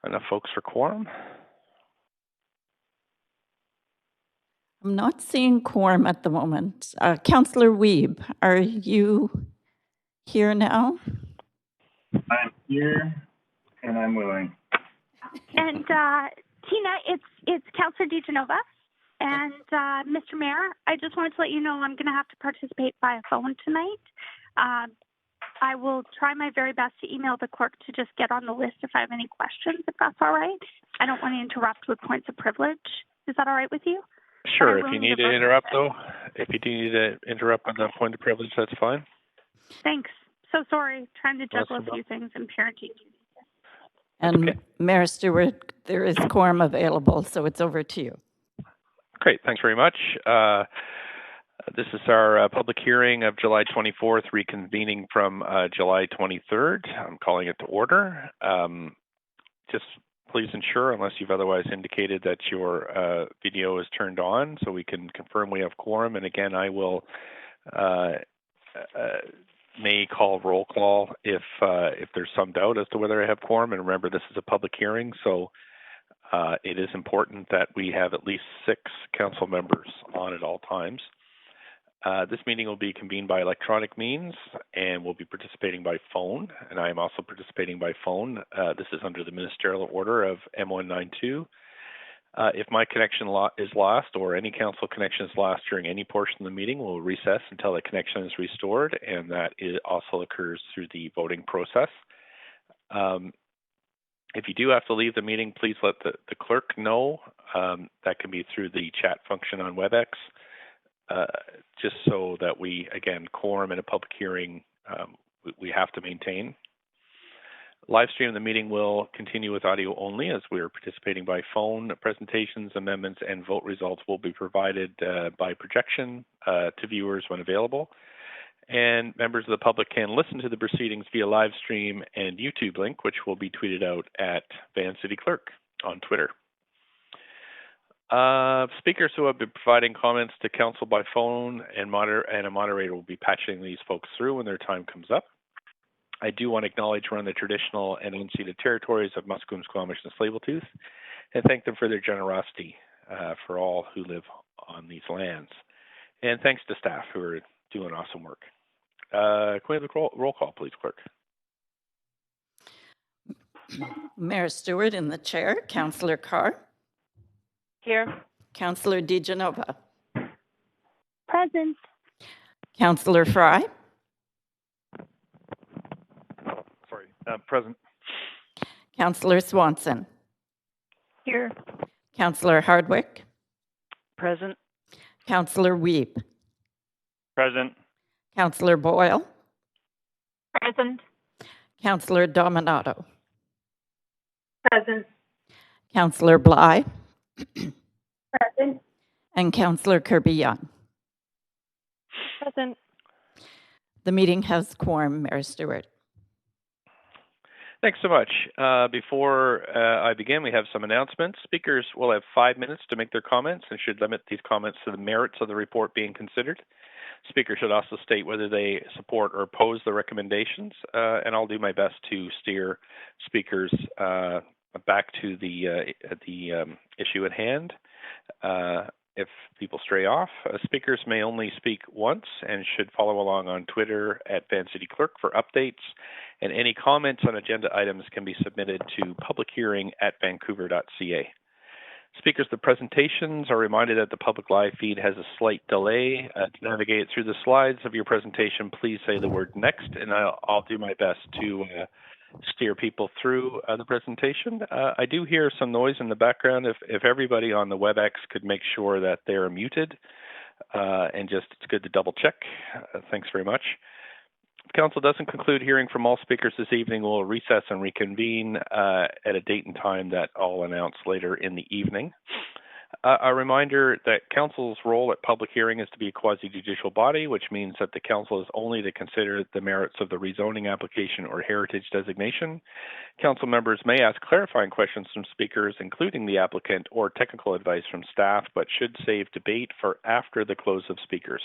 Enough folks for quorum? I'm not seeing quorum at the moment. Councillor Wiebe, are you here now? I'm here and I'm willing. And Tina, it's Councillor DeGenova. And Mr. Mayor, I just wanted to let you know I'm going to have to participate via phone tonight. I will try my very best to email the clerk to just get on the list if I have any questions, if that's all right. I don't want to interrupt with points of privilege. Is that all right with you? Sure. If you need to interrupt, though, if you do need to interrupt on the point of privilege, that's fine. Thanks. So sorry, trying to juggle a few things in parenting. And okay. Mayor Stewart, there is quorum available, so it's over to you. Great. Thanks very much. This is our public hearing of July 24th, reconvening from July 23rd. I'm calling it to order. Just please ensure, unless you've otherwise indicated, that your video is turned on so we can confirm we have quorum. And again, I will may call roll call if there's some doubt as to whether I have quorum. And remember, this is a public hearing, so it is important that we have at least 6 council members on at all times. This meeting will be convened by electronic means and will be participating by phone, and I am also participating by phone. This is under the ministerial order of M192. If my connection is lost or any council connection is lost during any portion of the meeting, we'll recess until the connection is restored, and that also occurs through the voting process. If you do have to leave the meeting, please let the clerk know. That can be through the chat function on WebEx. Just so that we, again, quorum in a public hearing, we have to maintain. Live stream of the meeting will continue with audio only as we are participating by phone. Presentations, amendments, and vote results will be provided by projection to viewers when available. And members of the public can listen to the proceedings via live stream and YouTube link, which will be tweeted out at Van City Clerk on Twitter. Speakers who have been providing comments to council by phone and a moderator will be patching these folks through when their time comes up. I do want to acknowledge we're on the traditional and unceded territories of Musqueam, Squamish, and Tsleil-Waututh, and thank them for their generosity for all who live on these lands. And thanks to staff who are doing awesome work. Can we have a roll call, please, clerk? Mayor Stewart in the chair, Councillor Carr. Here. Councillor DeGenova. Present. Councillor Fry. Present. Councillor Swanson. Here. Councillor Hardwick. Present. Councillor Wiebe. Present. Councillor Boyle. Present. Councillor Dominato. Present. Councillor Bly. Present. And Councillor Kirby-Young. Present. The meeting has quorum, Mayor Stewart. Thanks so much. Before I begin, we have some announcements. Speakers will have 5 minutes to make their comments and should limit these comments to the merits of the report being considered. Speakers should also state whether they support or oppose the recommendations, and I'll do my best to steer speakers back to the issue at hand. If people stray off, speakers may only speak once and should follow along on Twitter at Van City Clerk for updates, and any comments on agenda items can be submitted to publichearing@vancouver.ca. Speakers, the presentations are reminded that the public live feed has a slight delay. To navigate through the slides of your presentation, please say the word next, and I'll do my best to steer people through the presentation. I do hear some noise in the background. If everybody on the WebEx could make sure that they're muted, and just it's good to double check. Thanks very much. If Council doesn't conclude hearing from all speakers this evening, we'll recess and reconvene at a date and time that I'll announce later in the evening. A reminder that Council's role at public hearing is to be a quasi-judicial body, which means that the Council is only to consider the merits of the rezoning application or heritage designation. Council members may ask clarifying questions from speakers, including the applicant, or technical advice from staff, but should save debate for after the close of speakers.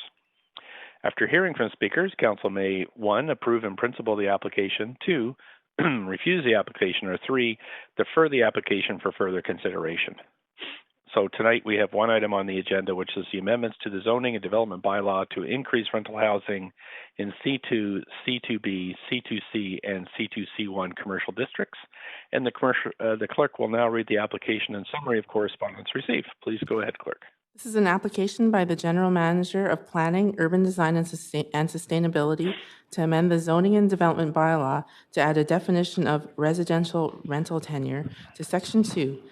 After hearing from speakers, Council may 1. Approve in principle the application, 2. refuse the application, or 3, defer the application for further consideration. So tonight we have one item on the agenda, which is the amendments to the zoning and development bylaw to increase rental housing in C2, C2B, C2C, and C2C1 commercial districts. And the clerk will now read the application and summary of correspondence received. Please go ahead, clerk. This is an application by the General Manager of Planning, Urban Design and Sustainability to amend the Zoning and Development Bylaw to add a definition of residential rental tenure to Section 2,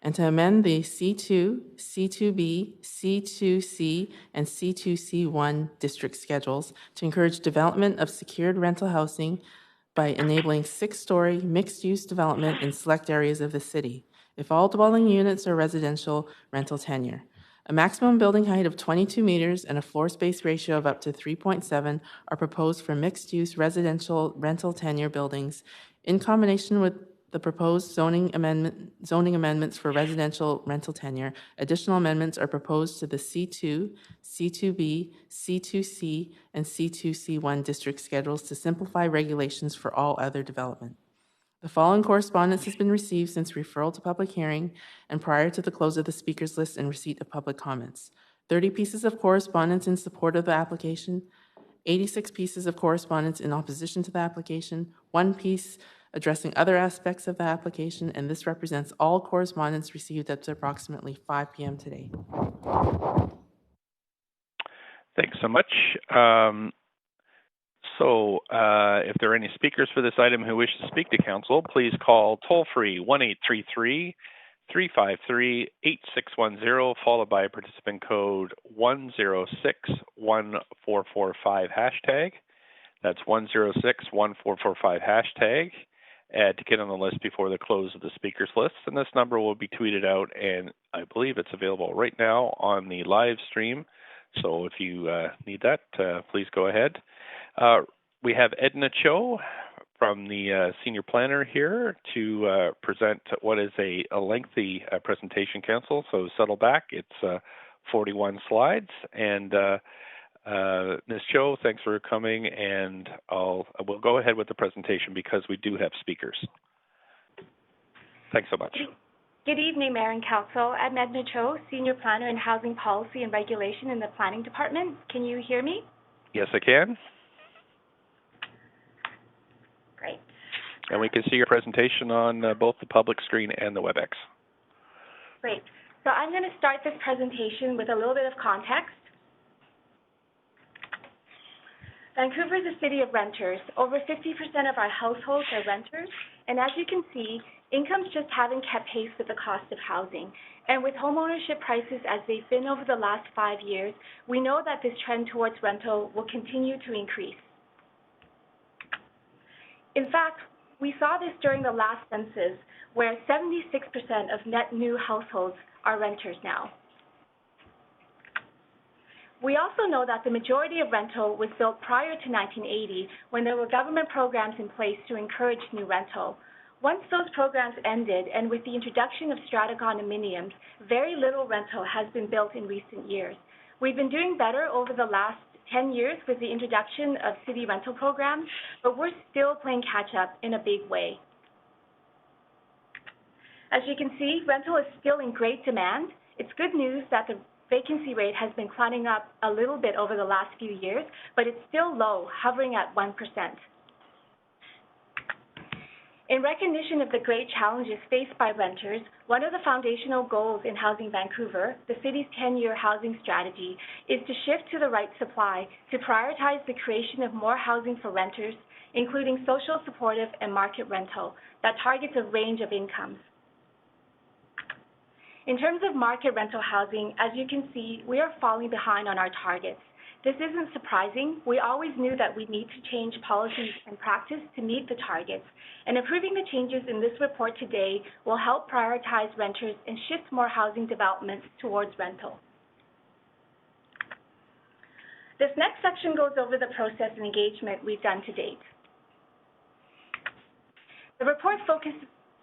and to amend the C2, C2B, C2C, and C2C1 district schedules to encourage development of secured rental housing by enabling 6-story mixed-use development in select areas of the city, if all dwelling units are residential rental tenure. A maximum building height of 22 meters and a floor space ratio of up to 3.7 are proposed for mixed-use residential rental tenure buildings. In combination with the proposed zoning amendments for residential rental tenure, additional amendments are proposed to the C2, C2B, C2C, and C2C1 district schedules to simplify regulations for all other development. The following correspondence has been received since referral to public hearing and prior to the close of the speakers list and receipt of public comments. 30 pieces of correspondence in support of the application, 86 pieces of correspondence in opposition to the application, 1 piece addressing other aspects of the application, and this represents all correspondence received up to approximately 5 p.m. today. Thanks so much. If there are any speakers for this item who wish to speak to council, please call toll-free 1-833-353-8610, followed by participant code 1061445 hashtag. That's 1061445 hashtag. To get on the list before the close of the speakers list. And this number will be tweeted out, and I believe it's available right now on the live stream. So if you need that, please go ahead. We have Edna Cho from the senior planner here to present what is a lengthy presentation, council. So settle back. It's 41 slides. And Ms. Cho, thanks for coming. And we'll go ahead with the presentation because we do have speakers. Thanks so much. Good evening, Mayor and Council. I'm Edna Cho, Senior Planner in Housing Policy and Regulation in the Planning Department. Can you hear me? Yes, I can. Great. And we can see your presentation on both the public screen and the WebEx. Great. So I'm going to start this presentation with a little bit of context. Vancouver is a city of renters. Over 50% of our households are renters, and as you can see, incomes just haven't kept pace with the cost of housing. And with homeownership prices as they've been over the last 5 years, we know that this trend towards rental will continue to increase. In fact, we saw this during the last census, where 76% of net new households are renters now. We also know that the majority of rental was built prior to 1980, when there were government programs in place to encourage new rental. Once those programs ended, and with the introduction of strata condominiums, very little rental has been built in recent years. We've been doing better over the last 10 years with the introduction of city rental programs, but we're still playing catch-up in a big way. As you can see, rental is still in great demand. It's good news that the vacancy rate has been climbing up a little bit over the last few years, but it's still low, hovering at 1%. In recognition of the great challenges faced by renters, one of the foundational goals in Housing Vancouver, the city's 10-year housing strategy, is to shift to the right supply to prioritize the creation of more housing for renters, including social, supportive, and market rental that targets a range of incomes. In terms of market rental housing, as you can see, we are falling behind on our targets. This isn't surprising. We always knew that we need to change policies and practice to meet the targets, and approving the changes in this report today will help prioritize renters and shift more housing developments towards rental. This next section goes over the process and engagement we've done to date. The report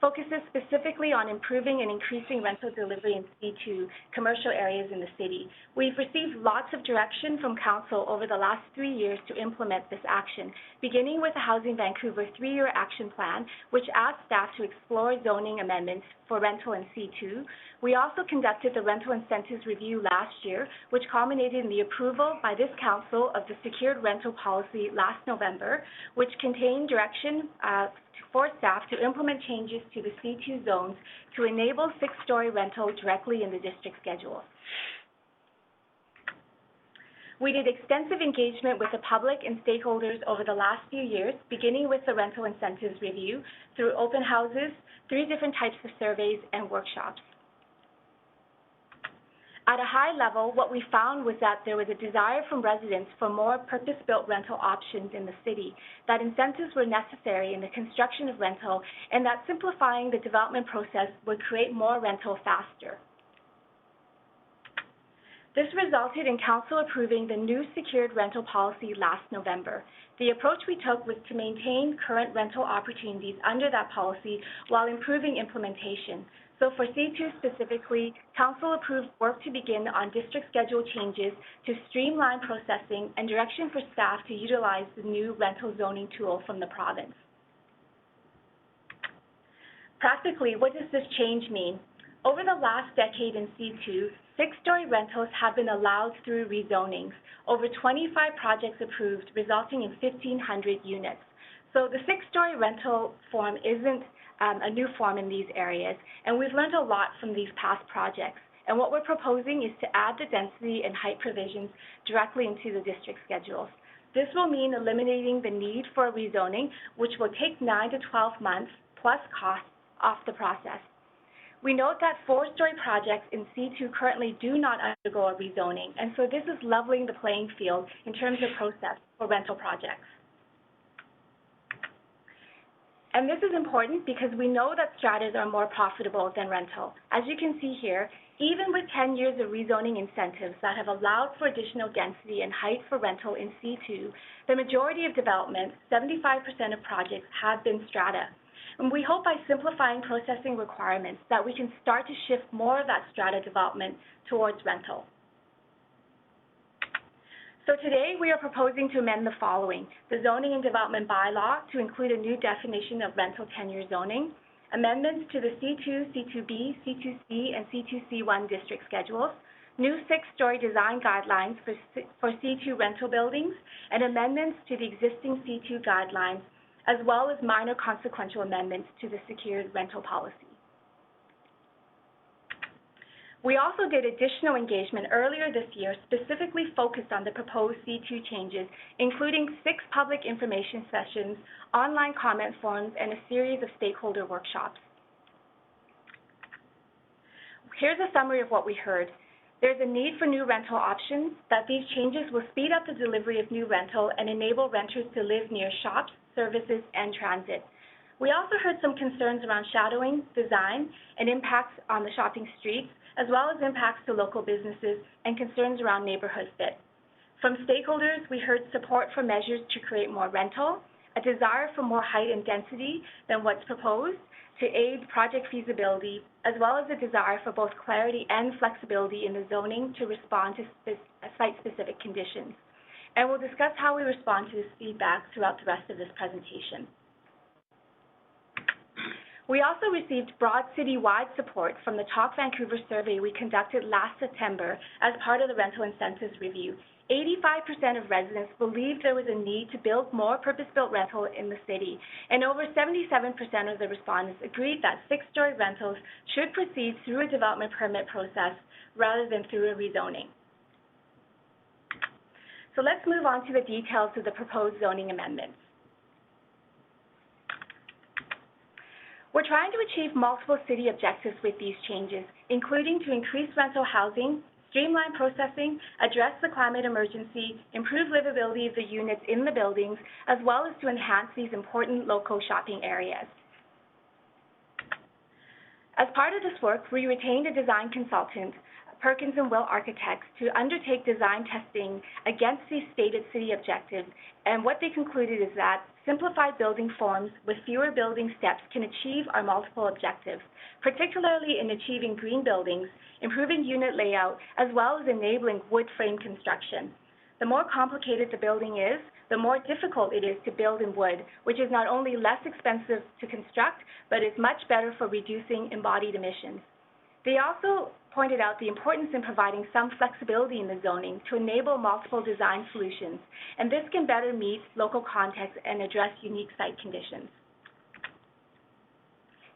focuses specifically on improving and increasing rental delivery in C2 commercial areas in the city. We've received lots of direction from Council over the last 3 years to implement this action, beginning with the Housing Vancouver 3-year action plan, which asked staff to explore zoning amendments for rental in C2. We also conducted the rental incentives review last year, which culminated in the approval by this Council of the secured rental policy last November, which contained direction for staff to implement changes to the C2 zones to enable 6-story rental directly in the district schedule. We did extensive engagement with the public and stakeholders over the last few years, beginning with the rental incentives review through open houses, 3 different types of surveys, and workshops. At a high level, what we found was that there was a desire from residents for more purpose-built rental options in the city, that incentives were necessary in the construction of rental, and that simplifying the development process would create more rental faster. This resulted in Council approving the new secured rental policy last November. The approach we took was to maintain current rental opportunities under that policy while improving implementation. So for C2 specifically, Council approved work to begin on district schedule changes to streamline processing and direction for staff to utilize the new rental zoning tool from the province. Practically, what does this change mean? Over the last decade in C2, 6-story rentals have been allowed through rezonings. Over 25 projects approved, resulting in 1,500 units. So the 6-story rental form isn't a new form in these areas, and we've learned a lot from these past projects. And what we're proposing is to add the density and height provisions directly into the district schedules. This will mean eliminating the need for a rezoning, which will take 9 to 12 months plus costs off the process. We note that 4-story projects in C2 currently do not undergo a rezoning, and so this is leveling the playing field in terms of process for rental projects. And this is important because we know that stratas are more profitable than rental. As you can see here, even with 10 years of rezoning incentives that have allowed for additional density and height for rental in C2, the majority of developments, 75% of projects, have been strata. And we hope by simplifying processing requirements that we can start to shift more of that strata development towards rental. So today we are proposing to amend the following: the zoning and development bylaw to include a new definition of rental tenure zoning, amendments to the C2, C2B, C2C, and C2C1 district schedules, new 6-story design guidelines for C2 rental buildings, and amendments to the existing C2 guidelines, as well as minor consequential amendments to the secured rental policy. We also did additional engagement earlier this year specifically focused on the proposed C2 changes, including 6 public information sessions, online comment forums, and a series of stakeholder workshops. Here's a summary of what we heard. There's a need for new rental options, that these changes will speed up the delivery of new rental and enable renters to live near shops, services, and transit. We also heard some concerns around shadowing, design, and impacts on the shopping streets, as well as impacts to local businesses and concerns around neighborhood fit. From stakeholders, we heard support for measures to create more rental, a desire for more height and density than what's proposed to aid project feasibility, as well as a desire for both clarity and flexibility in the zoning to respond to site-specific conditions. And we'll discuss how we respond to this feedback throughout the rest of this presentation. We also received broad citywide support from the Talk Vancouver survey we conducted last September as part of the rental incentives review. 85% of residents believed there was a need to build more purpose-built rental in the city, and over 77% of the respondents agreed that 6-story rentals should proceed through a development permit process rather than through a rezoning. So let's move on to the details of the proposed zoning amendments. We're trying to achieve multiple city objectives with these changes, including to increase rental housing, streamline processing, address the climate emergency, improve livability of the units in the buildings, as well as to enhance these important local shopping areas. As part of this work, we retained a design consultant Perkins and Will Architects to undertake design testing against these stated city objectives, and what they concluded is that simplified building forms with fewer building steps can achieve our multiple objectives, particularly in achieving green buildings, improving unit layout, as well as enabling wood frame construction. The more complicated the building is, the more difficult it is to build in wood, which is not only less expensive to construct, but is much better for reducing embodied emissions. They also pointed out the importance in providing some flexibility in the zoning to enable multiple design solutions, and this can better meet local context and address unique site conditions.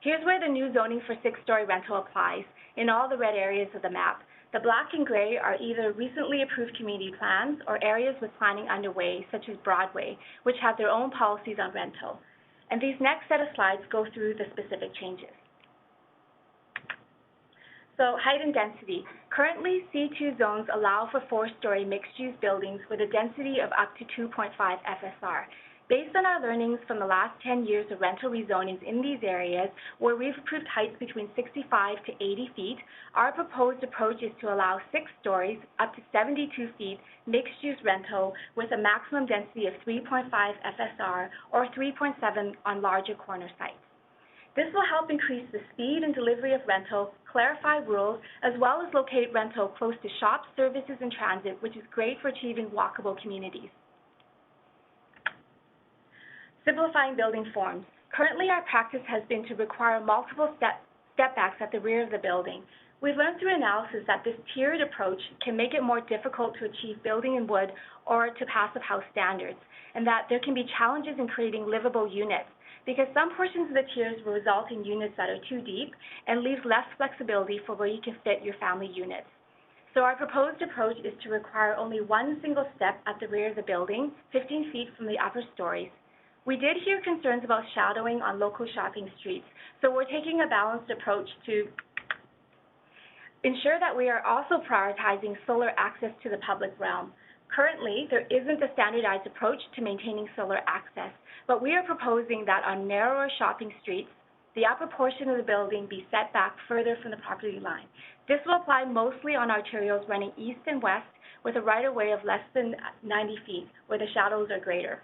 Here's where the new zoning for six-story rental applies, in all the red areas of the map. The black and gray are either recently approved community plans or areas with planning underway, such as Broadway, which have their own policies on rental. And these next set of slides go through the specific changes. So, height and density. Currently, C2 zones allow for four-story mixed-use buildings with a density of up to 2.5 FSR. Based on our learnings from the last 10 years of rental rezonings in these areas, where we've approved heights between 65 to 80 feet, our proposed approach is to allow 6 stories, up to 72 feet, mixed-use rental with a maximum density of 3.5 FSR or 3.7 on larger corner sites. This will help increase the speed and delivery of rental, clarify rules, as well as locate rental close to shops, services, and transit, which is great for achieving walkable communities. Simplifying building forms. Currently, our practice has been to require multiple step backs at the rear of the building. We've learned through analysis that this tiered approach can make it more difficult to achieve building in wood or to passive house standards, and that there can be challenges in creating livable units, because some portions of the tiers will result in units that are too deep and leave less flexibility for where you can fit your family units. So our proposed approach is to require only one single step at the rear of the building, 15 feet from the upper stories. We did hear concerns about shadowing on local shopping streets, so we're taking a balanced approach to ensure that we are also prioritizing solar access to the public realm. Currently, there isn't a standardized approach to maintaining solar access, but we are proposing that on narrower shopping streets, the upper portion of the building be set back further from the property line. This will apply mostly on arterials running east and west with a right-of-way of less than 90 feet, where the shadows are greater.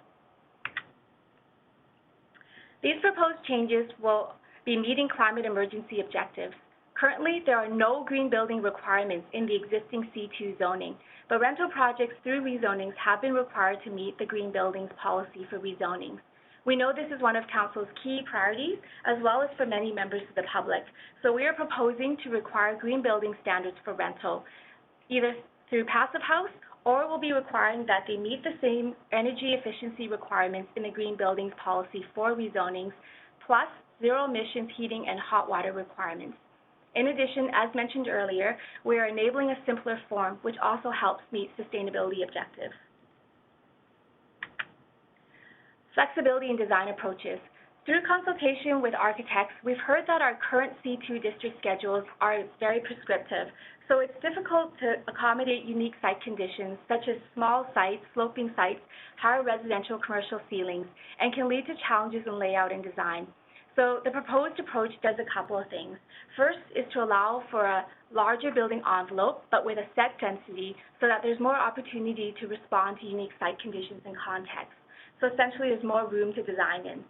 These proposed changes will be meeting climate emergency objectives. Currently, there are no green building requirements in the existing C2 zoning, but rental projects through rezonings have been required to meet the green buildings policy for rezonings. We know this is one of Council's key priorities, as well as for many members of the public, so we are proposing to require green building standards for rental, either through passive house or will be requiring that they meet the same energy efficiency requirements in the green buildings policy for rezonings, plus zero emissions heating and hot water requirements. In addition, as mentioned earlier, we are enabling a simpler form, which also helps meet sustainability objectives. Flexibility in design approaches. Through consultation with architects, we've heard that our current C2 district schedules are very prescriptive, so it's difficult to accommodate unique site conditions such as small sites, sloping sites, higher residential commercial ceilings, and can lead to challenges in layout and design. So the proposed approach does a couple of things. First is to allow for a larger building envelope, but with a set density so that there's more opportunity to respond to unique site conditions and context. So essentially there's more room to design in.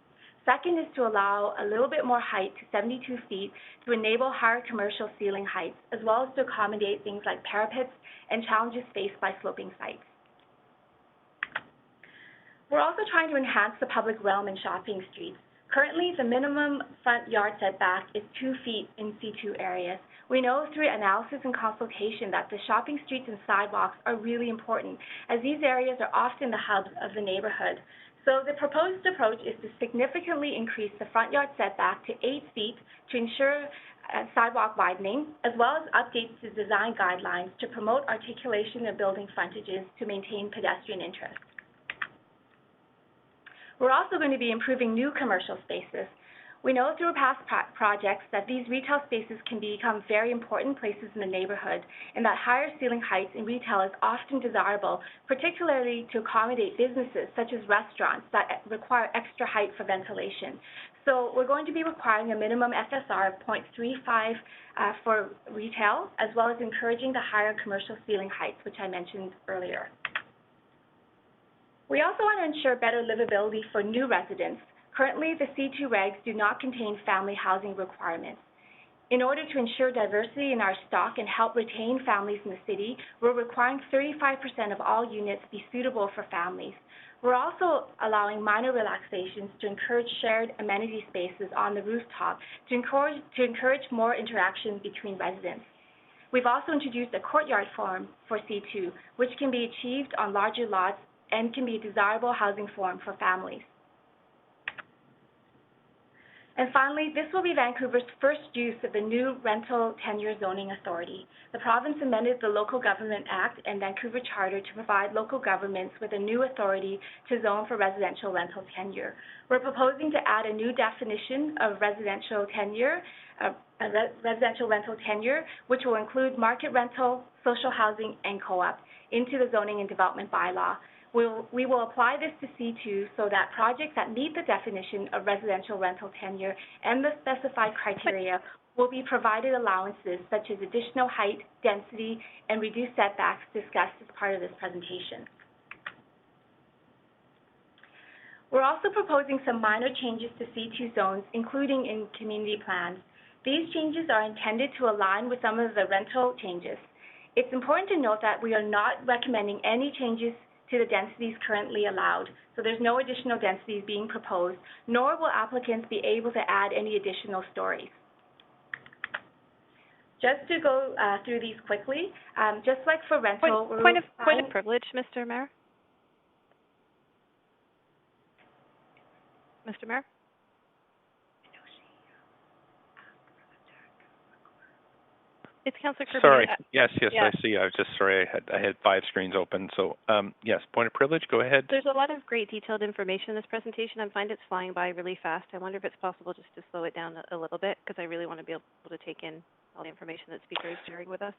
Second is to allow a little bit more height to 72 feet to enable higher commercial ceiling heights, as well as to accommodate things like parapets and challenges faced by sloping sites. We're also trying to enhance the public realm in shopping streets. Currently, the minimum front yard setback is 2 feet in C2 areas. We know through analysis and consultation that the shopping streets and sidewalks are really important, as these areas are often the hubs of the neighborhood. So the proposed approach is to significantly increase the front yard setback to 8 feet to ensure sidewalk widening, as well as updates to design guidelines to promote articulation of building frontages to maintain pedestrian interest. We're also going to be improving new commercial spaces. We know through past projects that these retail spaces can become very important places in the neighborhood, and that higher ceiling heights in retail is often desirable, particularly to accommodate businesses such as restaurants that require extra height for ventilation. So we're going to be requiring a minimum FSR of 0.35 for retail, as well as encouraging the higher commercial ceiling heights, which I mentioned earlier. We also want to ensure better livability for new residents. Currently, the C2 regs do not contain family housing requirements. In order to ensure diversity in our stock and help retain families in the city, we're requiring 35% of all units be suitable for families. We're also allowing minor relaxations to encourage shared amenity spaces on the rooftop to encourage more interaction between residents. We've also introduced a courtyard form for C2, which can be achieved on larger lots and can be a desirable housing form for families. And finally, this will be Vancouver's first use of the new rental tenure zoning authority. The province amended the Local Government Act and Vancouver Charter to provide local governments with a new authority to zone for residential rental tenure. We're proposing to add a new definition of residential tenure, residential rental tenure, which will include market rental, social housing, and co-op into the zoning and development bylaw. We will apply this to C2 so that projects that meet the definition of residential rental tenure and the specified criteria will be provided allowances such as additional height, density, and reduced setbacks discussed as part of this presentation. We're also proposing some minor changes to C2 zones, including in community plans. These changes are intended to align with some of the rental changes. It's important to note that we are not recommending any changes to the densities currently allowed. So there's no additional densities being proposed, nor will applicants be able to add any additional stories. Just to go through these quickly, just like for rental, point of privilege, Mr. Mayor. Mr. Mayor? It's Councillor Kirby. Sorry. Yes, yeah. I see. I was just sorry. I had 5 screens open. So, yes, point of privilege. Go ahead. There's a lot of great detailed information in this presentation. I find it's flying by really fast. I wonder if it's possible just to slow it down a little bit, because I really want to be able to take in all the information that speaker is sharing with us.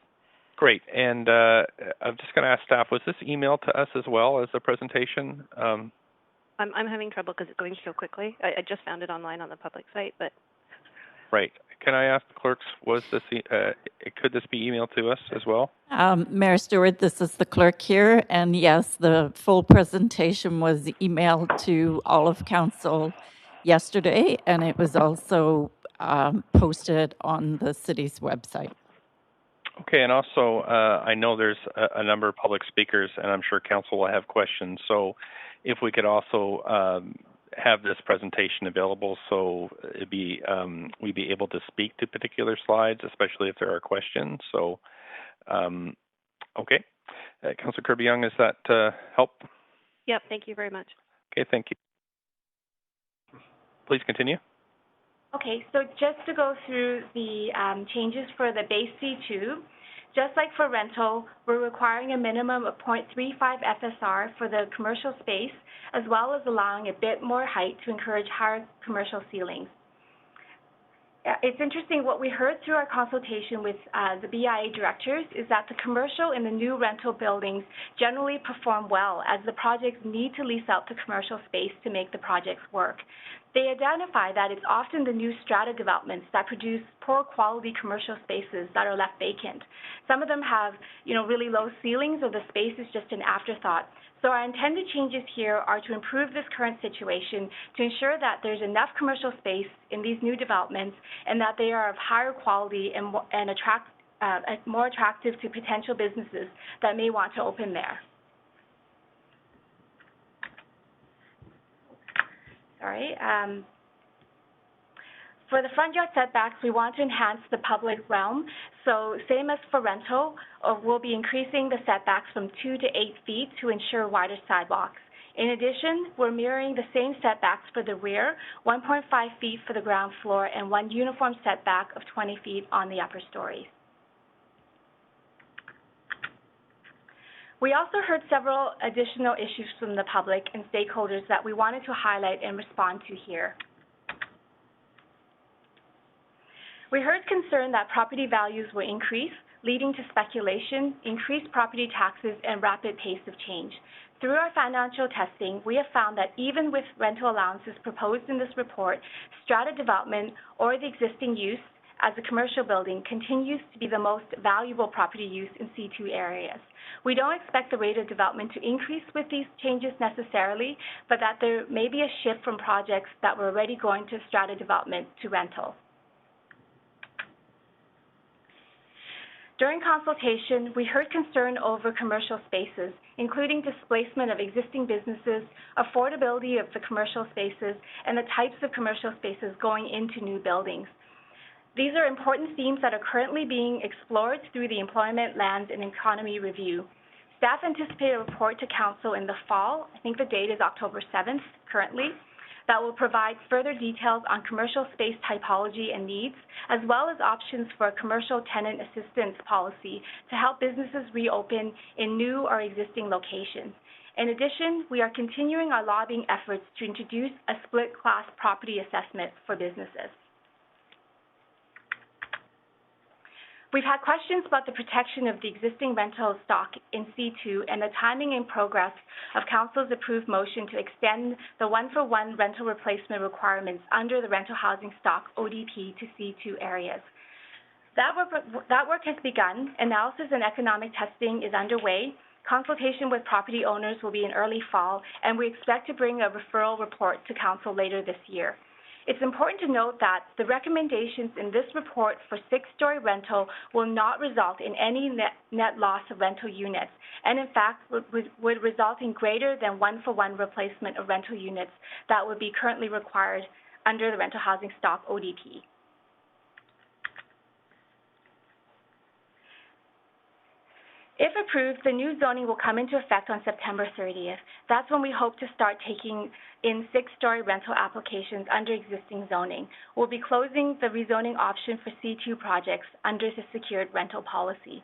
Great. And I'm just going to ask staff, was this emailed to us as well as the presentation? I'm having trouble because it's going so quickly. I just found it online on the public site, but. Right. Can I ask the clerks, was this could this be emailed to us as well? Mayor Stewart, this is the clerk here, and yes, the full presentation was emailed to all of council yesterday, and it was also posted on the city's website. Okay, and also I know there's a number of public speakers, and I'm sure council will have questions. So if we could also have this presentation available, so it'd be we'd be able to speak to particular slides, especially if there are questions. So, okay, Councillor Kirby-Young, does that help? Yep. Thank you very much. Okay, thank you. Please continue. Okay, so just to go through the changes for the base C2. Just like for rental, we're requiring a minimum of 0.35 FSR for the commercial space, as well as allowing a bit more height to encourage higher commercial ceilings. It's interesting, what we heard through our consultation with the BIA directors is that the commercial in the new rental buildings generally perform well, as the projects need to lease out the commercial space to make the projects work. They identify that it's often the new strata developments that produce poor quality commercial spaces that are left vacant. Some of them have, really low ceilings, or the space is just an afterthought. So our intended changes here are to improve this current situation, to ensure that there's enough commercial space in these new developments, and that they are of higher quality and more attractive to potential businesses that may want to open there. Sorry. For the front yard setbacks, we want to enhance the public realm. So same as for rental, we'll be increasing the setbacks from 2 to 8 feet to ensure wider sidewalks. In addition, we're mirroring the same setbacks for the rear, 1.5 feet for the ground floor, and one uniform setback of 20 feet on the upper stories. We also heard several additional issues from the public and stakeholders that we wanted to highlight and respond to here. We heard concern that property values will increase, leading to speculation, increased property taxes, and rapid pace of change. Through our financial testing, we have found that even with rental allowances proposed in this report, strata development or the existing use as a commercial building continues to be the most valuable property use in C2 areas. We don't expect the rate of development to increase with these changes necessarily, but that there may be a shift from projects that were already going to strata development to rental. During consultation, we heard concern over commercial spaces, including displacement of existing businesses, affordability of the commercial spaces, and the types of commercial spaces going into new buildings. These are important themes that are currently being explored through the Employment, Land, and Economy Review. Staff anticipate a report to Council in the fall, I think the date is October 7th currently, that will provide further details on commercial space typology and needs, as well as options for a commercial tenant assistance policy to help businesses reopen in new or existing locations. In addition, we are continuing our lobbying efforts to introduce a split-class property assessment for businesses. We've had questions about the protection of the existing rental stock in C2 and the timing and progress of Council's approved motion to extend the one-for-one rental replacement requirements under the rental housing stock ODP to C2 areas. That work has begun. Analysis and economic testing is underway. Consultation with property owners will be in early fall, and we expect to bring a referral report to Council later this year. It's important to note that the recommendations in this report for six-story rental will not result in any net loss of rental units, and in fact would result in greater than one-for-one replacement of rental units that would be currently required under the rental housing stock ODP. If approved, the new zoning will come into effect on September 30th. That's when we hope to start taking in six-story rental applications under existing zoning. We'll be closing the rezoning option for C2 projects under the secured rental policy.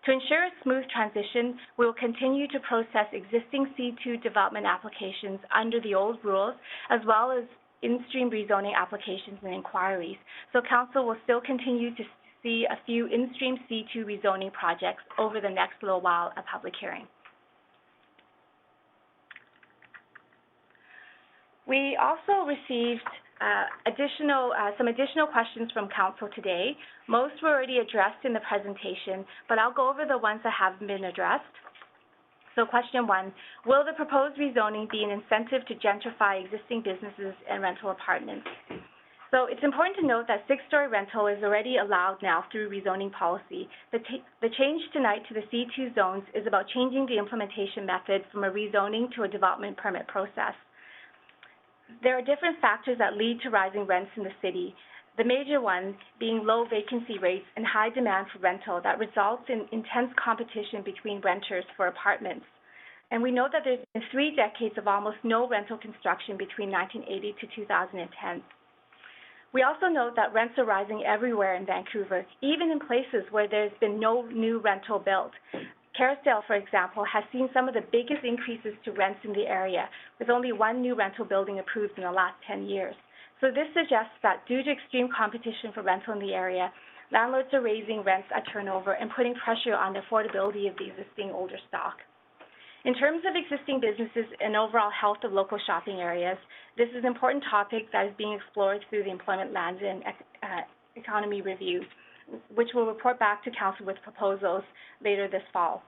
To ensure a smooth transition, we will continue to process existing C2 development applications under the old rules, as well as in-stream rezoning applications and inquiries. So Council will still continue to see a few in-stream C2 rezoning projects over the next little while at public hearing. We also received some additional questions from Council today. Most were already addressed in the presentation, but I'll go over the ones that haven't been addressed. So question 1, will the proposed rezoning be an incentive to gentrify existing businesses and rental apartments? So it's important to note that six-story rental is already allowed now through rezoning policy. The change tonight to the C2 zones is about changing the implementation method from a rezoning to a development permit process. There are different factors that lead to rising rents in the city, the major one being low vacancy rates and high demand for rental that results in intense competition between renters for apartments. And we know that there's been 3 decades of almost no rental construction between 1980 to 2010. We also note that rents are rising everywhere in Vancouver, even in places where there's been no new rental built. Kerrisdale, for example, has seen some of the biggest increases to rents in the area, with only 1 new rental building approved in the last 10 years. So this suggests that due to extreme competition for rental in the area, landlords are raising rents at turnover and putting pressure on the affordability of the existing older stock. In terms of existing businesses and overall health of local shopping areas, this is an important topic that is being explored through the Employment, Land, and Economy Review, which will report back to Council with proposals later this fall.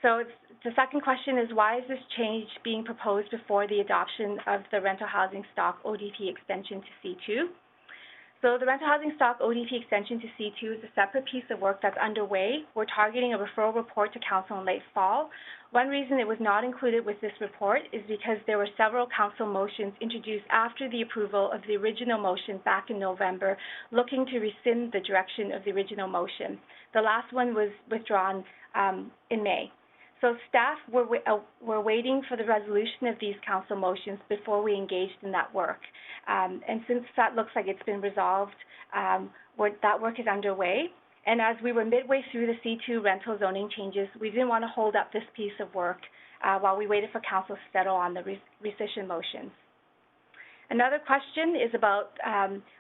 So the second question is, why is this change being proposed before the adoption of the rental housing stock ODP extension to C2? So the rental housing stock ODP extension to C2 is a separate piece of work that's underway. We're targeting a referral report to Council in late fall. One reason it was not included with this report is because there were several Council motions introduced after the approval of the original motion back in November, looking to rescind the direction of the original motion. The last one was withdrawn in May. So staff were waiting for the resolution of these Council motions before we engaged in that work. And since that looks like it's been resolved, that work is underway. And as we were midway through the C2 rental zoning changes, we didn't want to hold up this piece of work while we waited for Council to settle on the rescission motions. Another question is about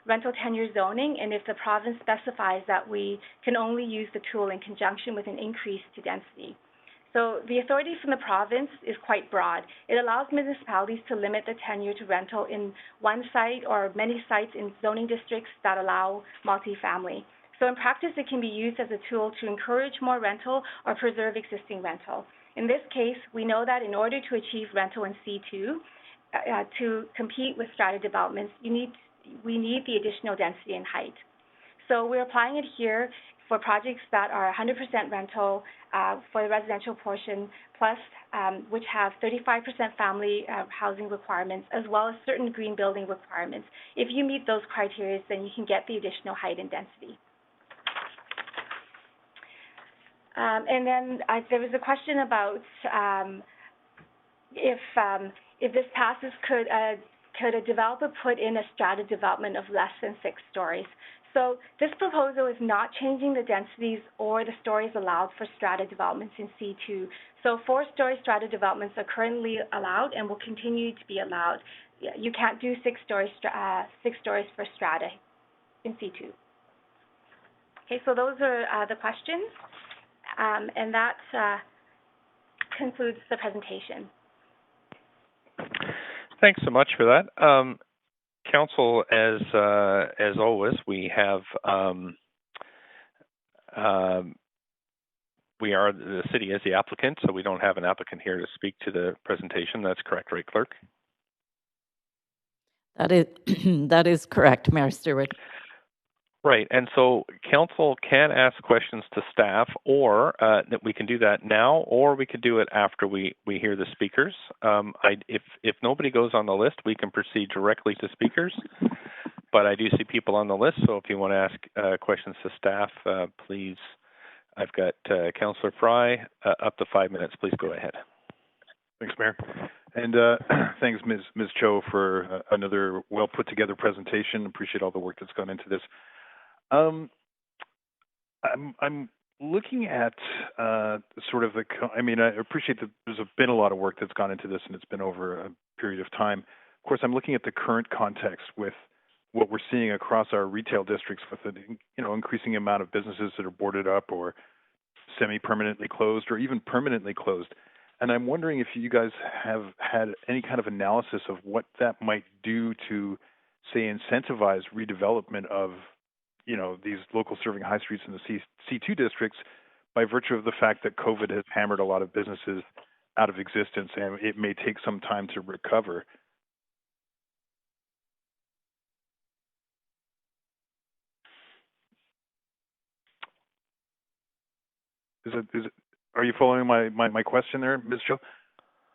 rental tenure zoning, and if the province specifies that we can only use the tool in conjunction with an increase to density. So the authority from the province is quite broad. It allows municipalities to limit the tenure to rental in one site or many sites in zoning districts that allow multifamily. So in practice, it can be used as a tool to encourage more rental or preserve existing rental. In this case, we know that in order to achieve rental in C2, to compete with strata developments, we need the additional density and height. So we're applying it here for projects that are 100% rental for the residential portion, plus which have 35% family housing requirements, as well as certain green building requirements. If you meet those criteria, then you can get the additional height and density. And then there was a question about if this passes, could a developer put in a strata development of less than 6 stories? So this proposal is not changing the densities or the stories allowed for strata developments in C2. So 4-story strata developments are currently allowed and will continue to be allowed. You can't do 6 stories for strata in C2. Okay, so those are the questions, and that concludes the presentation. Thanks so much for that. Council, as always, we have we are the city as the applicant, so we don't have an applicant here to speak to the presentation. That's correct, right, Clerk? That is correct, Mayor Stewart. Right, and so council can ask questions to staff, or that we can do that now, or we could do it after we hear the speakers. If nobody goes on the list, we can proceed directly to speakers. But I do see people on the list, so if you want to ask questions to staff, please. I've got Councillor Fry, up to 5 minutes. Please go ahead. Thanks, Mayor. And thanks, Ms. Cho, for another well put together presentation. Appreciate all the work that's gone into this. I'm looking at sort of I appreciate that there's been a lot of work that's gone into this, and it's been over a period of time. Of course, I'm looking at the current context with what we're seeing across our retail districts with an increasing amount of businesses that are boarded up or semi-permanently closed or even permanently closed. And I'm wondering if you guys have had any kind of analysis of what that might do to, say, incentivize redevelopment of these local serving high streets in the C2 districts by virtue of the fact that COVID has hammered a lot of businesses out of existence and it may take some time to recover. Are you following my question there, Ms. Cho?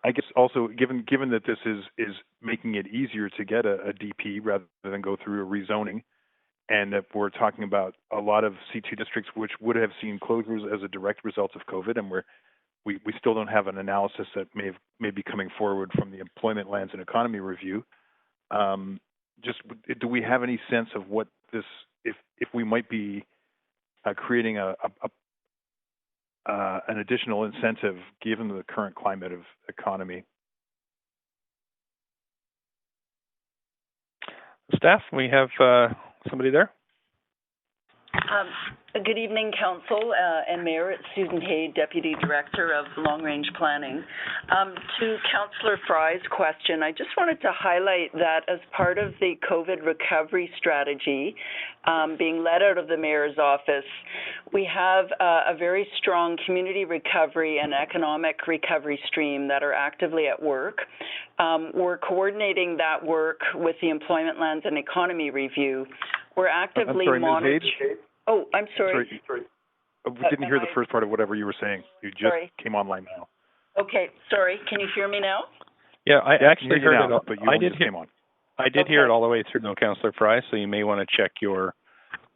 I guess also, given that this is making it easier to get a DP rather than go through a rezoning, and that we're talking about a lot of C2 districts which would have seen closures as a direct result of COVID, and we still don't have an analysis that may be coming forward from the Employment, Lands, and Economy Review. Do we have any sense of what this, if we might be creating an additional incentive given the current climate of economy? Staff, we have somebody there? Good evening, Council and Mayor. It's Susan Hay, Deputy Director of Long Range Planning. To Councillor Fry's question, I just wanted to highlight that as part of the COVID recovery strategy being led out of the Mayor's office, we have a very strong community recovery and economic recovery stream that are actively at work. We're coordinating that work with the Employment, Lands, and Economy Review. We're actively monitoring. Oh, I'm sorry. Sorry. We didn't hear the first part of whatever you were saying. You just came online now. Okay, sorry. Can you hear me now? Yeah, I actually heard it all, but you just came on. I did hear it all the way through, though, Councillor Fry, so you may want to check your...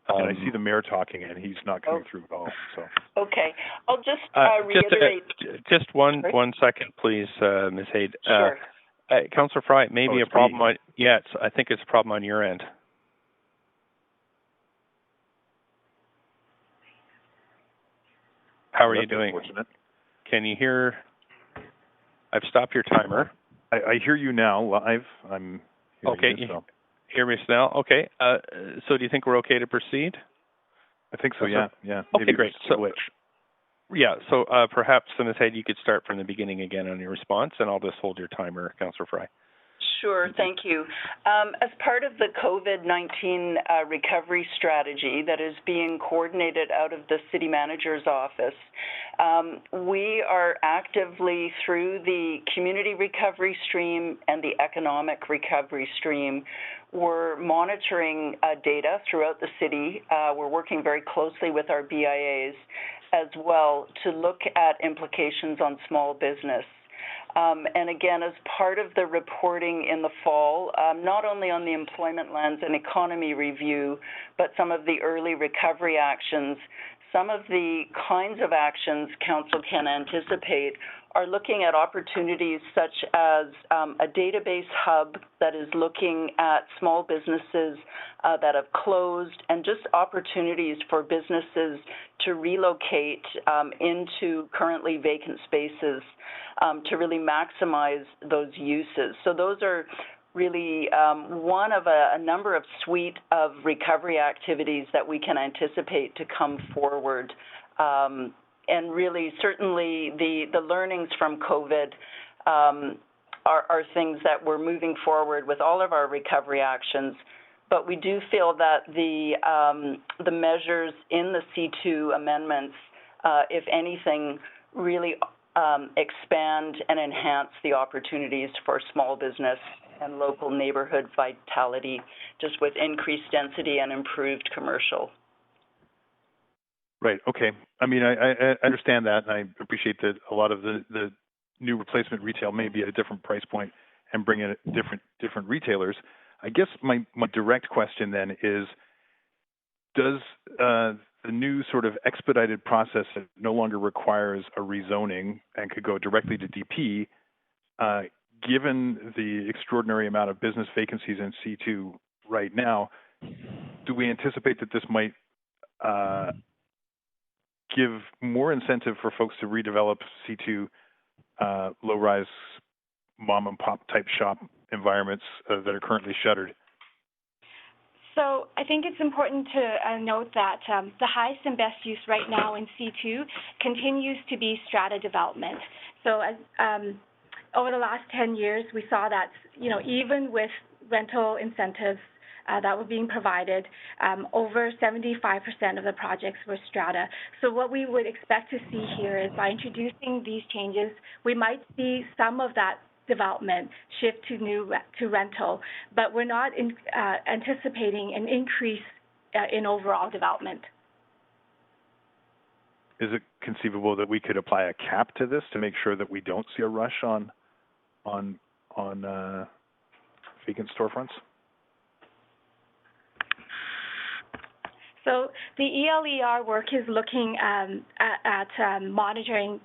and I see the Mayor talking, and he's not coming through at all. So. Okay. I'll just reiterate... Just one second, please, Ms. Haid. Sure. Councillor Fry, maybe a problem on... Yeah, I think it's a problem on your end. How are you doing? Can you hear? I've stopped your timer. I hear you now live. I'm Okay, you hear me now? Okay. So do you think we're okay to proceed? I think so, yeah. Okay, great. So perhaps, Ms. Head, you could start from the beginning again on your response, and I'll just hold your timer, Councillor Fry. Sure, thank you. As part of the COVID-19 recovery strategy that is being coordinated out of the City Manager's office, we are actively, through the community recovery stream and the economic recovery stream, we're monitoring data throughout the city. We're working very closely with our BIAs as well to look at implications on small business. And again, as part of the reporting in the fall, not only on the employment lens and economy review, but some of the early recovery actions, some of the kinds of actions Council can anticipate are looking at opportunities such as a database hub that is looking at small businesses that have closed, and just opportunities for businesses to relocate into currently vacant spaces to really maximize those uses. So those are really one of a number of suite of recovery activities that we can anticipate to come forward. And really, certainly, the learnings from COVID are things that we're moving forward with all of our recovery actions. But we do feel that the measures in the C2 amendments, if anything, really expand and enhance the opportunities for small business and local neighborhood vitality, just with increased density and improved commercial. Right. Okay. I mean, I understand that, and I appreciate that a lot of the new replacement retail may be at a different price point and bring in different retailers. I guess my direct question then is, does the new sort of expedited process that no longer requires a rezoning and could go directly to DP, given the extraordinary amount of business vacancies in C2 right now, do we anticipate that this might give more incentive for folks to redevelop C2 low-rise mom-and-pop type shop environments that are currently shuttered? So I think it's important to note that the highest and best use right now in C2 continues to be strata development. So as over the last 10 years, we saw that, even with rental incentives that were being provided, over 75% of the projects were strata. So what we would expect to see here is, by introducing these changes, we might see some of that development shift to rental, but we're not anticipating an increase in overall development. Is it conceivable that we could apply a cap to this to make sure that we don't see a rush on vacant storefronts? So the ELER work is looking at monitoring,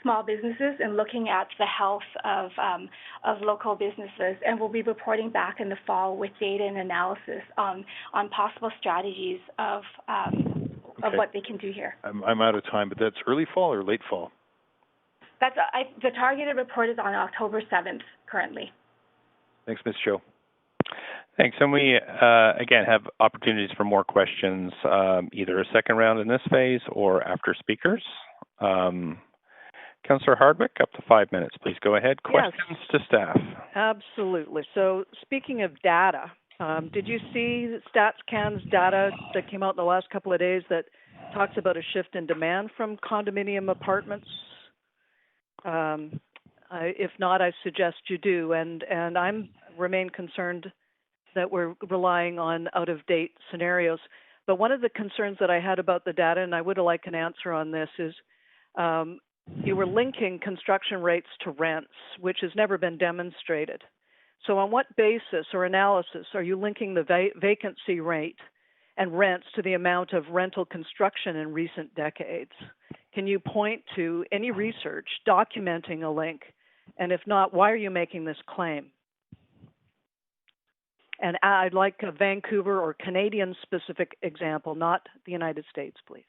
small businesses and looking at the health of local businesses, and we'll be reporting back in the fall with data and analysis on possible strategies of what they can do here. I'm out of time, but that's early fall or late fall? The targeted report is on October 7th currently. Thanks, Ms. Cho. Thanks. And we, again, have opportunities for more questions, either a second round in this phase or after speakers. Councillor Hardwick, up to 5 minutes, please. Go ahead. Questions to staff. Absolutely. So speaking of data, did you see StatsCan's data that came out in the last couple of days that talks about a shift in demand from condominium apartments? If not, I suggest you do. And I remain concerned that we're relying on out-of-date scenarios. But one of the concerns that I had about the data, and I would like an answer on this, is you were linking construction rates to rents, which has never been demonstrated. So on what basis or analysis are you linking the vacancy rate and rents to the amount of rental construction in recent decades? Can you point to any research documenting a link? And if not, why are you making this claim? And I'd like a Vancouver or Canadian-specific example, not the United States, please.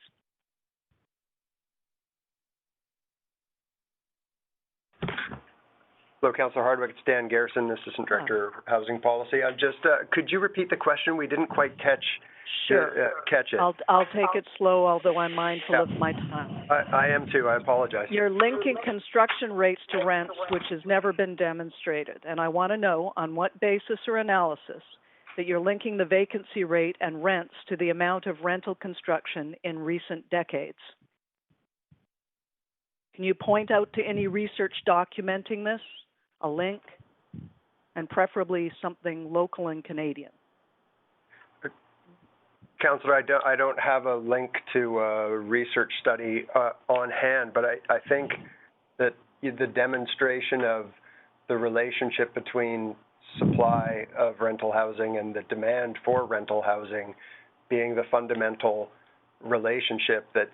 Hello, Councillor Hardwick. It's Dan Garrison, Assistant Director of Housing Policy. I just could you repeat the question? We didn't quite catch it. I'll take it slow, although I'm mindful of my time. I am too. I apologize. You're linking construction rates to rents, which has never been demonstrated, and I want to know on what basis or analysis that you're linking the vacancy rate and rents to the amount of rental construction in recent decades. Can you point out to any research documenting this, a link, and preferably something local and Canadian? Councillor, I don't have a link to a research study on hand, but I think that the demonstration of the relationship between supply of rental housing and the demand for rental housing being the fundamental relationship that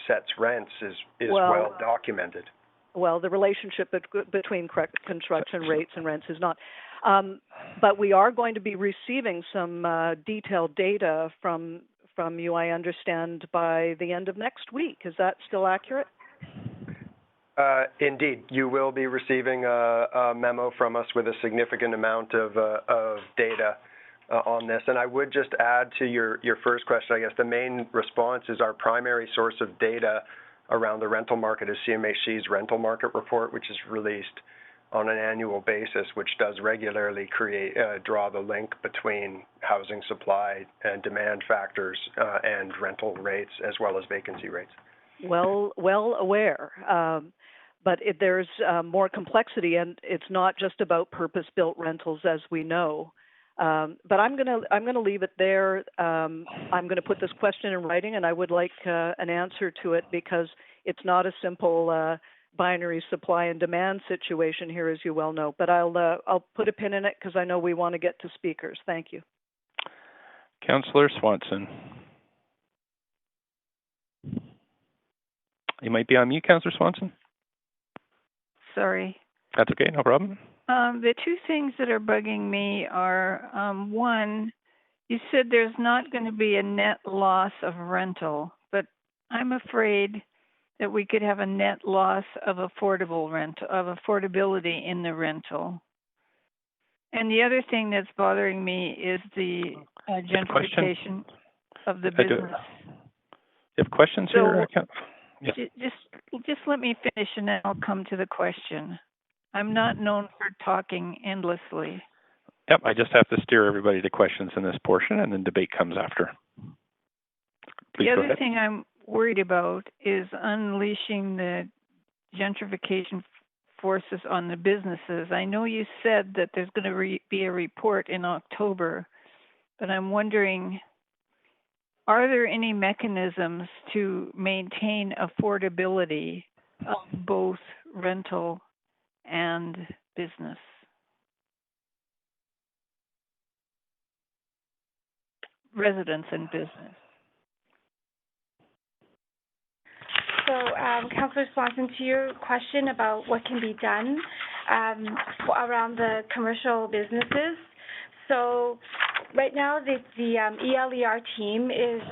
sets rents is well documented. Well, the relationship between construction rates and rents is not. But we are going to be receiving some detailed data from you, I understand, by the end of next week. Is that still accurate? Indeed. You will be receiving a memo from us with a significant amount of data on this. And I would just add to your first question, I guess the main response is our primary source of data around the rental market is CMHC's rental market report, which is released on an annual basis, which does regularly draw the link between housing supply and demand factors and rental rates as well as vacancy rates. Well aware. But there's more complexity, and it's not just about purpose-built rentals, as we know. But I'm gonna leave it there. I'm gonna put this question in writing, and I would like an answer to it because it's not a simple binary supply and demand situation here, as you well know. But I'll put a pin in it because I know we want to get to speakers. Thank you. Councillor Swanson. You might be on mute, Councillor Swanson. Sorry. That's okay, no problem. The two things that are bugging me are, one, you said there's not going to be a net loss of rental, but I'm afraid that we could have a net loss of affordability in the rental. And the other thing that's bothering me is the gentrification of the business. You have questions here? Yeah. Just let me finish and then I'll come to the question. I'm not known for talking endlessly. Yep, I just have to steer everybody to questions in this portion and then debate comes after. Please the go other ahead. thing I'm worried about is unleashing the gentrification forces on the businesses. I know you said that there's going to be a report in October, but I'm wondering, are there any mechanisms to maintain affordability of both rental and business? Residents and business. So, Councillor Swanson, to your question about what can be done around the commercial businesses. So, right now the ELER team is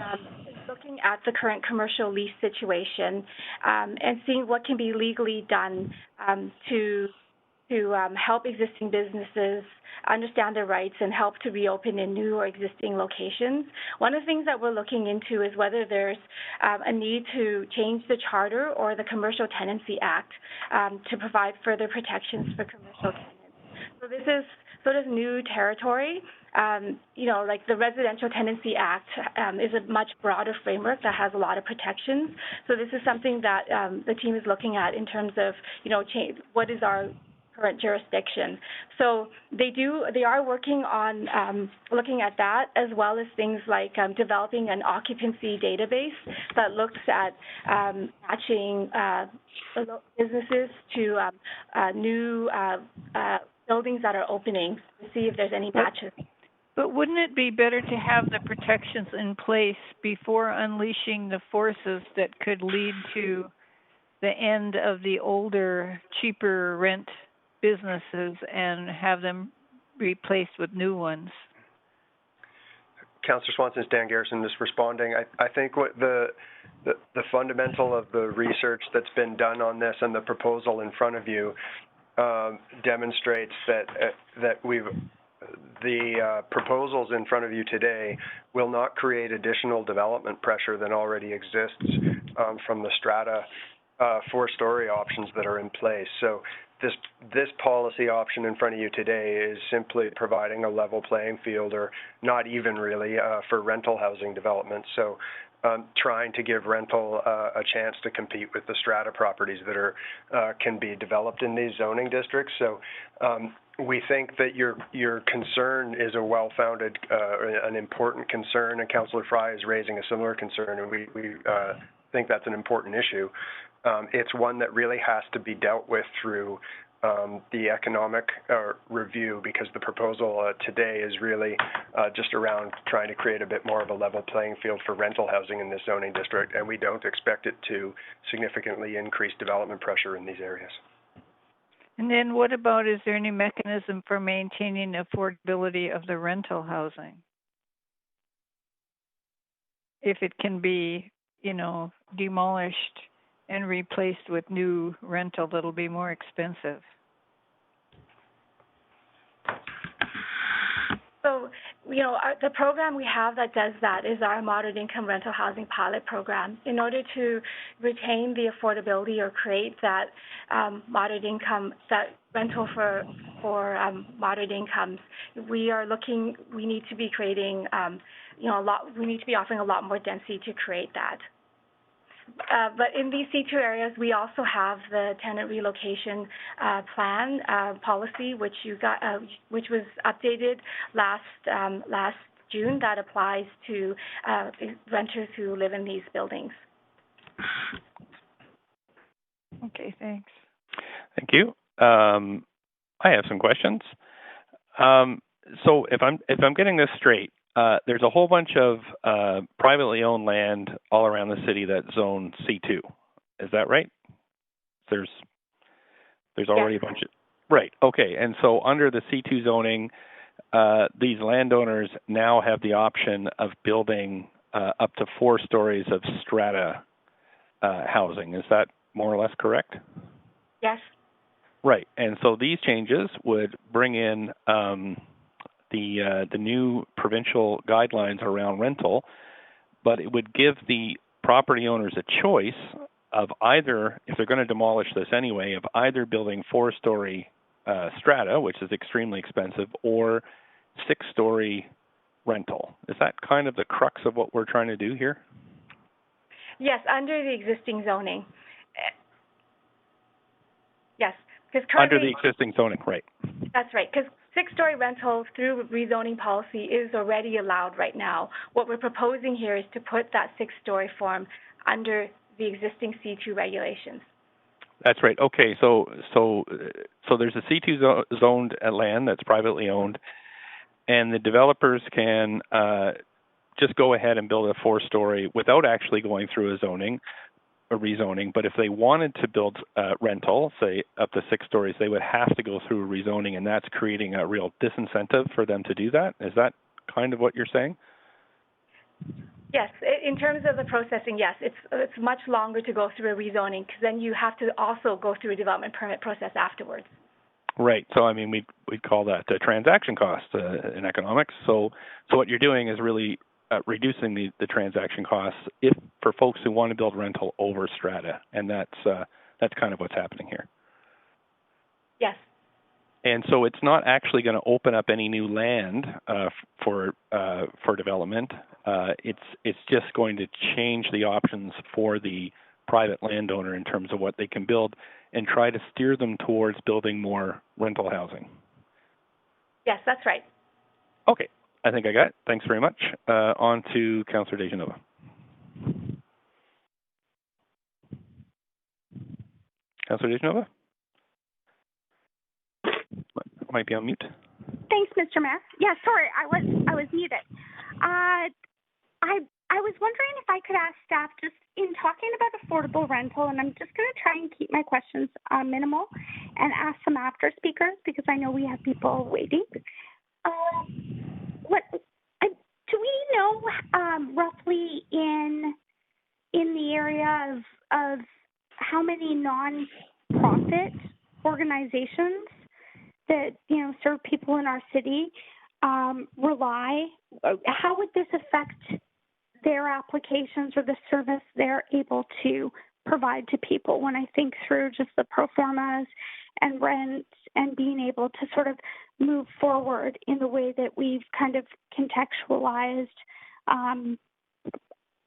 looking at the current commercial lease situation and seeing what can be legally done to help existing businesses understand their rights and help to reopen in new or existing locations. One of the things that we're looking into is whether there's a need to change the Charter or the Commercial Tenancy Act to provide further protections for commercial tenants. So this is sort of new territory. Like the Residential Tenancy Act is a much broader framework that has a lot of protections. So this is something that the team is looking at in terms of, what is our current jurisdiction. So they are working on looking at that, as well as things like developing an occupancy database that looks at matching businesses to new buildings that are opening to see if there's any matches. But wouldn't it be better to have the protections in place before unleashing the forces that could lead to the end of the older, cheaper rent businesses and have them replaced with new ones? Councillor Swanson, Dan Garrison, just responding. I think what the fundamental of the research that's been done on this and the proposal in front of you demonstrates that the proposals in front of you today will not create additional development pressure than already exists from the strata 4-story options that are in place. So this policy option in front of you today is simply providing a level playing field, or not even really, for rental housing development. So trying to give rental a chance to compete with the strata properties that are can be developed in these zoning districts. So we think that your concern is a well-founded, an important concern, and Councillor Fry is raising a similar concern, and we think that's an important issue. It's one that really has to be dealt with through the economic review, because the proposal today is really just around trying to create a bit more of a level playing field for rental housing in this zoning district, and we don't expect it to significantly increase development pressure in these areas. And then what about, is there any mechanism for maintaining affordability of the rental housing? If it can be, demolished and replaced with new rental that'll be more expensive. So, the program we have that does that is our moderate income rental housing pilot program. In order to retain the affordability or create that moderate income rental for moderate incomes, we need to be creating, we need to be offering a lot more density to create that. But in these C2 areas, we also have the tenant relocation plan policy, which was updated last June, that applies to renters who live in these buildings. Okay, thanks. Thank you. I have some questions. So if I'm getting this straight, there's a whole bunch of privately owned land all around the city that's zone C2. Is that right? There's already a bunch of... Right, okay. And so under the C2 zoning, these landowners now have the option of building up to 4 stories of strata housing. Is that more or less correct? Yes. Right. And so these changes would bring in the new provincial guidelines around rental, but it would give the property owners a choice of either, if they're going to demolish this anyway, of either building 4-story strata, which is extremely expensive, or 6-story rental. Is that kind of the crux of what we're trying to do here? Yes, under the existing zoning. Yes, because under the existing zoning, right? That's right, because 6-story rental through rezoning policy is already allowed right now. What we're proposing here is to put that 6-story form under the existing C2 regulations. That's right. Okay, so there's a C2 zoned land that's privately owned, and the developers can just go ahead and build a 4-story without actually going through a rezoning. But if they wanted to build rental, say up to 6 stories, they would have to go through a rezoning, and that's creating a real disincentive for them to do that. Is that kind of what you're saying? Yes, in terms of the processing, yes, it's much longer to go through a rezoning, because then you have to also go through a development permit process afterwards. Right. So I mean, we'd call that transaction cost in economics. So what you're doing is really reducing the transaction costs for folks who want to build rental over strata, and that's kind of what's happening here. Yes. And so it's not actually going to open up any new land for development. It's just going to change the options for the private landowner in terms of what they can build, and try to steer them towards building more rental housing. Yes, that's right. Okay. I think I got it. Thanks very much. On to Councillor DeGenova. Councillor DeGenova? Might be on mute. Thanks, Mr. Mayor. Yeah, sorry, I was muted. I was wondering if I could ask staff, just in talking about affordable rental, and I'm just going to try and keep my questions minimal and ask some after speakers, because I know we have people waiting. Do we know roughly in the area of how many non-profit organizations that, you know, serve people in our city rely, how would this affect their applications or the service they're able to provide to people? When I think through just the pro formas and rent and being able to sort of move forward in the way that we've kind of contextualized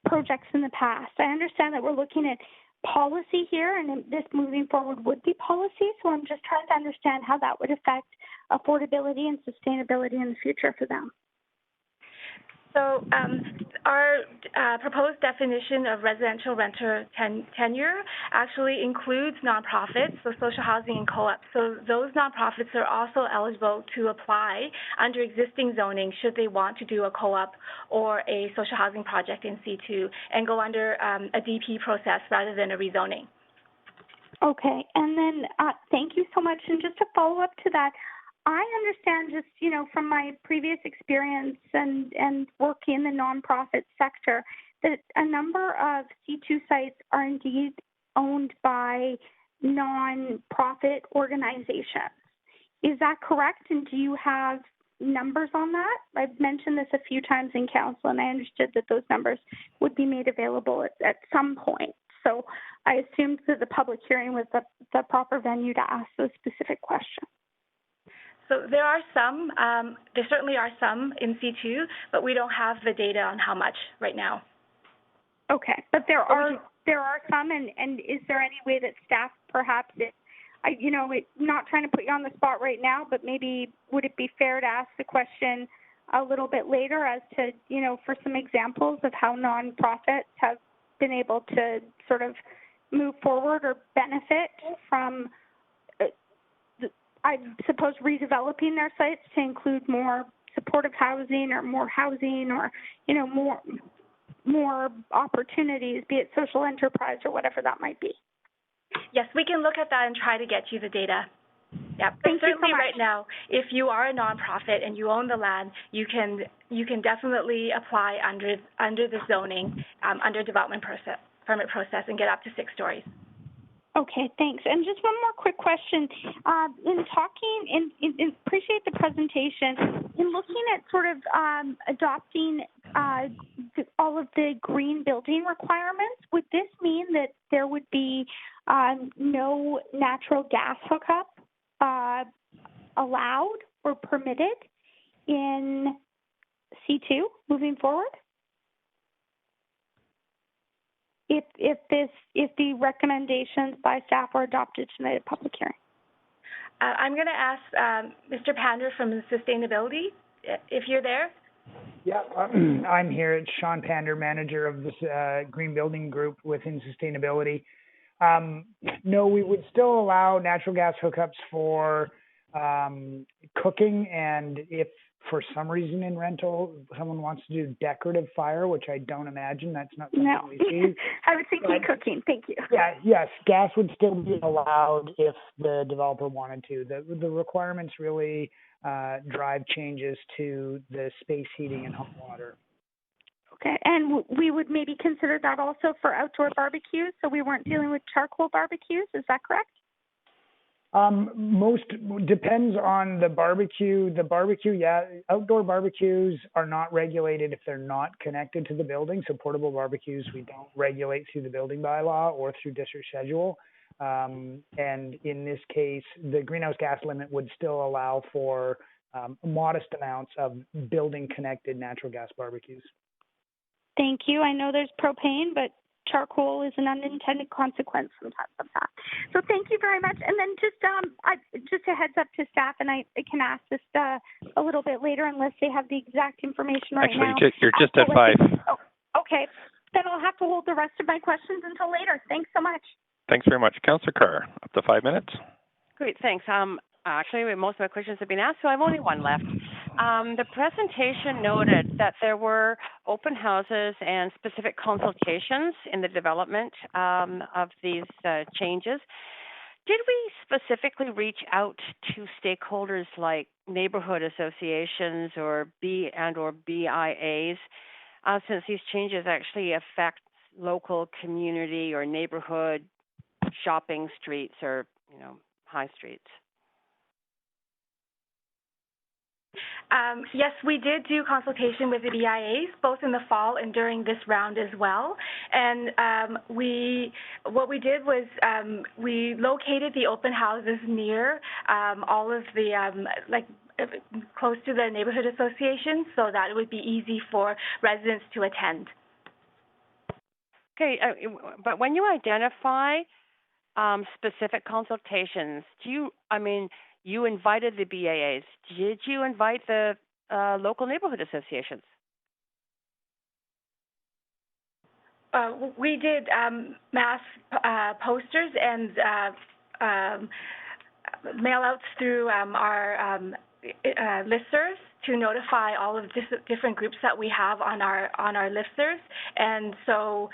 projects in the past. I understand that we're looking at policy here, and this moving forward would be policy, so I'm just trying to understand how that would affect affordability and sustainability in the future for them. So our proposed definition of residential renter tenure actually includes nonprofits, so social housing and co-ops. So those nonprofits are also eligible to apply under existing zoning should they want to do a co-op or a social housing project in C2 and go under a DP process rather than a rezoning. Okay, and then thank you so much. And just to follow up to that, I understand just, you know, from my previous experience and work in the nonprofit sector that a number of C2 sites are indeed owned by nonprofit organizations. Is that correct? And do you have numbers on that? I've mentioned this a few times in council, and I understood that those numbers would be made available at some point. So I assumed that the public hearing was the proper venue to ask those specific questions. So there are some, there certainly are some in C2, but we don't have the data on how much right now. Okay, but there are some, and is there any way that staff perhaps, not trying to put you on the spot right now, but maybe would it be fair to ask the question a little bit later as to, you know, for some examples of how nonprofits have been able to sort of move forward or benefit from, I suppose, redeveloping their sites to include more supportive housing or more housing or, you know, more opportunities, be it social enterprise or whatever that might be. Yes, we can look at that and try to get you the data. Yeah, but Thank you certainly so much. Right now, if you are a nonprofit and you own the land, you can definitely apply under the zoning, under development permit process, and get up to 6 stories. Okay, thanks. And just one more quick question. In talking, appreciate the presentation. In looking at sort of adopting all of the green building requirements, would this mean that there would be no natural gas hookup allowed or permitted in C2 moving forward? If the recommendations by staff are adopted tonight at public hearing? I'm going to ask Mr. Pander from Sustainability, if you're there. Yeah, I'm here. It's Sean Pander, manager of this green building group within Sustainability. No, we would still allow natural gas hookups for cooking, and if for some reason in rental someone wants to do decorative fire, which I don't imagine, that's not something we see. I was thinking cooking. Thank you. Yeah, yes, gas would still be allowed if the developer wanted to. The requirements really drive changes to the space heating and hot water. Okay, and we would maybe consider that also for outdoor barbecues, so we weren't dealing with charcoal barbecues. Is that correct? Most depends on the barbecue. The barbecue, yeah, outdoor barbecues are not regulated if they're not connected to the building. So portable barbecues, we don't regulate through the building bylaw or through district schedule. And in this case, the greenhouse gas limit would still allow for modest amounts of building connected natural gas barbecues. Thank you. I know there's propane, but charcoal is an unintended consequence sometimes of that. So thank you very much. And then just a heads up to staff, and I can ask this a little bit later unless they have the exact information right now. Actually, you're just at 5. Okay. Then I'll have to hold the rest of my questions until later. Thanks so much. Thanks very much. Councillor Carr, up to 5 minutes. Great, thanks. Actually, most of my questions have been asked, so I've only one left. The presentation noted that there were open houses and specific consultations in the development of these changes. Did we specifically reach out to stakeholders like neighborhood associations or BIAs, since these changes actually affect local community or neighborhood shopping streets or high streets? Yes, we did do consultation with the BIAs, both in the fall and during this round as well. And what we did was we located the open houses near all of the close to the neighborhood associations, so that it would be easy for residents to attend. Okay, but when you identify specific consultations, you invited the BAAs. Did you invite the local neighborhood associations? We did mass posters and mail-outs through our listservs to notify all of the different groups that we have on our listservs, and so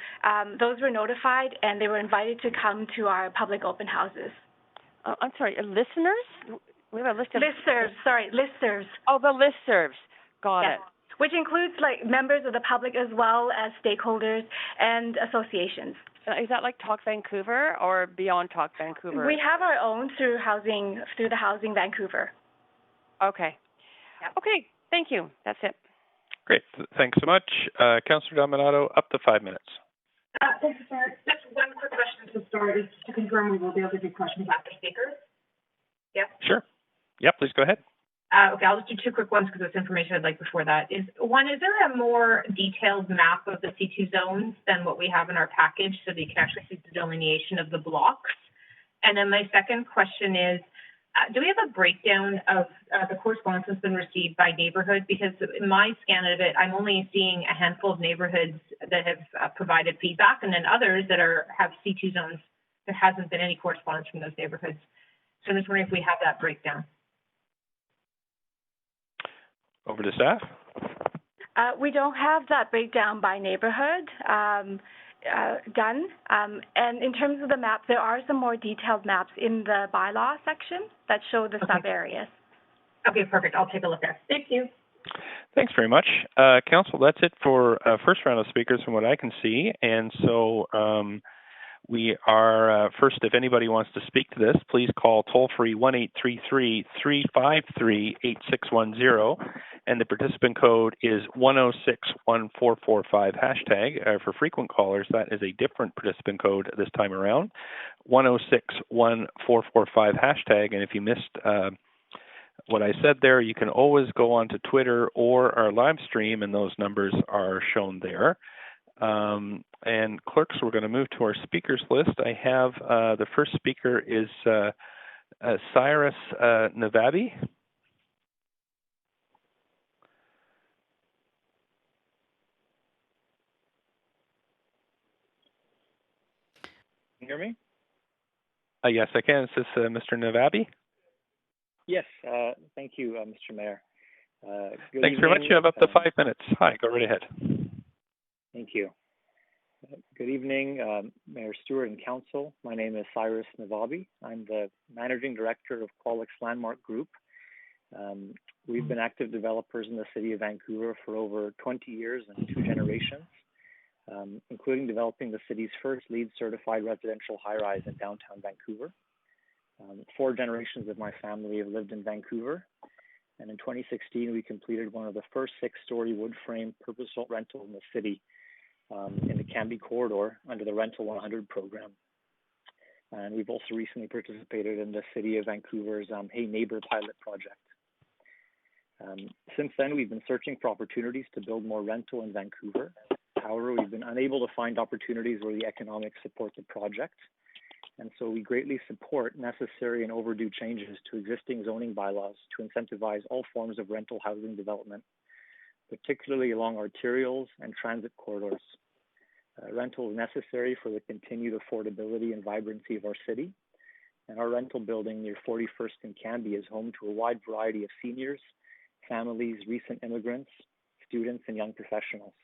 those were notified and they were invited to come to our public open houses. I'm sorry, listeners? We have a list of listservs. Sorry, listservs. Oh, the listservs. Got it. Which includes members of the public as well as stakeholders and associations. Is that like Talk Vancouver or beyond Talk Vancouver? We have our own through the Housing Vancouver. Okay. Yep. Okay. Thank you. That's it. Great. Thanks so much. Councillor Dominato, up to 5 minutes. Thanks, sir. Just one quick question to start is to confirm we will be able to do questions after speakers. Yep. Sure. Yep, please go ahead. Okay, I'll just do two quick ones because it's information I'd like before that. Is there a more detailed map of the C2 zones than what we have in our package so that you can actually see the delineation of the blocks? And then my second question is, do we have a breakdown of the correspondence that's been received by neighborhood? Because in my scan of it, I'm only seeing a handful of neighborhoods that have provided feedback, and then others that have C2 zones. There hasn't been any correspondence from those neighborhoods. So I'm just wondering if we have that breakdown. Over to staff. We don't have that breakdown by neighborhood done. And in terms of the map, there are some more detailed maps in the bylaw section that show the sub-areas. Okay, perfect. I'll take a look there. Thank you. Thanks very much. Council, that's it for first round of speakers from what I can see. And so we are, first, if anybody wants to speak to this, please call toll-free 1-833-353-8610, and the participant code is 10614445 hashtag. For frequent callers, that is a different participant code this time around, 10614445 hashtag, and if you missed what I said there, you can always go on to Twitter or our live stream, and those numbers are shown there. And clerks, we're going to move to our speakers list. I have the first speaker is Cyrus Navabi. Can you hear me? Yes, I can. Is this Mr. Navabi? Yes, thank you, Mr. Mayor. Thanks very much. You have up to 5 minutes. Hi, go right ahead. Thank you. Good evening, Mayor Stewart and Council. My name is Cyrus Navabi. I'm the Managing Director of Qualix Landmark Group. We've been active developers in the City of Vancouver for over 20 years and 2 generations, including developing the city's first LEED certified residential high-rise in downtown Vancouver. 4 generations of my family have lived in Vancouver, and in 2016 we completed one of the first 6-story wood frame purpose-built rentals in the city, in the Cambie corridor under the Rental 100 program. And we've also recently participated in the City of Vancouver's Hey Neighbor pilot project. Since then, we've been searching for opportunities to build more rental in Vancouver. However, we've been unable to find opportunities where the economics support the project. And so we greatly support necessary and overdue changes to existing zoning bylaws to incentivize all forms of rental housing development, particularly along arterials and transit corridors. Rental is necessary for the continued affordability and vibrancy of our city, and our rental building near 41st and Cambie is home to a wide variety of seniors, families, recent immigrants, students, and young professionals.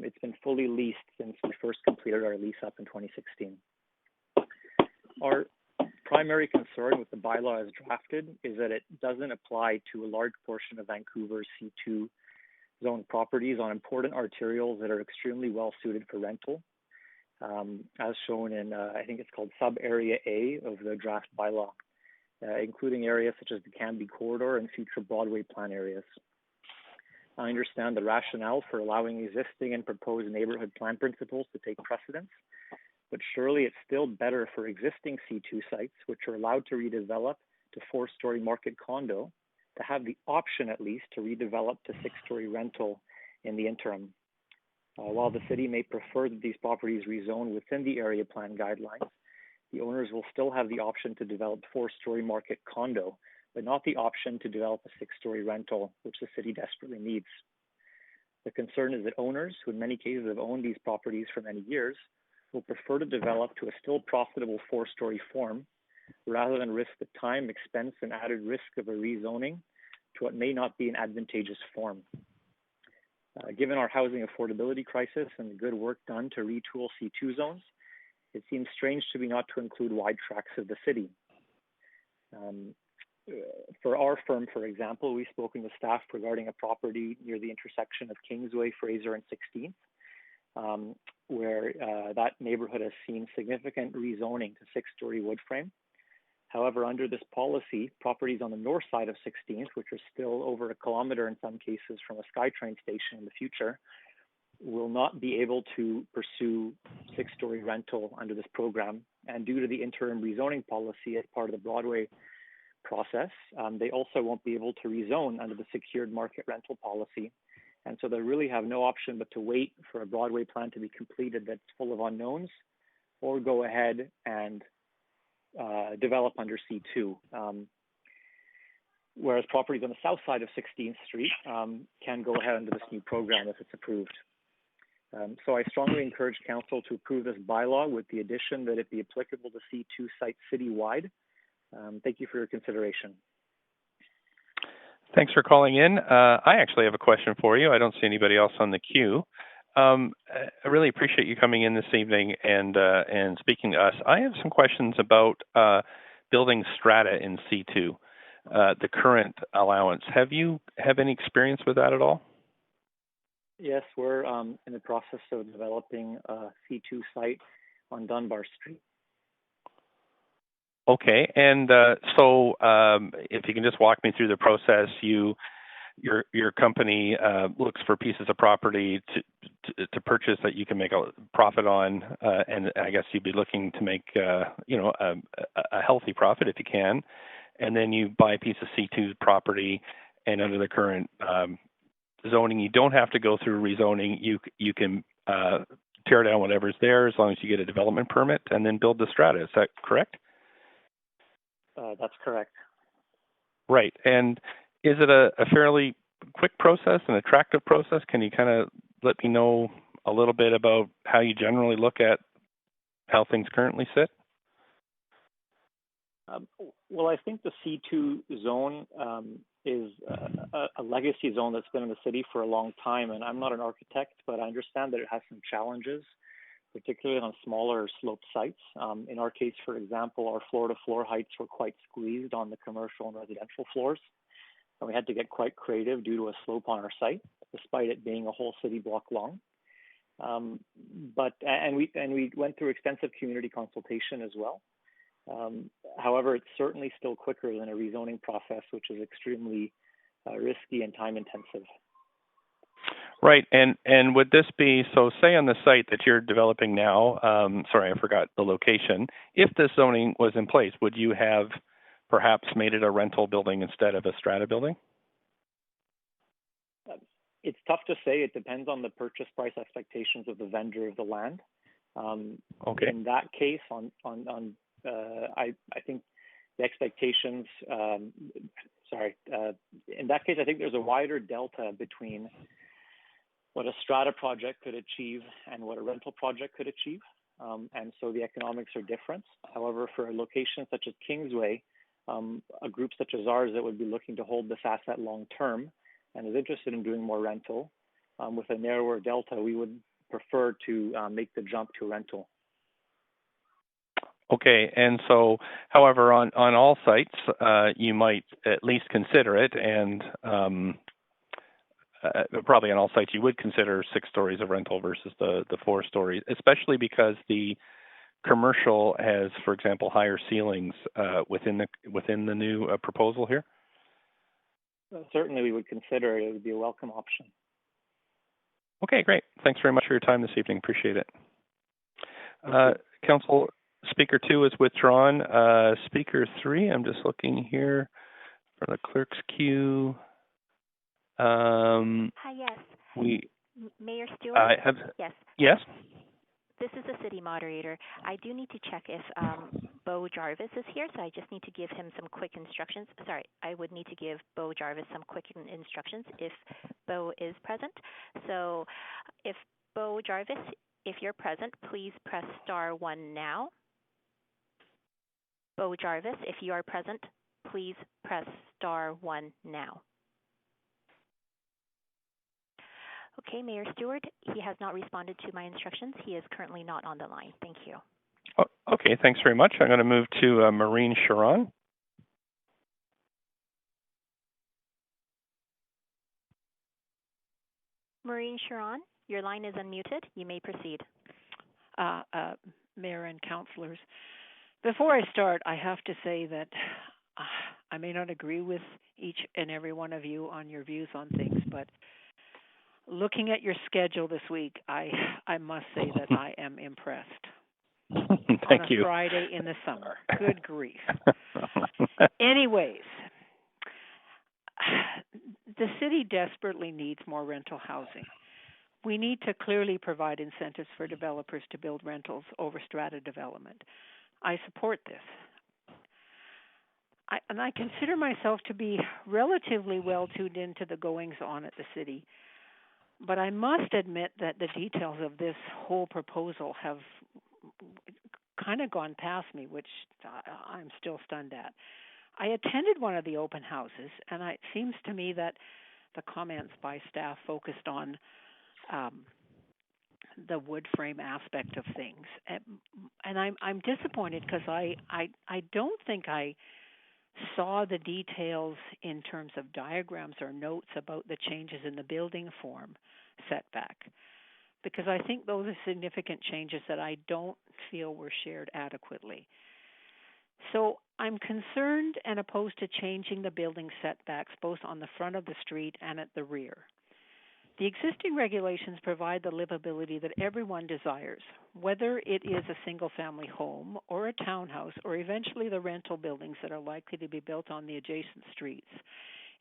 It's been fully leased since we first completed our lease up in 2016. Our primary concern with the bylaw as drafted is that it doesn't apply to a large portion of Vancouver's C2 zone properties on important arterials that are extremely well suited for rental, as shown in, I think it's called sub-area A of the draft bylaw. including areas such as the Canby Corridor and future Broadway plan areas. I understand the rationale for allowing existing and proposed neighborhood plan principles to take precedence, but surely it's still better for existing C2 sites, which are allowed to redevelop to 4-story market condo, to have the option at least to redevelop to 6-story rental in the interim. While the city may prefer that these properties rezone within the area plan guidelines, the owners will still have the option to develop 4-story market condo, but not the option to develop a 6-story rental, which the city desperately needs. The concern is that owners, who in many cases have owned these properties for many years, will prefer to develop to a still profitable 4-story form, rather than risk the time, expense, and added risk of a rezoning to what may not be an advantageous form. Given our housing affordability crisis and the good work done to retool C2 zones, it seems strange to me not to include wide tracts of the city. For our firm, for example, we've spoken to staff regarding a property near the intersection of Kingsway, Fraser, and 16th, where that neighborhood has seen significant rezoning to 6-story wood frame. However, under this policy, properties on the north side of 16th, which are still over 1 kilometer in some cases from a SkyTrain station in the future, will not be able to pursue 6-story rental under this program. And due to the interim rezoning policy as part of the Broadway process, they also won't be able to rezone under the secured market rental policy. And so they really have no option but to wait for a Broadway plan to be completed that's full of unknowns, or go ahead and develop under C2. Whereas properties on the south side of 16th Street can go ahead under this new program if it's approved. So I strongly encourage Council to approve this bylaw with the addition that it be applicable to C2 sites citywide. Thank you for your consideration. Thanks for calling in. I actually have a question for you. I don't see anybody else on the queue. I really appreciate you coming in this evening and speaking to us. I have some questions about building strata in C2, the current allowance. Have any experience with that at all? Yes, we're in the process of developing a C2 site on Dunbar Street. Okay, and so if you can just walk me through the process, your company looks for pieces of property to purchase that you can make a profit on, and I guess you'd be looking to make a healthy profit if you can, and then you buy a piece of C2 property, and under the current zoning, you don't have to go through rezoning. You can tear down whatever's there as long as you get a development permit, and then build the strata. Is that correct? That's correct. Right, and is it a fairly quick process, an attractive process? Can you kind of let me know a little bit about how you generally look at how things currently sit? Well, I think the C2 zone is a legacy zone that's been in the city for a long time, and I'm not an architect, but I understand that it has some challenges, particularly on smaller slope sites. In our case, for example, our floor-to-floor heights were quite squeezed on the commercial and residential floors. And we had to get quite creative due to a slope on our site, despite it being a whole city block long. We went through extensive community consultation as well. However, it's certainly still quicker than a rezoning process, which is extremely risky and time intensive. Right, and would this be, so say on the site that you're developing now, sorry, I forgot the location, if this zoning was in place, would you have perhaps made it a rental building instead of a strata building? It's tough to say. It depends on the purchase price expectations of the vendor of the land. Okay. In that case, I think the expectations, in that case, I think there's a wider delta between what a strata project could achieve and what a rental project could achieve. And so the economics are different. However, for a location such as Kingsway, a group such as ours that would be looking to hold this asset long term and is interested in doing more rental, with a narrower delta, we would prefer to make the jump to rental. Okay, and so, however, on all sites, you might at least consider it, and probably on all sites you would consider 6 stories of rental versus the 4 stories, especially because the commercial has, for example, higher ceilings within the new proposal here? Certainly, we would consider it. It would be a welcome option. Okay, great. Thanks very much for your time this evening. Appreciate it. Council Speaker 2 is withdrawn. Speaker 3, I'm just looking here for the clerk's queue. Hi, yes. Mayor Stewart? Yes. Yes? This is the city moderator. I do need to check if Bo Jarvis is here, so I just need to give him some quick instructions. Sorry, I would need to give Bo Jarvis some quick instructions if Bo is present. So if Bo Jarvis, if you're present, please press *1 now. Bo Jarvis, if you are present, please press *1 now. Okay, Mayor Stewart, he has not responded to my instructions. He is currently not on the line. Thank you. Oh, okay, thanks very much. I'm going to move to Maureen Sharon. Maureen Sharon, your line is unmuted. You may proceed. Mayor and councillors, before I start, I have to say that I may not agree with each and every one of you on your views on things, but looking at your schedule this week, I must say that I am impressed. Thank you. On a Friday in the summer. Good grief. Anyways, the city desperately needs more rental housing. We need to clearly provide incentives for developers to build rentals over strata development. I support this. I consider myself to be relatively well tuned into the goings-on at the city. But I must admit that the details of this whole proposal have kind of gone past me, which I'm still stunned at. I attended one of the open houses, and it seems to me that the comments by staff focused on the wood frame aspect of things. And I'm disappointed because I don't think I saw the details in terms of diagrams or notes about the changes in the building form setback, because I think those are significant changes that I don't feel were shared adequately. So I'm concerned and opposed to changing the building setbacks both on the front of the street and at the rear. The existing regulations provide the livability that everyone desires, whether it is a single-family home or a townhouse or eventually the rental buildings that are likely to be built on the adjacent streets.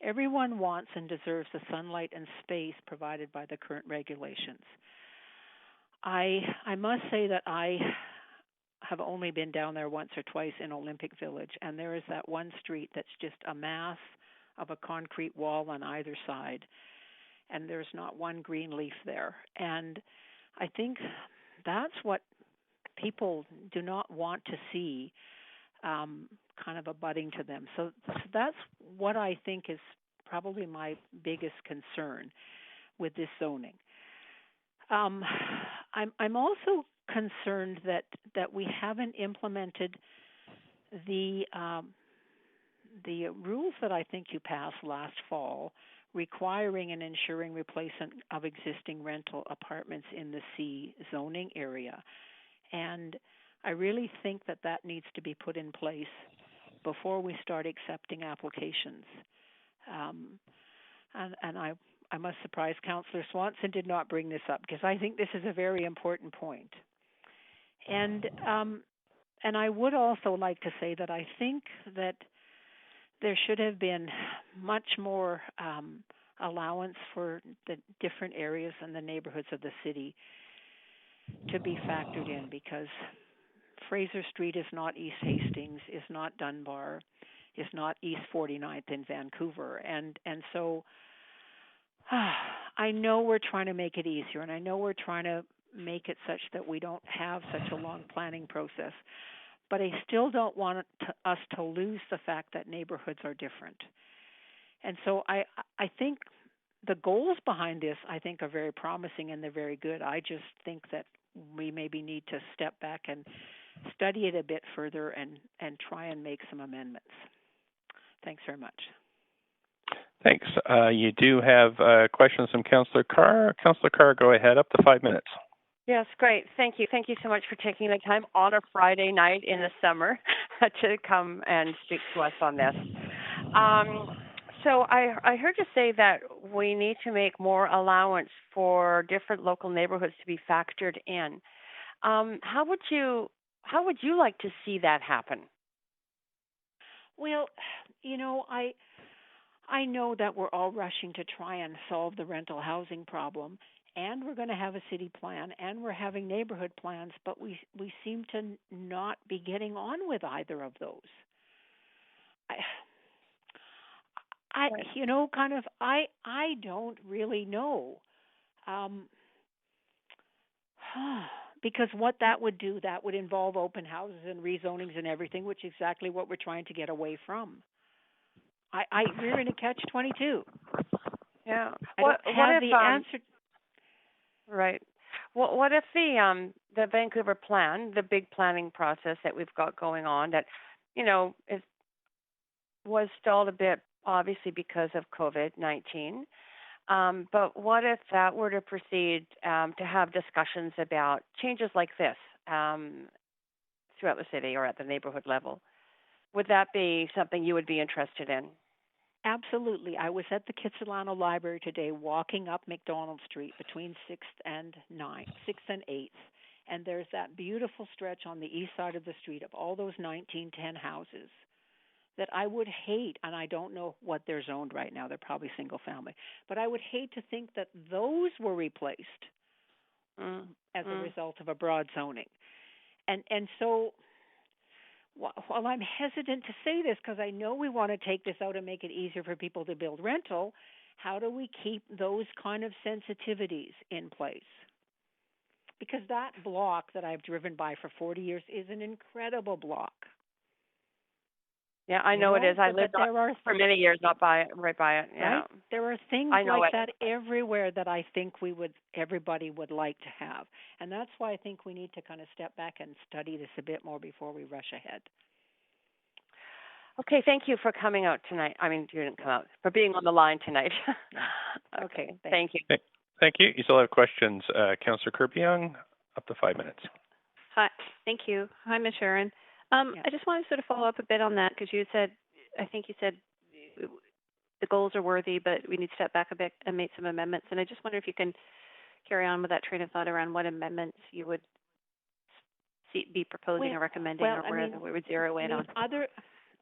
Everyone wants and deserves the sunlight and space provided by the current regulations. I must say that I have only been down there once or twice in Olympic Village, and there is that one street that's just a mass of a concrete wall on either side, and there's not one green leaf there. And I think that's what people do not want to see kind of abutting to them. So that's what I think is probably my biggest concern with this zoning. I'm also concerned that we haven't implemented the rules that I think you passed last fall, requiring and ensuring replacement of existing rental apartments in the C zoning area. And I really think that needs to be put in place before we start accepting applications. And I must surprise Councillor Swanson did not bring this up, because I think this is a very important point. And I would also like to say that I think that there should have been much more allowance for the different areas and the neighborhoods of the city to be factored in, because Fraser Street is not East Hastings, is not Dunbar, is not East 49th in Vancouver. And so I know we're trying to make it easier, and I know we're trying to make it such that we don't have such a long planning process. But I still don't want us to lose the fact that neighborhoods are different. And so I think the goals behind this, I think, are very promising and they're very good. I just think that we maybe need to step back and study it a bit further and try and make some amendments. Thanks very much. Thanks. You do have questions from Councillor Carr. Councillor Carr, go ahead, up to 5 minutes. Yes, great. Thank you. Thank you so much for taking the time on a Friday night in the summer to come and speak to us on this. So I heard you say that we need to make more allowance for different local neighborhoods to be factored in. How would you like to see that happen? Well, I know that we're all rushing to try and solve the rental housing problem, and we're going to have a city plan, and we're having neighborhood plans, but we seem to not be getting on with either of those. I don't really know. Because what that would do, that would involve open houses and rezonings and everything, which is exactly what we're trying to get away from. We're in a catch-22. Yeah. I don't have the answer. Right. What if the Vancouver plan, the big planning process that we've got going on, that was stalled a bit, obviously because of COVID-19. But what if that were to proceed to have discussions about changes like this throughout the city or at the neighborhood level? Would that be something you would be interested in? Absolutely. I was at the Kitsilano Library today walking up McDonald Street between 6th and 8th. And there's that beautiful stretch on the east side of the street of all those 1910 houses that I would hate, and I don't know what they're zoned right now. They're probably single family. But I would hate to think that those were replaced as a result of a broad zoning. And so while I'm hesitant to say this because I know we want to take this out and make it easier for people to build rental, how do we keep those kind of sensitivities in place? Because that block that I've driven by for 40 years is an incredible block. Yeah, I know it is. I lived for many years right by it. Yeah. Right? There are things like that everywhere that I think everybody would like to have. And that's why I think we need to kind of step back and study this a bit more before we rush ahead. Okay, thank you for coming out tonight. I mean, you didn't come out, for being on the line tonight. Okay, thank you. Thank you. You still have questions. Councillor Kirby-Young, up to 5 minutes. Hi, thank you. Hi, Ms. Sharon. I just want to sort of follow up a bit on that because I think you said the goals are worthy, but we need to step back a bit and make some amendments. And I just wonder if you can carry on with that train of thought around what amendments you would be proposing or recommending, or where we would zero in on.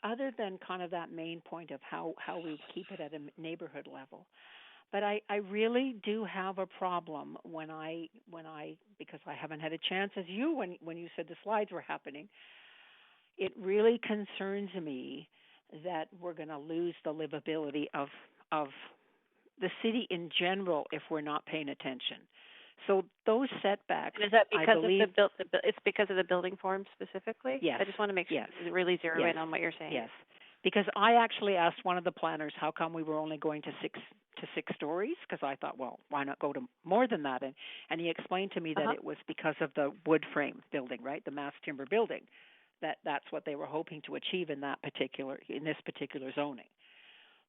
Other than kind of that main point of how we keep it at a neighborhood level. But I really do have a problem when I because I haven't had a chance as you when you said the slides were happening. It really concerns me that we're going to lose the livability of the city in general if we're not paying attention. So those setbacks. And is that because it's because of the building form specifically? Yes. I just want to make sure really zero in on what you're saying. Yes. Because I actually asked one of the planners how come we were only going to six stories, because I thought, well, why not go to more than that? And he explained to me that it was because of the wood frame building, right, the mass timber building. That's what they were hoping to achieve in this particular zoning.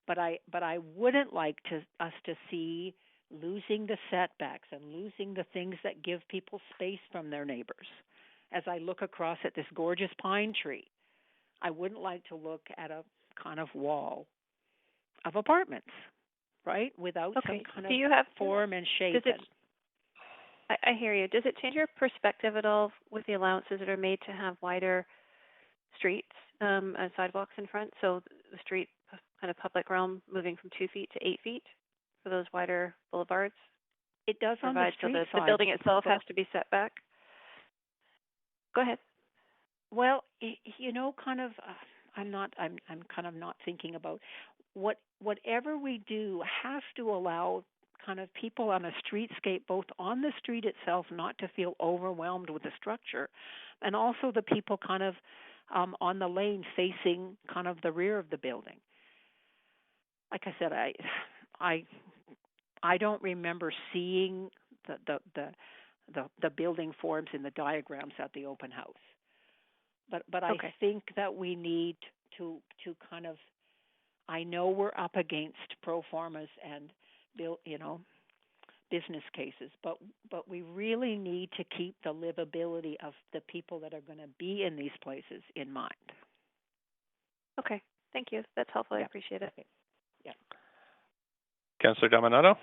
But I wouldn't like us to see losing the setbacks and losing the things that give people space from their neighbors. As I look across at this gorgeous pine tree, I wouldn't like to look at a kind of wall of apartments, right, without some kind of form and shape. I hear you. Does it change your perspective at all with the allowances that are made to have wider streets and sidewalks in front? So the street kind of public realm moving from 2 feet to 8 feet for those wider boulevards? It does on the street side. The building itself has to be set back? Go ahead. Well, kind of, I'm kind of not thinking about whatever we do has to allow kind of people on a streetscape, both on the street itself, not to feel overwhelmed with the structure, and also the people kind of on the lane facing kind of the rear of the building. Like I said, I don't remember seeing the building forms in the diagrams at the open house. But I think that we need to kind of, I know we're up against pro formas and business cases, but we really need to keep the livability of the people that are going to be in these places in mind. Okay, thank you. That's helpful. I appreciate it. Yeah. Councillor Dominato?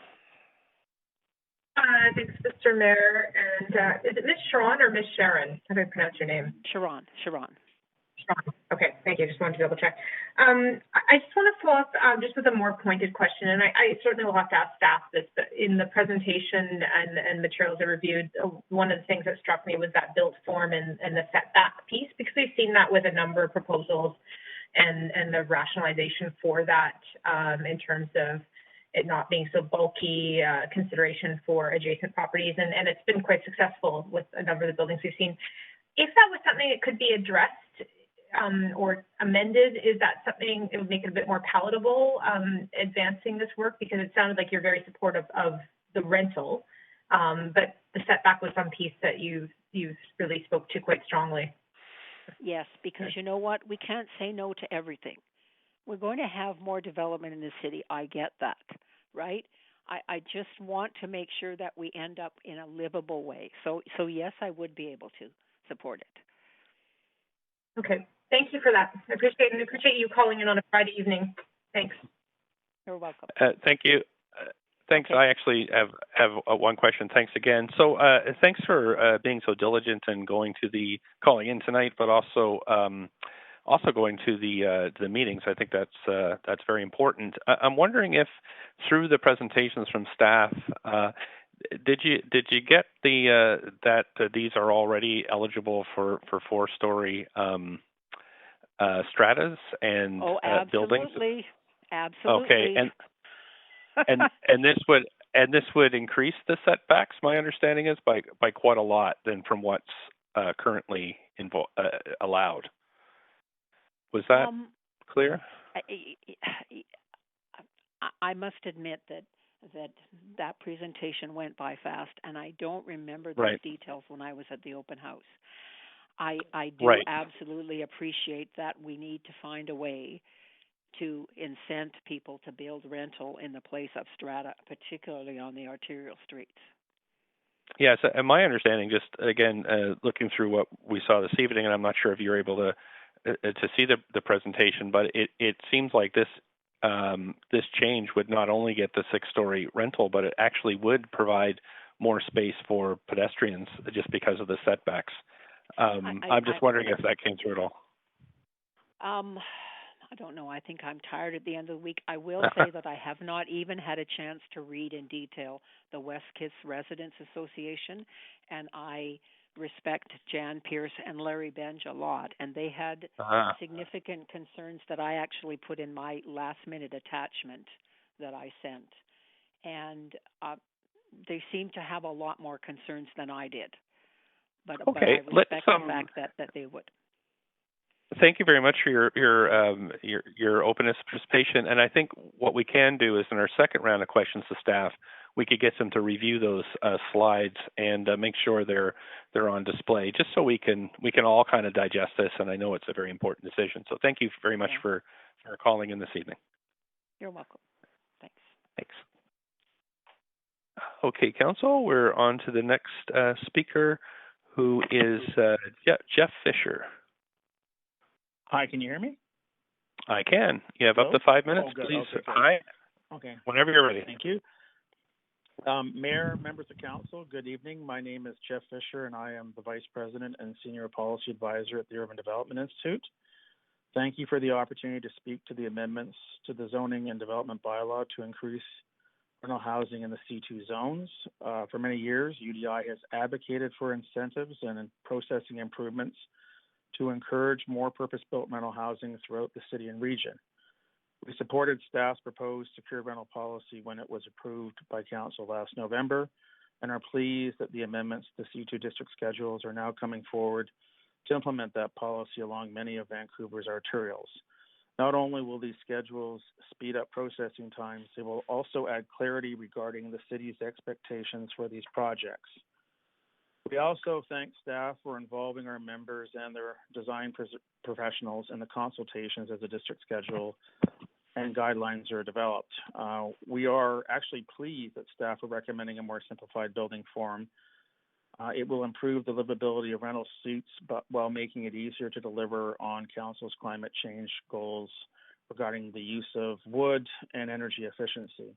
Thanks, Mr. Mayor. And is it Ms. Sharon or Ms. Sharon? How do I pronounce your name? Sharon. Okay, thank you. Just wanted to double check. I just want to follow up just with a more pointed question, and I certainly will have to ask staff this, but in the presentation and materials I reviewed, one of the things that struck me was that built form and the setback piece, because we've seen that with a number of proposals and the rationalization for that in terms of it not being so bulky, consideration for adjacent properties, and it's been quite successful with a number of the buildings we've seen. If that was something that could be addressed or amended, is that something it would make it a bit more palatable, advancing this work? Because it sounded like you're very supportive of the rental, but the setback was some piece that you really spoke to quite strongly. Yes, because you know what? We can't say no to everything. We're going to have more development in the city. I get that, right? I just want to make sure that we end up in a livable way. So yes, I would be able to support it. Okay. Thank you for that. I appreciate you calling in on a Friday evening. Thanks. You're welcome. Thank you. Thanks. Okay. I actually have one question. Thanks again. So thanks for being so diligent and calling in tonight, but also going to the meetings. I think that's very important. I'm wondering if through the presentations from staff, did you get that these are already eligible for 4-story stratas and buildings? Absolutely. Okay, and this would increase the setbacks. My understanding is by quite a lot than from what's currently allowed. Was that clear? I must admit that presentation went by fast, and I don't remember those details when I was at the open house. I do absolutely appreciate that we need to find a way to incent people to build rental in the place of strata, particularly on the arterial streets. Yes, and my understanding, just again looking through what we saw this evening, and I'm not sure if you're able to see the presentation, but it seems like this change would not only get the 6-story rental, but it actually would provide more space for pedestrians just because of the setbacks. I'm just wondering if that came through at all. I don't know. I think I'm tired at the end of the week. I will say that I have not even had a chance to read in detail the West Kiss Residents Association, and I respect Jan Pierce and Larry Benj a lot, and they had significant concerns that I actually put in my last-minute attachment that I sent. And they seem to have a lot more concerns than I did. But I respect the fact that they would. Thank you very much for your openness and participation. And I think what we can do is in our second round of questions to staff, we could get them to review those slides and make sure they're on display, just so we can all kind of digest this. And I know it's a very important decision. So thank you very much for calling in this evening. You're welcome. Thanks. Thanks. Okay, Council, we're on to the next speaker, who is Jeff Fisher. Hi, can you hear me? I can. You have up to 5 minutes, please. Okay, Hi. Okay. Whenever you're ready. Thank you. Mayor, members of council, good evening. My name is Jeff Fisher, and I am the Vice President and Senior Policy Advisor at the Urban Development Institute. Thank you for the opportunity to speak to the amendments to the zoning and development bylaw to increase rental housing in the C2 zones. For many years, UDI has advocated for incentives and processing improvements to encourage more purpose-built rental housing throughout the city and region. We supported staff's proposed secure rental policy when it was approved by council last November and are pleased that the amendments to the C2 district schedules are now coming forward to implement that policy along many of Vancouver's arterials. Not only will these schedules speed up processing times, they will also add clarity regarding the city's expectations for these projects. We also thank staff for involving our members and their design professionals in the consultations of the district schedule and guidelines are developed. We are actually pleased that staff are recommending a more simplified building form. It will improve the livability of rental suites, but while making it easier to deliver on Council's climate change goals regarding the use of wood and energy efficiency.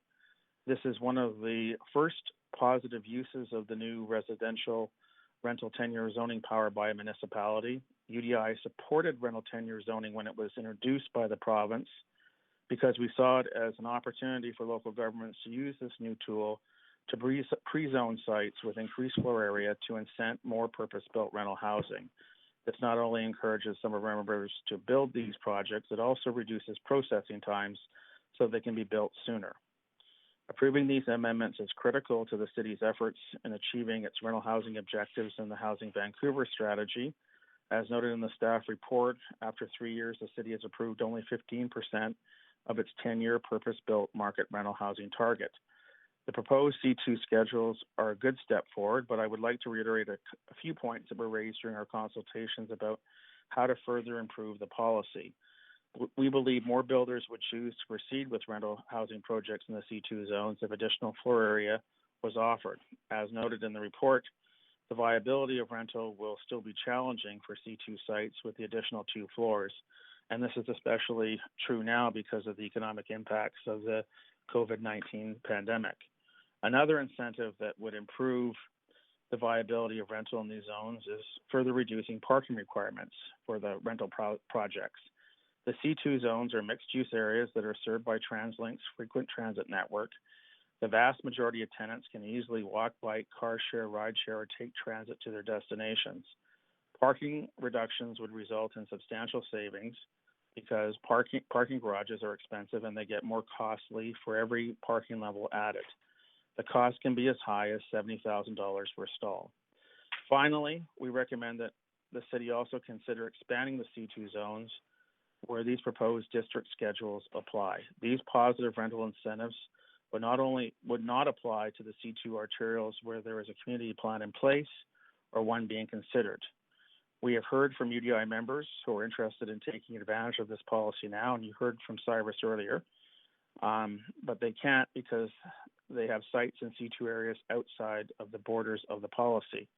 This is one of the first positive uses of the new residential rental tenure zoning power by a municipality. UDI supported rental tenure zoning when it was introduced by the province because we saw it as an opportunity for local governments to use this new tool to pre-zone sites with increased floor area to incent more purpose-built rental housing. This not only encourages some of our members to build these projects, it also reduces processing times so they can be built sooner. Approving these amendments is critical to the city's efforts in achieving its rental housing objectives in the Housing Vancouver strategy. As noted in the staff report, after 3 years, the city has approved only 15% of its 10-year purpose-built market rental housing target. The proposed C2 schedules are a good step forward, but I would like to reiterate a few points that were raised during our consultations about how to further improve the policy. We believe more builders would choose to proceed with rental housing projects in the C2 zones if additional floor area was offered. As noted in the report, the viability of rental will still be challenging for C2 sites with the additional 2 floors, and this is especially true now because of the economic impacts of the COVID-19 pandemic. Another incentive that would improve the viability of rental in these zones is further reducing parking requirements for the rental projects. The C2 zones are mixed-use areas that are served by TransLink's frequent transit network. The vast majority of tenants can easily walk, bike, car share, ride share, or take transit to their destinations. Parking reductions would result in substantial savings because parking garages are expensive and they get more costly for every parking level added. The cost can be as high as $70,000 per stall. Finally, we recommend that the city also consider expanding the C2 zones where these proposed district schedules apply. These positive rental incentives would not apply to the C2 arterials where there is a community plan in place or one being considered. We have heard from UDI members who are interested in taking advantage of this policy now, and you heard from Cyrus earlier, but they can't because they have sites in C2 areas outside of the borders of the policy.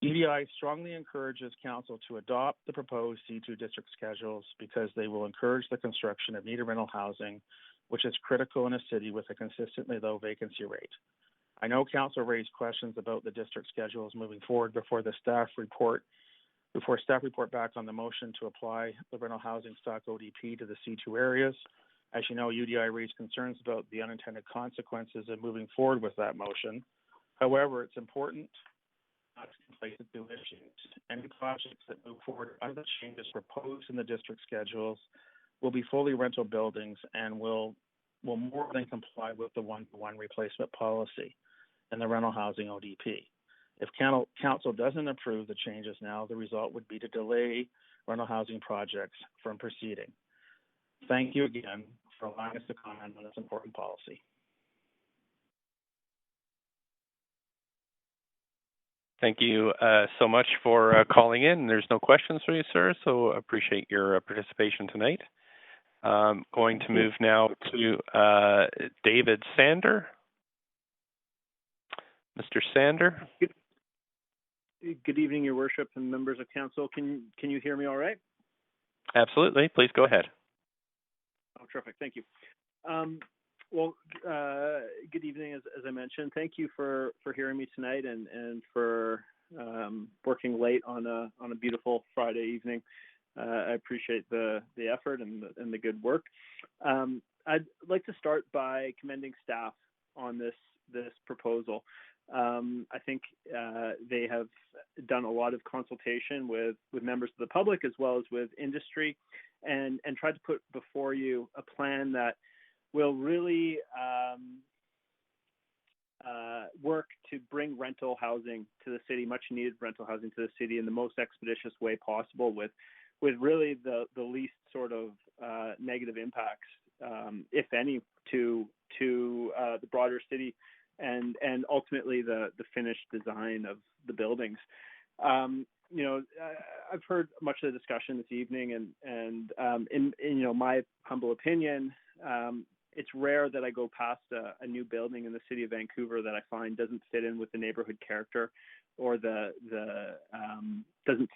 UDI strongly encourages Council to adopt the proposed C2 district schedules because they will encourage the construction of needed rental housing, which is critical in a city with a consistently low vacancy rate. I know Council raised questions about the district schedules moving forward before staff report back on the motion to apply the rental housing stock ODP to the C2 areas. As you know, UDI raised concerns about the unintended consequences of moving forward with that motion. However, it's important not to conflate the two issues. Any projects that move forward under the changes proposed in the district schedules will be fully rental buildings and will more than comply with the one-to-one replacement policy and the rental housing ODP. If Council doesn't approve the changes now, the result would be to delay rental housing projects from proceeding. Thank you again for allowing us to comment on this important policy. Thank you so much for calling in. There's no questions for you, sir, so appreciate your participation tonight. Going to move now to David Sander. Mr. Sander. Good evening, Your Worship and members of Council. Can you hear me all right? Absolutely. Please go ahead. Oh, terrific. Thank you. Good evening, as I mentioned. Thank you for hearing me tonight and for working late on a beautiful Friday evening. I appreciate the effort and the good work. I'd like to start by commending staff on this proposal. I think they have done a lot of consultation with members of the public as well as with industry and tried to put before you a plan that will really work to bring rental housing to the city, much needed rental housing to the city in the most expeditious way possible with really the least sort of negative impacts, if any, to the broader city and ultimately the finished design of the buildings. I've heard much of the discussion this evening, and in my humble opinion, it's rare that I go past a new building in the city of Vancouver that I find doesn't fit in with the neighborhood character, or doesn't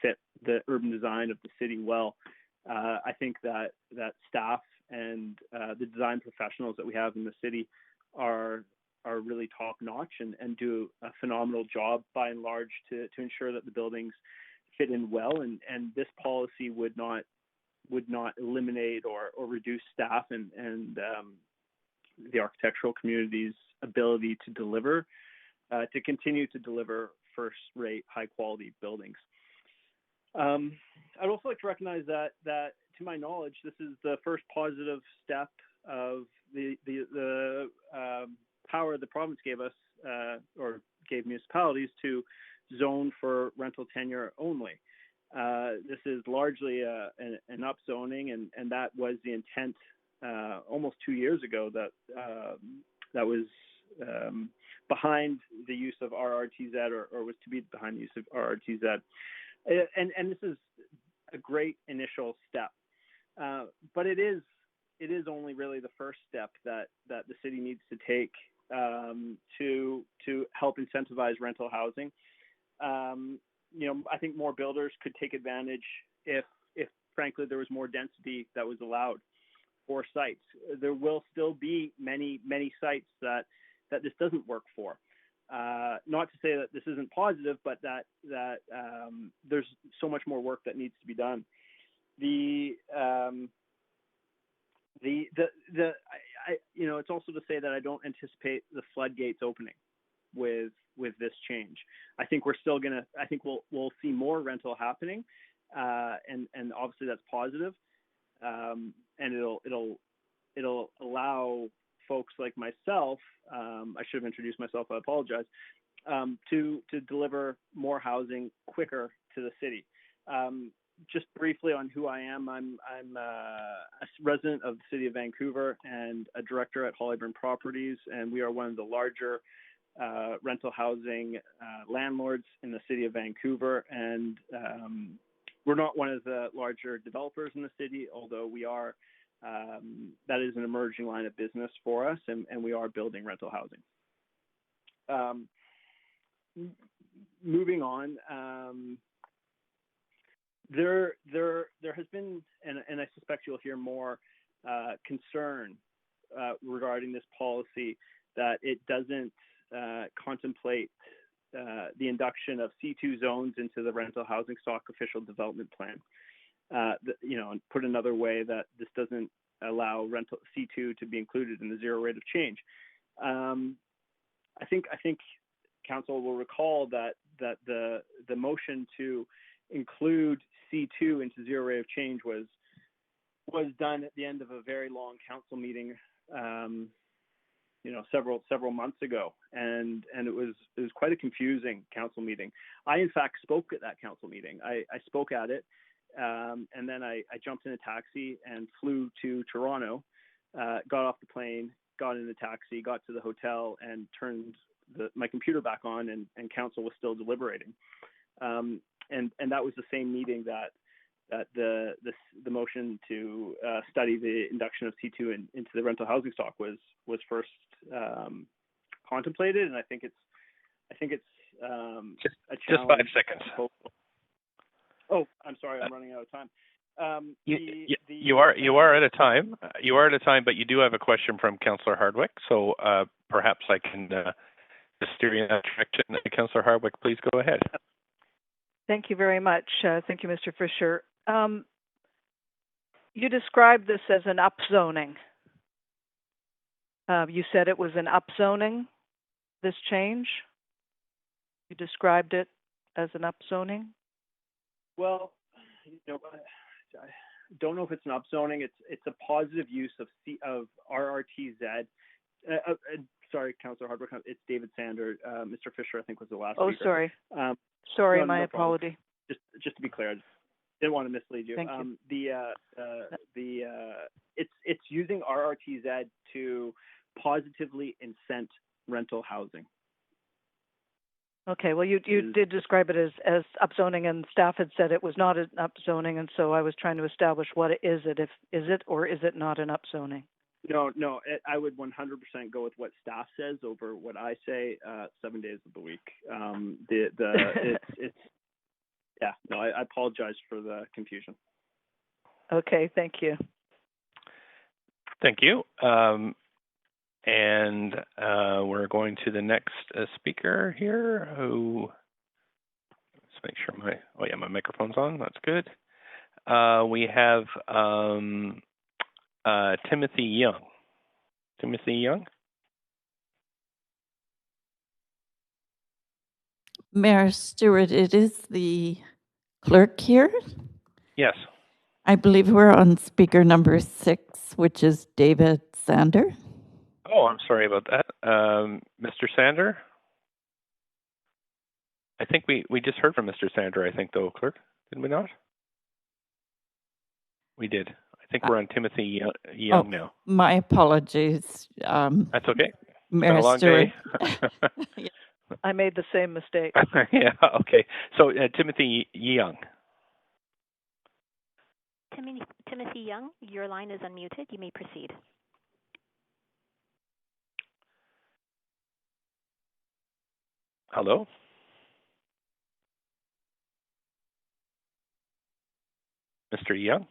fit the urban design of the city well. I think that staff and the design professionals that we have in the city are really top notch and do a phenomenal job by and large to ensure that the buildings fit in well, and this policy would not eliminate or reduce staff and the architectural community's ability to deliver, to continue to deliver first-rate, high-quality buildings. I'd also like to recognize that to my knowledge, this is the first positive step of the power the province gave us, or gave municipalities to zone for rental tenure only. This is largely an upzoning, and that was the intent almost 2 years ago. That was behind the use of RRTZ, or was to be behind the use of RRTZ. And this is a great initial step, but it is only really the first step that the city needs to take to help incentivize rental housing. I think more builders could take advantage if frankly there was more density that was allowed for sites. There will still be many sites that this doesn't work for. Not to say that this isn't positive, but that there's so much more work that needs to be done. It's also to say that I don't anticipate the floodgates opening with this change. I think we'll see more rental happening, and obviously that's positive, and it'll allow folks like myself, I should have introduced myself, I apologize, to deliver more housing quicker to the city. Just briefly on who I am, I'm a resident of the city of Vancouver and a director at Hollyburn Properties, and we are one of the larger rental housing landlords in the city of Vancouver, and we're not one of the larger developers in the city, although we are. That is an emerging line of business for us, and we are building rental housing. Moving on, there has been, and I suspect you'll hear more, concern regarding this policy that it doesn't contemplate the induction of C2 zones into the rental housing stock official development plan. And put another way, that this doesn't allow rental C2 to be included in the zero rate of change. I think council will recall that the motion to include C2 into zero rate of change was done at the end of a very long council meeting, several months ago, and it was quite a confusing council meeting. I in fact spoke at that council meeting. I spoke at it, and then I jumped in a taxi and flew to Toronto, got off the plane, got in the taxi, got to the hotel, and turned my computer back on, and council was still deliberating. And that was the same meeting that the motion to study the induction of C2 into the rental housing stock was first contemplated, and I think it's a challenge. Just 5 seconds. Oh, I'm sorry, I'm running out of time. You are out of time. You are out of time, but you do have a question from Councillor Hardwick, so perhaps I can just steer you in that direction. Councillor Hardwick, please go ahead. Thank you very much. Thank you, Mr. Fisher. You described this as an upzoning. You said it was an upzoning, this change? You described it as an upzoning? Well, I don't know if it's an upzoning. It's a positive use of RRTZ. Sorry, Councillor Hardwick. It's David Sander. Mr. Fisher, I think, was the last speaker. Sorry. Sorry, my apology. Just to be clear, I didn't want to mislead you. Thank you. It's using RRTZ to positively incent rental housing. Okay, well, you did describe it as upzoning, and staff had said it was not an upzoning, and so I was trying to establish what is it, if is it or is it not an upzoning? No, I would 100% go with what staff says over what I say 7 days of the week. It's yeah. No, I apologize for the confusion. Okay, thank you. Thank you. And we're going to the next speaker here. Who? Let's make sure my microphone's on. That's good. We have Timothy Young. Timothy Young. Mayor Stewart, it is the clerk here. Yes. I believe we're on speaker number 6, which is David Sander. Oh, I'm sorry about that. Mr. Sander? I think we just heard from Mr. Sander, I think, though, clerk. Did we not? We did. I think we're on Timothy Young now. My apologies. That's okay. Mayor It's been a long Stewart. day. I made the same mistake. Yeah, okay. So Timothy Young. Timothy Young, your line is unmuted. You may proceed. Hello? Mr. Young?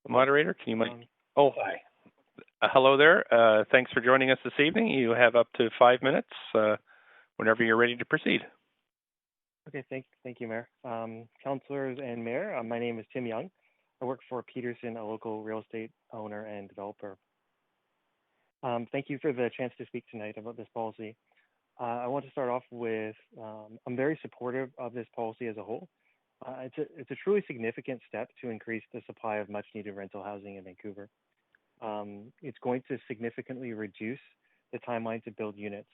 Moderator, can you mic? Oh, hi. Hello there. Thanks for joining us this evening. You have up to 5 minutes whenever you're ready to proceed. Okay, thank you, Mayor. Councillors and Mayor, my name is Tim Young. I work for Peterson, a local real estate owner and developer. Thank you for the chance to speak tonight about this policy. I want to start off with, I'm very supportive of this policy as a whole. It's a truly significant step to increase the supply of much needed rental housing in Vancouver. It's going to significantly reduce the timeline to build units.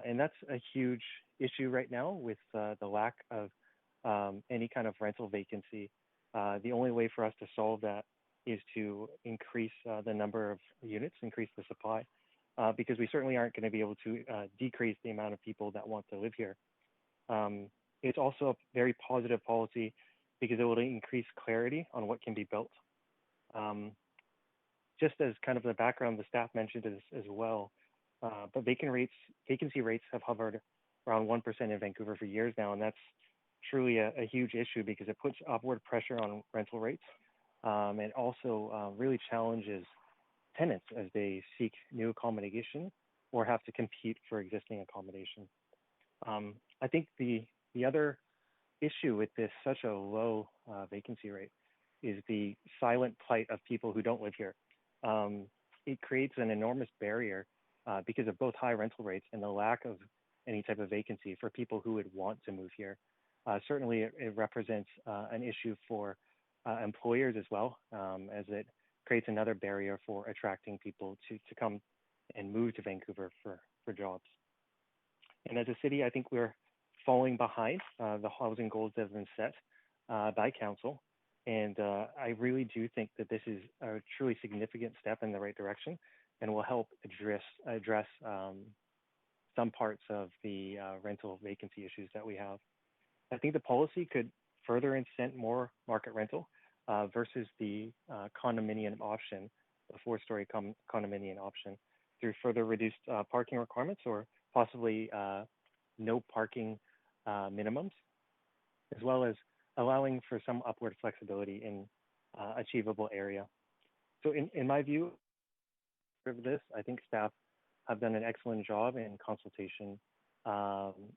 And that's a huge issue right now with the lack of any kind of rental vacancy. The only way for us to solve that is to increase the number of units, increase the supply, because we certainly aren't going to be able to decrease the amount of people that want to live here. It's also a very positive policy because it will increase clarity on what can be built. Just as kind of the background, the staff mentioned as well, but vacancy rates have hovered around 1% in Vancouver for years now, and that's truly a huge issue because it puts upward pressure on rental rates and also really challenges tenants as they seek new accommodation or have to compete for existing accommodation. I think the other issue with this such a low vacancy rate is the silent plight of people who don't live here. It creates an enormous barrier because of both high rental rates and the lack of any type of vacancy for people who would want to move here. Certainly, it represents an issue for employers as well, as it creates another barrier for attracting people to come and move to Vancouver for jobs. And as a city, I think we're falling behind the housing goals that have been set by council. And I really do think that this is a truly significant step in the right direction and will help address some parts of the rental vacancy issues that we have. I think the policy could further incent more market rental versus the condominium option, the 4-story condominium option, through further reduced parking requirements or possibly no parking minimums, as well as allowing for some upward flexibility in achievable area. So in my view of this, I think staff have done an excellent job in consultation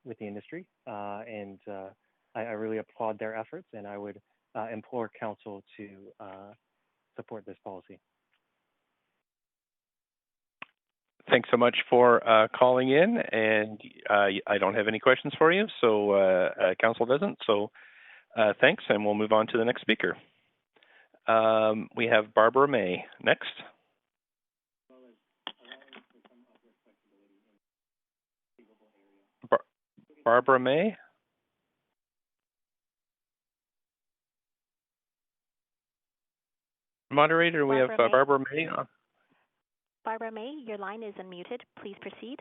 with the industry, and I really applaud their efforts, and I would implore council to support this policy. Thanks so much for calling in, and I don't have any questions for you, so council doesn't. So thanks, and we'll move on to the next speaker. We have Barbara May next. Barbara May? Moderator, we have Barbara May on. Barbara May, your line is unmuted. Please proceed.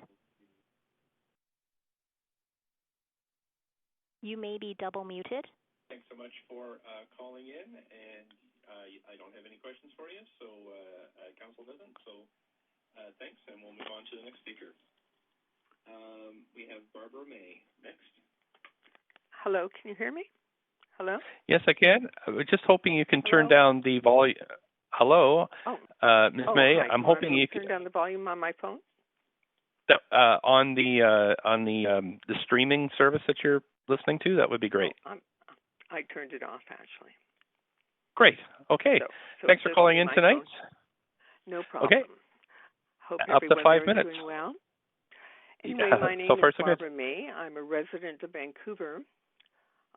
You may be double muted. Thanks so much for calling in, and I don't have any questions for you, so Council doesn't. So thanks, and we'll move on to the next speaker. We have Barbara May next. Hello, can you hear me? Hello? Yes, I can. I was just hoping you can turn down the volume. Hello, Ms. May. Hi. I'm hoping you can turn down the volume on my phone. on the streaming service that you're listening to. That would be great. I turned it off actually. Great. Okay. So Thanks for calling in tonight. Phone. No problem. Okay. Hope up to 5 there is minutes. doing well. Anyway, my name so far, is so Barbara good. May. I'm a resident of Vancouver.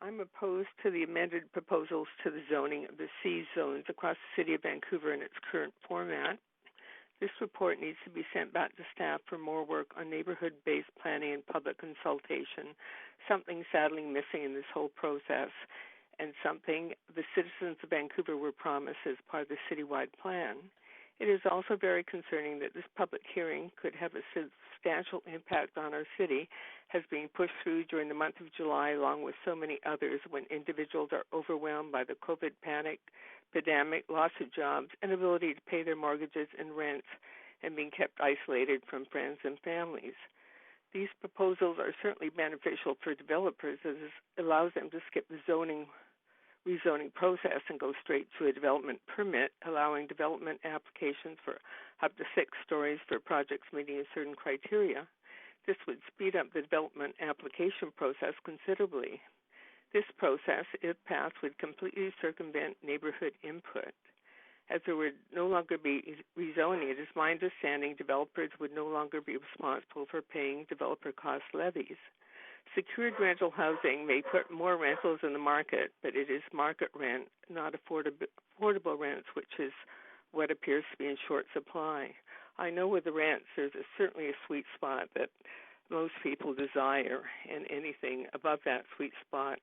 I'm opposed to the amended proposals to the zoning of the C zones across the City of Vancouver in its current format. This report needs to be sent back to staff for more work on neighborhood-based planning and public consultation, something sadly missing in this whole process, and something the citizens of Vancouver were promised as part of the citywide plan. It is also very concerning that this public hearing could have a substantial impact on our city, has been pushed through during the month of July along with so many others when individuals are overwhelmed by the COVID panic, pandemic, loss of jobs, inability to pay their mortgages and rents, and being kept isolated from friends and families. These proposals are certainly beneficial for developers as it allows them to skip the rezoning process and go straight to a development permit, allowing development applications for up to 6 stories for projects meeting a certain criteria. This would speed up the development application process considerably. This process, if passed, would completely circumvent neighborhood input. As there would no longer be rezoning, it is my understanding developers would no longer be responsible for paying developer cost levies. Secured rental housing may put more rentals in the market, but it is market rent, not affordable rents, which is what appears to be in short supply. I know with the rents, there's certainly a sweet spot that most people desire, and anything above that sweet spot,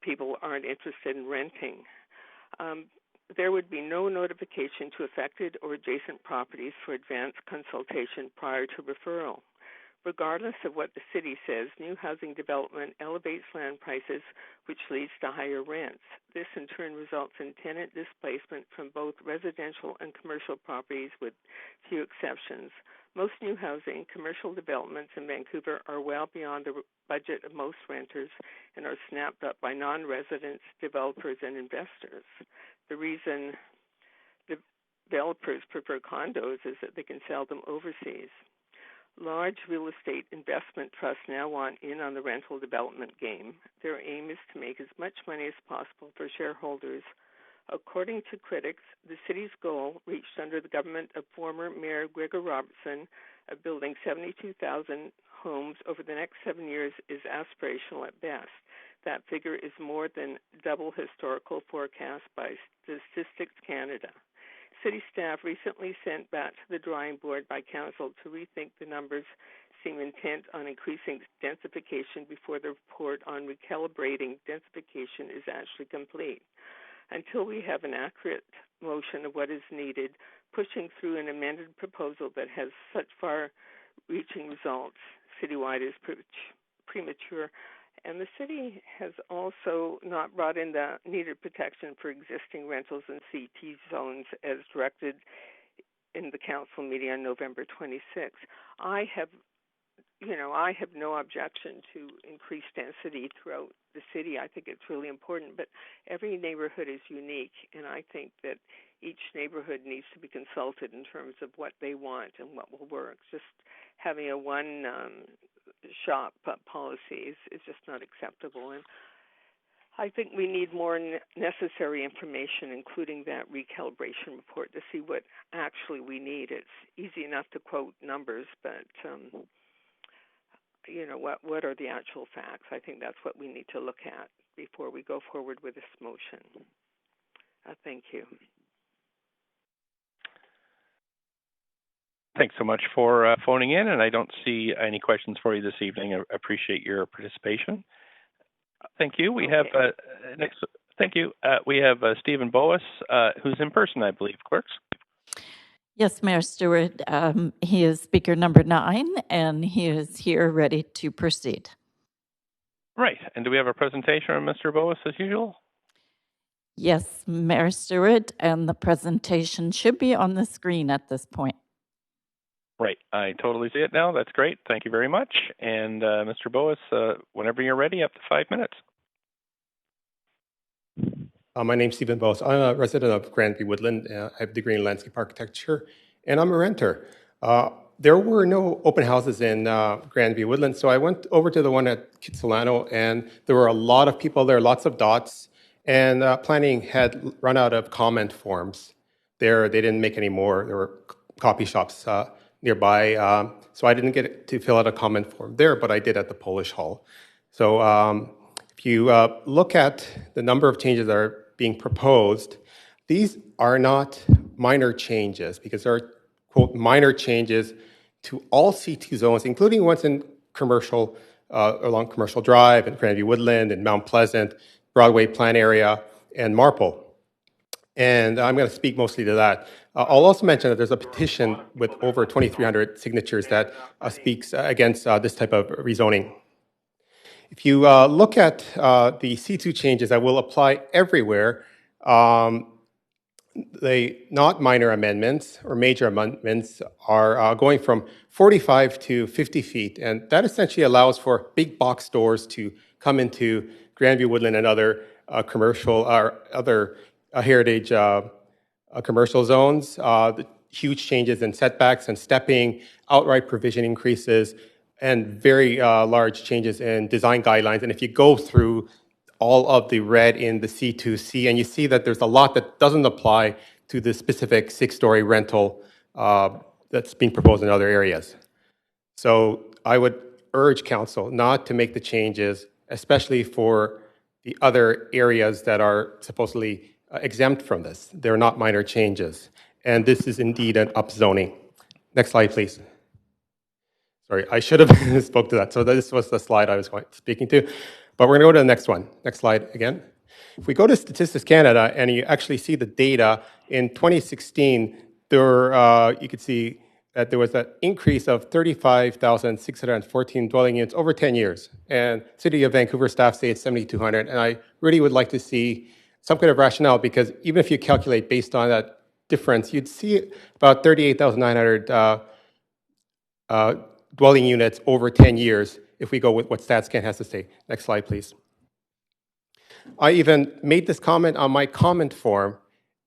people aren't interested in renting. There would be no notification to affected or adjacent properties for advanced consultation prior to referral. Regardless of what the city says, new housing development elevates land prices, which leads to higher rents. This in turn results in tenant displacement from both residential and commercial properties with few exceptions. Most new housing, commercial developments in Vancouver are well beyond the budget of most renters and are snapped up by non-residents, developers, and investors. The reason developers prefer condos is that they can sell them overseas. Large real estate investment trusts now want in on the rental development game. Their aim is to make as much money as possible for shareholders. According to critics, the city's goal, reached under the government of former Mayor Gregor Robertson, of building 72,000 homes over the next 7 years is aspirational at best. That figure is more than double historical forecast by Statistics Canada. City staff recently sent back to the drawing board by council to rethink the numbers, seem intent on increasing densification before the report on recalibrating densification is actually complete. Until we have an accurate motion of what is needed, pushing through an amended proposal that has such far-reaching results citywide is premature. And the city has also not brought in the needed protection for existing rentals in CT zones as directed in the council meeting on November 26. I have no objection to increased density throughout the city. I think it's really important, but every neighborhood is unique, and I think that each neighborhood needs to be consulted in terms of what they want and what will work. Just having a one-shop policy is just not acceptable. And I think we need more necessary information, including that recalibration report, to see what actually we need. It's easy enough to quote numbers, but what are the actual facts? I think that's what we need to look at before we go forward with this motion. Thank you. Thanks so much for phoning in, and I don't see any questions for you this evening. I appreciate your participation. Thank you. We have next. Thank you. We have Stephen Boas, who's in person, I believe. Clerks. Yes, Mayor Stewart. He is speaker number 9, and he is here ready to proceed. Right. And do we have a presentation from Mr. Boas as usual? Yes, Mayor Stewart, and the presentation should be on the screen at this point. Right. I totally see it now. That's great. Thank you very much. And Mr. Boas, whenever you're ready, up to 5 minutes. My name's Stephen Boas. I'm a resident of Granby Woodland. I have a degree in landscape architecture, and I'm a renter. There were no open houses in Granby Woodland, so I went over to the one at Kitsilano, and there were a lot of people there, lots of dots, and planning had run out of comment forms. There, they didn't make any more. There were coffee shops nearby, so I didn't get to fill out a comment form there, but I did at the Polish Hall. So if you look at the number of changes that are being proposed, these are not minor changes because they're, quote, minor changes to all C2 zones, including ones in commercial, along Commercial Drive and Granby Woodland and Mount Pleasant, Broadway Plan Area, and Marple. And I'm going to speak mostly to that. I'll also mention that there's a petition with over 2,300 signatures that speaks against this type of rezoning. If you look at the C2 changes that will apply everywhere, they not minor amendments or major amendments are going from 45 to 50 feet, and that essentially allows for big box stores to come into Grandview Woodland and other commercial or other heritage commercial zones. The huge changes in setbacks and stepping, outright provision increases, and very large changes in design guidelines. And if you go through all of the red in the C2C, and you see that there's a lot that doesn't apply to the specific 6-story rental that's being proposed in other areas. So I would urge council not to make the changes, especially for the other areas that are supposedly exempt from this. They're not minor changes. And this is indeed an upzoning. Next slide, please. Sorry, I should have spoke to that. So this was the slide I was speaking to. But we're going to go to the next one. Next slide again. If we go to Statistics Canada and you actually see the data, in 2016, there you could see that there was an increase of 35,614 dwelling units over 10 years. And City of Vancouver staff say it's 7,200. And I really would like to see some kind of rationale, because even if you calculate based on that difference, you'd see about 38,900 dwelling units over 10 years if we go with what StatsCan has to say. Next slide, please. I even made this comment on my comment form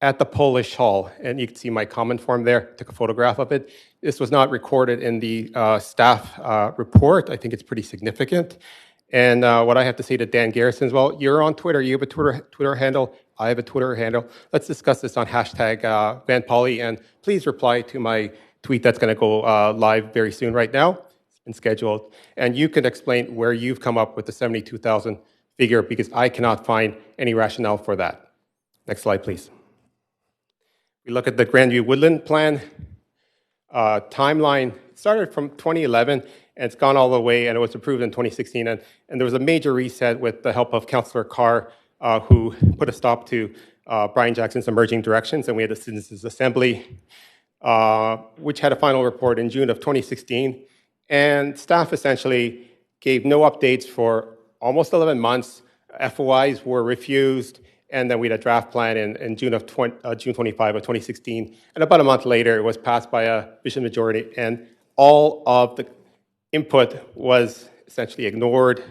at the Polish Hall, and you can see my comment form there, took a photograph of it. This was not recorded in the staff report. I think it's pretty significant. And what I have to say to Dan Garrison as well, you're on Twitter, you have a Twitter handle, I have a Twitter handle. Let's discuss this on hashtag VanPoly, and please reply to my tweet that's going to go live very soon right now. It's been scheduled. And you can explain where you've come up with the 72,000 figure, because I cannot find any rationale for that. Next slide, please. We look at the Grandview Woodland plan. Timeline started from 2011, and it's gone all the way, and it was approved in 2016. And there was a major reset with the help of Councillor Carr, who put a stop to Brian Jackson's emerging directions, and we had a Citizens Assembly, which had a final report in June of 2016. And staff essentially gave no updates for almost 11 months. FOIs were refused, and then we had a draft plan in June 25 of 2016. And about a month later, it was passed by a vision majority, and all of the input was essentially ignored.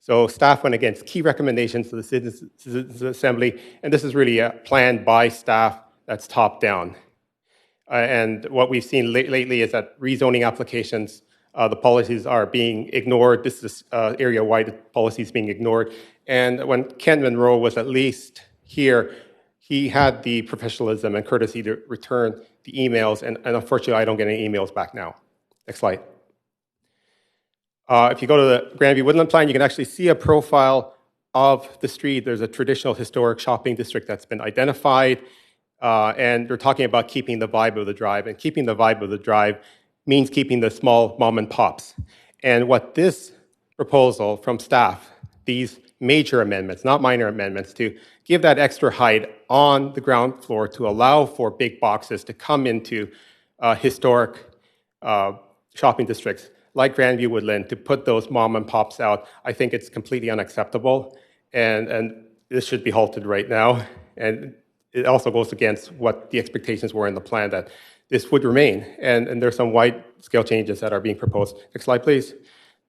So staff went against key recommendations to the Citizens Assembly, and this is really a plan by staff that's top down. And what we've seen lately is that rezoning applications, the policies are being ignored. This is area-wide policies being ignored. And when Ken Monroe was at least here, he had the professionalism and courtesy to return the emails, and unfortunately, I don't get any emails back now. Next slide. If you go to the Grandview Woodland plan, you can actually see a profile of the street. There's a traditional historic shopping district that's been identified, and we're talking about keeping the vibe of the drive, and keeping the vibe of the drive means keeping the small mom and pops. And what this proposal from staff, these major amendments, not minor amendments, to give that extra height on the ground floor to allow for big boxes to come into historic shopping districts like Grandview Woodland to put those mom and pops out, I think it's completely unacceptable, and this should be halted right now. And it also goes against what the expectations were in the plan that this would remain. And there's some wide-scale changes that are being proposed. Next slide, please.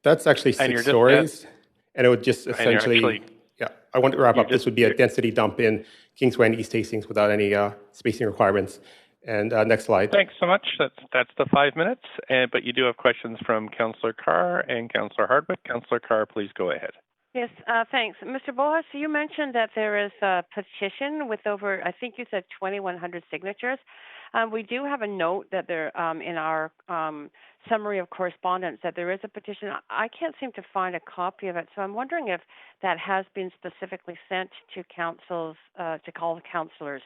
That's actually And 6 stories, and it would just essentially, yeah, I want to wrap up. This would be a density dump in Kingsway and East Hastings without any spacing requirements. And next slide. Thanks so much. That's the 5 minutes. But you do have questions from Councillor Carr and Councillor Hardwick. Councillor Carr, please go ahead. Yes, thanks. Mr. Boas, you mentioned that there is a petition with over, I think you said 2,100 signatures. We do have a note that there, in our summary of correspondence, that there is a petition. I can't seem to find a copy of it, so I'm wondering if that has been specifically sent to councils, to call the councillors.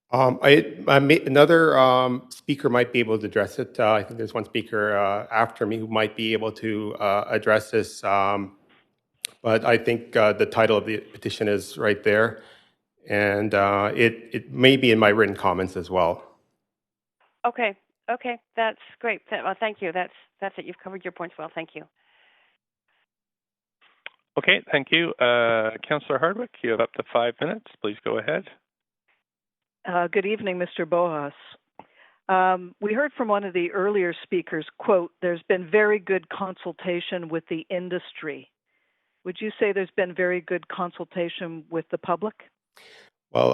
Another speaker might be able to address it. I think there's one speaker after me who might be able to address this. But I think the title of the petition is right there, and it may be in my written comments as well. Okay, that's great. Well, thank you. That's it. You've covered your points well. Thank you. Okay, thank you. Councillor Hardwick, you have up to 5 minutes. Please go ahead. Good evening, Mr. Boas. We heard from one of the earlier speakers, quote, there's been very good consultation with the industry. Would you say there's been very good consultation with the public? Well,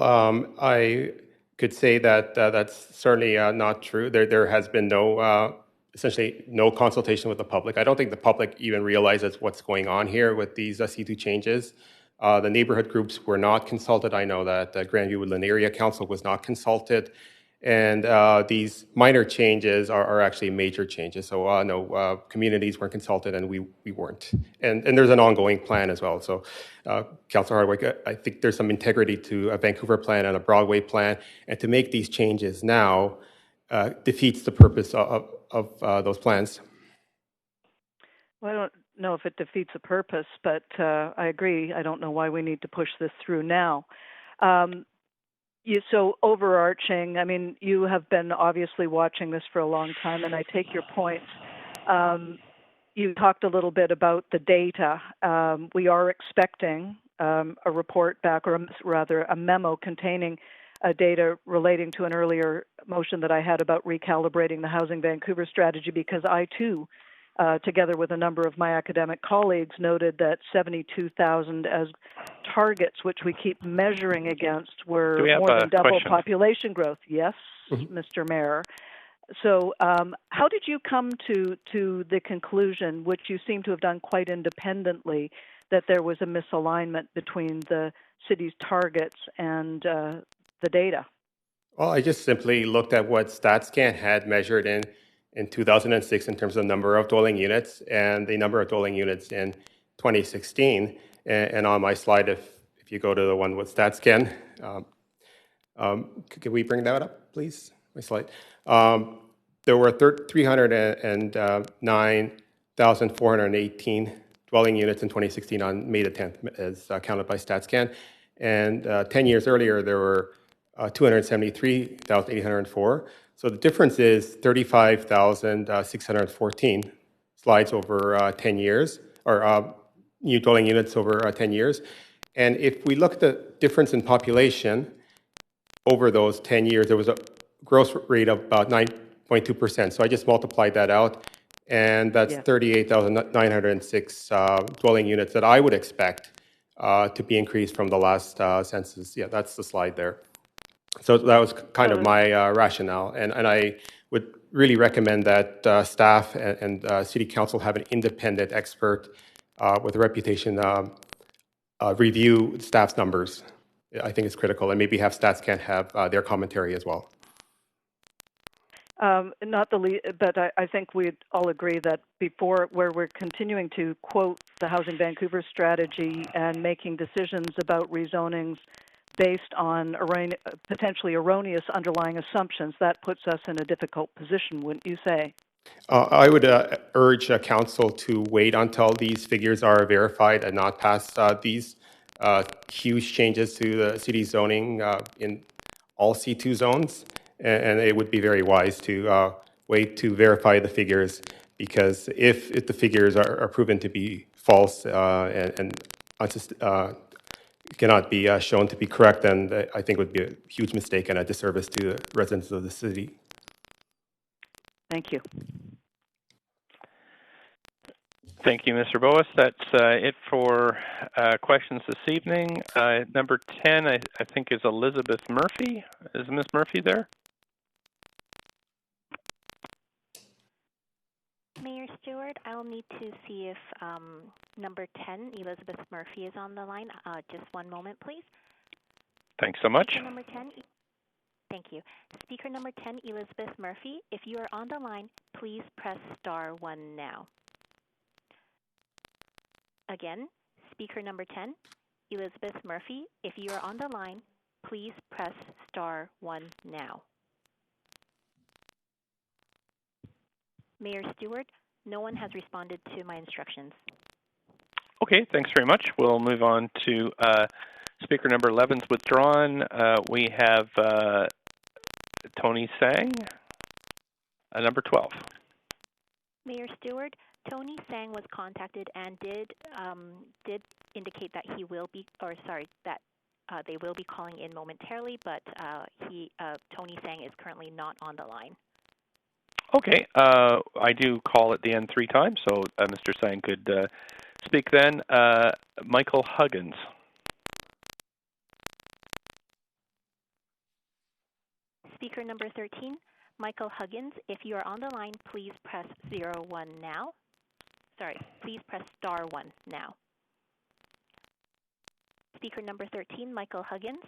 I could say that that's certainly not true. There has been essentially no consultation with the public. I don't think the public even realizes what's going on here with these C2 changes. The neighborhood groups were not consulted. I know that the Grandview Woodland Area Council was not consulted. And these minor changes are actually major changes. So no, communities weren't consulted and we weren't. And there's an ongoing plan as well. So Councillor Hardwick, I think there's some integrity to a Vancouver plan and a Broadway plan. And to make these changes now defeats the purpose of those plans. Well, I don't know if it defeats the purpose, but I agree. I don't know why we need to push this through now. So overarching, I mean, you have been obviously watching this for a long time, and I take your point. You talked a little bit about the data. We are expecting a report back, or rather a memo containing data relating to an earlier motion that I had about recalibrating the Housing Vancouver strategy, because I too, together with a number of my academic colleagues, noted that 72,000 as targets, which we keep measuring against, were more than double population growth. Yes, Mr. Mayor. So how did you come to the conclusion, which you seem to have done quite independently, that there was a misalignment between the city's targets and the data? Well, I just simply looked at what StatsCan had measured in 2006 in terms of number of dwelling units and the number of dwelling units in 2016. And on my slide, if you go to the one with StatsCan, can we bring that up, please? My slide. There were 309,418 dwelling units in 2016 on May the 10th, as counted by StatsCan. And 10 years earlier, there were 273,804. So the difference is 35,614 slides over 10 years, or new dwelling units over 10 years. And if we look at the difference in population over those 10 years, there was a growth rate of about 9.2%. So I just multiplied that out, and that's 38,906 dwelling units that I would expect to be increased from the last census. Yeah, that's the slide there. So that was kind of my rationale, and I would really recommend that staff and City Council have an independent expert with a reputation review staff's numbers. I think it's critical, and maybe have StatsCan have their commentary as well. Not the least, but I think we'd all agree that before, where we're continuing to quote the Housing Vancouver strategy and making decisions about rezonings based on potentially erroneous underlying assumptions, that puts us in a difficult position, wouldn't you say? I would urge council to wait until these figures are verified and not pass these huge changes to the city zoning in all C2 zones. and it would be very wise to wait to verify the figures, because if the figures are proven to be false and cannot be shown to be correct, then I think it would be a huge mistake and a disservice to the residents of the city. Thank you. Thank you, Mr. Boas. That's it for questions this evening. Number 10, I think, is Elizabeth Murphy. Is Ms. Murphy there? Mayor Stewart, I'll need to see if number 10, Elizabeth Murphy, is on the line. Just one moment, please. Thanks so much. Speaker number 10, thank you. Speaker number 10, Elizabeth Murphy, if you are on the line, please press star 1 now. Again, speaker number 10, Elizabeth Murphy, if you are on the line, please press star 1 now. Mayor Stewart, no one has responded to my instructions. Okay, thanks very much. We'll move on to speaker number 11's withdrawn. We have Tony Sang, number 12. Mayor Stewart, Tony Sang was contacted and did indicate that he will be, or sorry, that they will be calling in momentarily, but Tony Sang is currently not on the line. Okay, I do call at the end 3 times, so Mr. Sang could speak then. Michael Huggins. Speaker number 13, Michael Huggins, if you are on the line, please press 01 now. Sorry, please press star 1 now. Speaker number 13, Michael Huggins,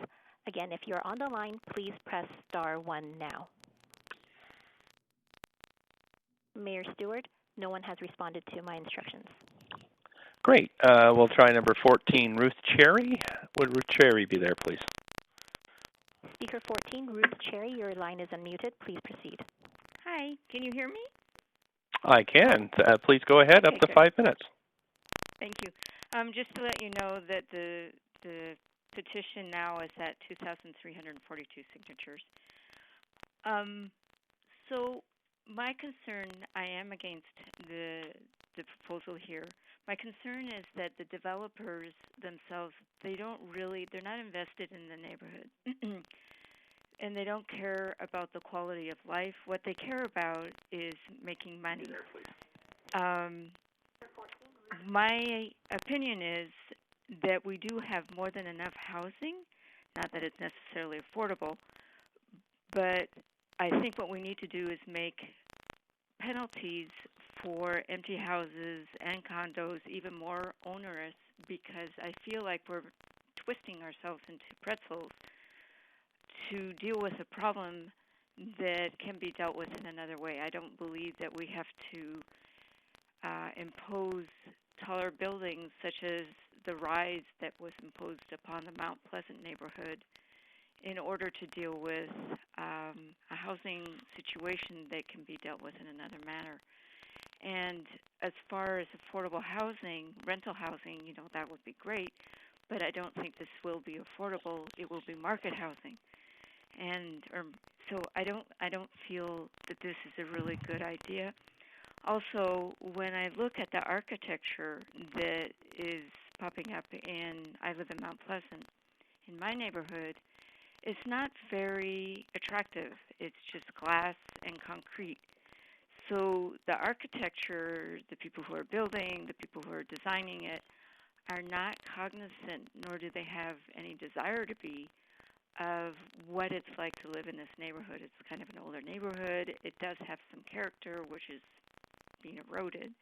again, if you are on the line, please press star 1 now. Mayor Stewart, no one has responded to my instructions. Great. We'll try number 14, Ruth Cherry. Would Ruth Cherry be there, please? Speaker 14, Ruth Cherry, your line is unmuted. Please proceed. Hi, can you hear me? I can. Please go ahead, Okay, up to good. 5 minutes. Thank you. Just to let you know that the petition now is at 2,342 signatures. So my concern, I am against the proposal here. My concern is that the developers themselves, they're not invested in the neighborhood. And they don't care about the quality of life. What they care about is making money. My opinion is that we do have more than enough housing, not that it's necessarily affordable, but I think what we need to do is make penalties for empty houses and condos even more onerous, because I feel like we're twisting ourselves into pretzels to deal with a problem that can be dealt with in another way. I don't believe that we have to impose taller buildings such as the rise that was imposed upon the Mount Pleasant neighborhood in order to deal with a housing situation that can be dealt with in another manner. And as far as affordable housing, rental housing, that would be great, but I don't think this will be affordable. It will be market housing. So I don't feel that this is a really good idea. Also, when I look at the architecture that is popping up I live in Mount Pleasant, in my neighborhood, it's not very attractive. It's just glass and concrete. So the architecture, the people who are building, the people who are designing it, are not cognizant, nor do they have any desire to be, of what it's like to live in this neighborhood. It's kind of an older neighborhood. It does have some character, which is being eroded.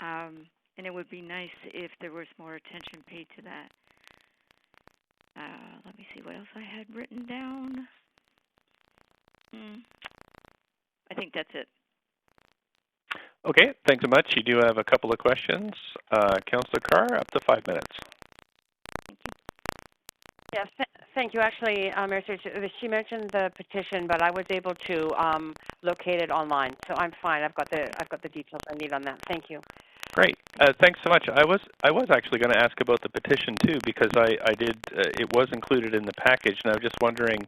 And it would be nice if there was more attention paid to that. Let me see what else I had written down. I think that's it. Okay, thanks so much. You do have a couple of questions. Councillor Carr, up to 5 minutes. Yes, thank you. Actually, Mayor, she mentioned the petition, but I was able to locate it online, so I'm fine. I've got the details I need on that. Thank you. Great. Thanks so much. I was actually going to ask about the petition too, because I did. It was included in the package, and I was just wondering,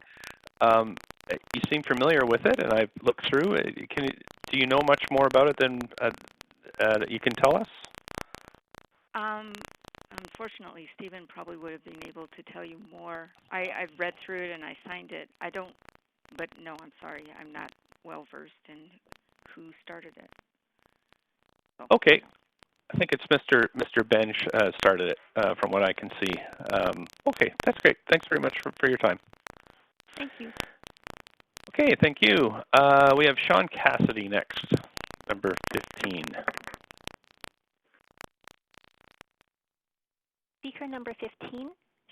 you seem familiar with it, and I've looked through. Do you know much more about it than that you can tell us? Unfortunately, Stephen probably would have been able to tell you more. I've read through it and I signed it. I don't, but no, I'm sorry. I'm not well versed in who started it. So. Okay. I think it's Mr. Bench started it, from what I can see. Okay, that's great. Thanks very much for your time. Thank you. Okay, thank you. We have Sean Cassidy next, number 15. Speaker number 15,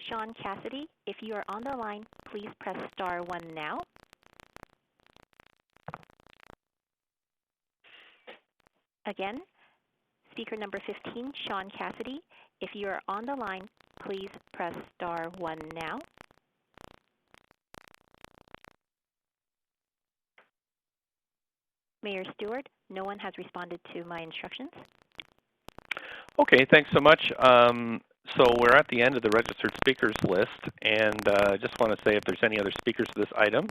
Sean Cassidy. If you are on the line, please press star 1 now. Again, speaker number 15, Sean Cassidy. If you are on the line, please press star 1 now. Mayor Stewart, no one has responded to my instructions. Okay, thanks so much. So we're at the end of the registered speakers list, and I just want to say if there's any other speakers to this item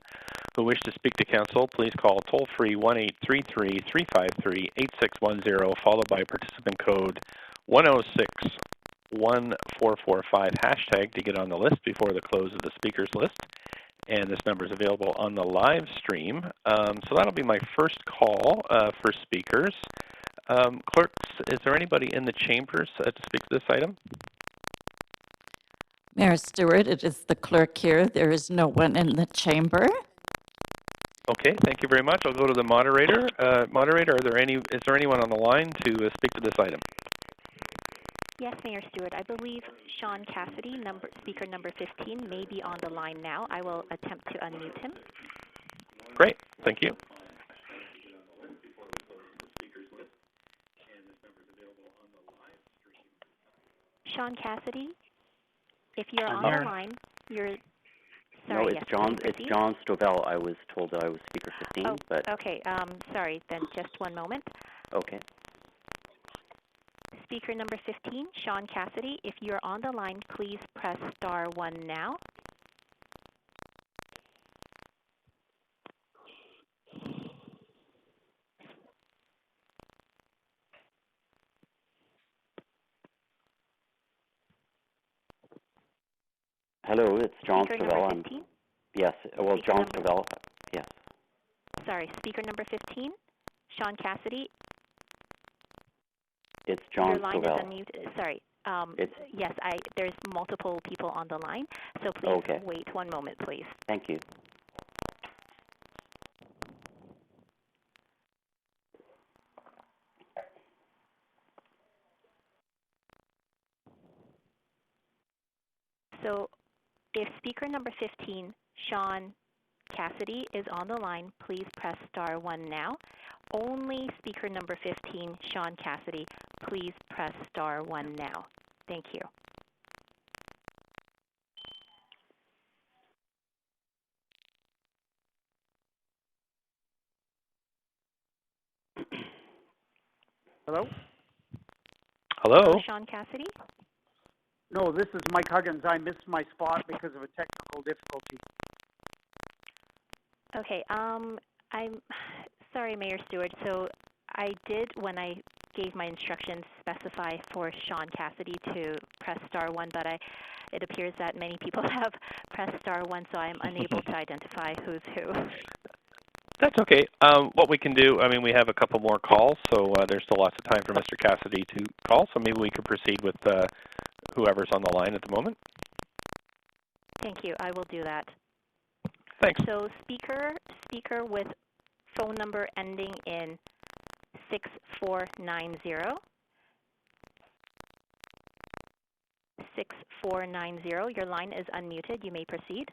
who wish to speak to council, please call toll-free 1-833-353-8610, followed by participant code 1061445 hashtag to get on the list before the close of the speakers list. And this number is available on the live stream. So that'll be my first call for speakers. Clerks, is there anybody in the chambers to speak to this item? Mayor Stewart, it is the clerk here. There is no one in the chamber. Okay, thank you very much. I'll go to the moderator. Moderator, is there anyone on the line to speak to this item? Yes, Mayor Stewart. I believe Sean Cassidy, speaker number 15, may be on the line now. I will attempt to unmute him. Great, thank you. Sean Cassidy, if you're on the line, you're... Sorry, no, it's yes, John. It's John Stovell. I was told that I was speaker 15, but... Okay, sorry, then just one moment. Okay. Speaker number 15, Sean Cassidy, if you're on the line, please press star 1 now. Hello, it's John Speaker Stovell. Number 15? Yes, well, Speaker John Stovell, yes. Sorry, speaker number 15, Sean Cassidy. It's John Your line Stovell. is unmuted. Sorry. Yes, there's multiple people on the line, so please wait one moment, please. Thank you. So if speaker number 15, Sean Cassidy, is on the line, please press star 1 now. Only speaker number 15, Sean Cassidy, please press star 1 now. Thank you. Hello? Hello? Sean Cassidy? No, this is Mike Huggins. I missed my spot because of a technical difficulty. Okay, I'm sorry, Mayor Stewart. So I did, when I gave my instructions, specify for Sean Cassidy to press star 1, but it appears that many people have pressed star 1, so I'm unable to identify who's who. That's okay. What we can do, I mean, we have a couple more calls, so there's still lots of time for Mr. Cassidy to call, so maybe we could proceed with whoever's on the line at the moment. Thank you. I will do that. Thanks. So speaker with phone number ending in 6490. 6490. Your line is unmuted. You may proceed.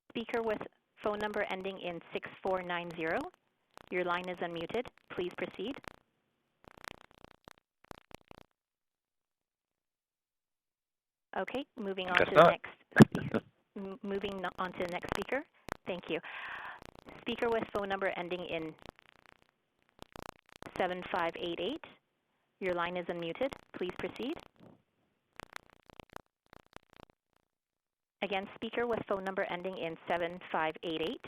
Speaker with phone number ending in 6490. Your line is unmuted. Please proceed. Okay, moving on to the next speaker. Moving on to the next speaker. Thank you. Speaker with phone number ending in 7588. Your line is unmuted. Please proceed. Again, speaker with phone number ending in 7588.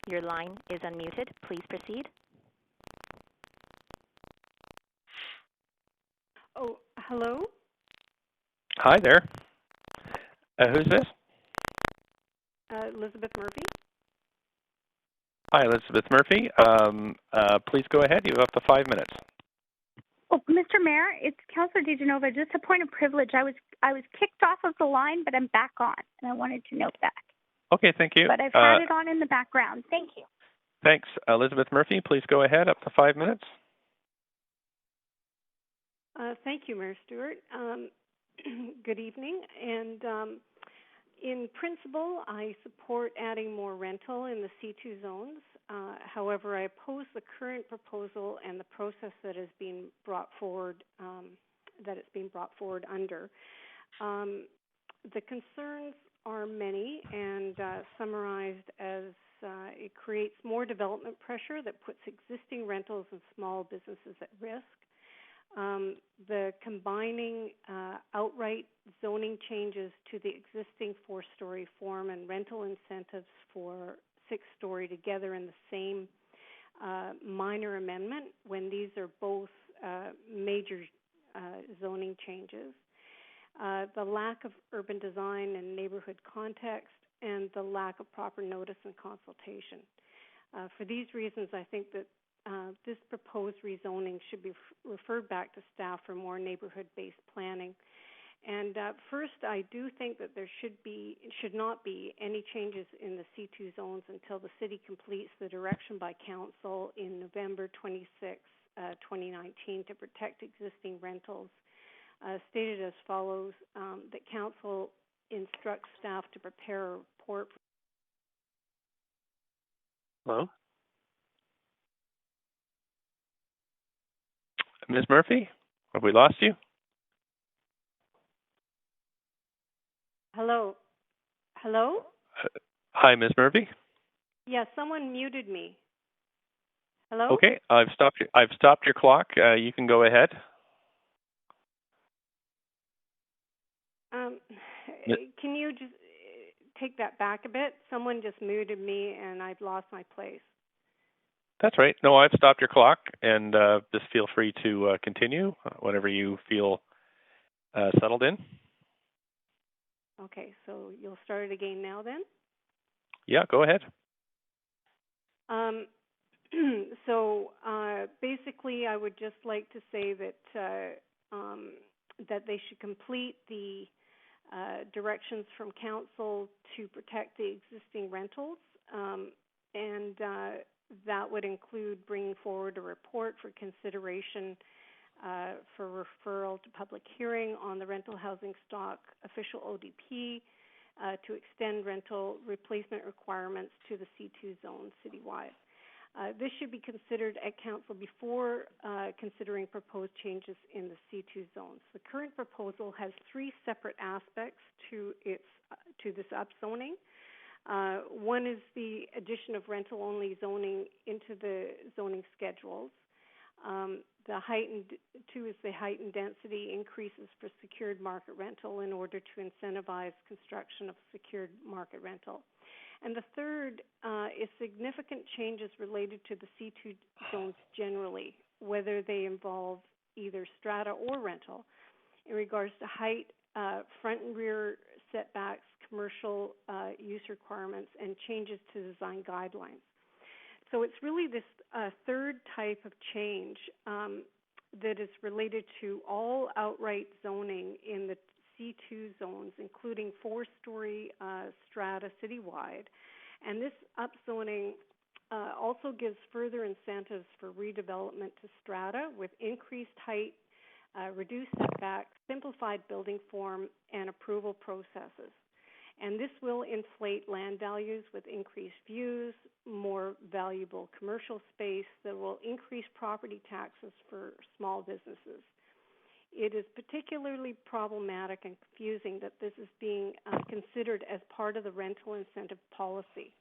Your line is unmuted. Please proceed. Oh, hello? Hi there. Who's this? Elizabeth Murphy. Hi, Elizabeth Murphy. Please go ahead. You have up to 5 minutes. Oh, Mr. Mayor, it's Councillor DeGenova. Just a point of privilege. I was kicked off of the line, but I'm back on, and I wanted to note that. Okay, thank you. But I've had it on in the background. Thank you. Thanks. Elizabeth Murphy, please go ahead. Up to 5 minutes. Thank you, Mayor Stewart. Good evening. And in principle, I support adding more rental in the C2 zones. However, I oppose the current proposal and the process that is being brought forward, under. The concerns are many and summarized as it creates more development pressure that puts existing rentals and small businesses at risk. The combining outright zoning changes to the existing 4-story form and rental incentives for 6-story together in the same minor amendment when these are both major zoning changes. The lack of urban design and neighborhood context, and the lack of proper notice and consultation. For these reasons, I think that this proposed rezoning should be referred back to staff for more neighborhood-based planning. And first, I do think that there should not be any changes in the C2 zones until the city completes the direction by council in November 26, 2019 to protect existing rentals. Stated as follows, that council instructs staff to prepare a report. Hello? Ms. Murphy, have we lost you? Hello? Hello? Hi, Ms. Murphy. Yeah, someone muted me. Hello? Okay, I've stopped your clock. You can go ahead. Can you just take that back a bit? Someone just muted me and I've lost my place. That's right. No, I've stopped your clock, and just feel free to continue whenever you feel settled in. Okay, so you'll start it again now then? Yeah, go ahead. So basically, I would just like to say that that they should complete the directions from council to protect the existing rentals, and that would include bringing forward a report for consideration for referral to public hearing on the rental housing stock official ODP to extend rental replacement requirements to the C2 zone citywide. This should be considered at council before considering proposed changes in the C2 zones. The current proposal has 3 separate aspects to this upzoning. One is the addition of rental-only zoning into the zoning schedules. Two is the heightened density increases for secured market rental in order to incentivize construction of secured market rental. And the third is significant changes related to the C2 zones generally, whether they involve either strata or rental, in regards to height, front and rear setbacks, commercial use requirements, and changes to design guidelines. So it's really this third type of change that is related to all outright zoning in the C2 zones, including 4-story strata citywide. And this upzoning also gives further incentives for redevelopment to strata with increased height, reduced setbacks, simplified building form, and approval processes. And this will inflate land values with increased views, more valuable commercial space that will increase property taxes for small businesses. It is particularly problematic and confusing that this is being considered as part of the rental incentive policy.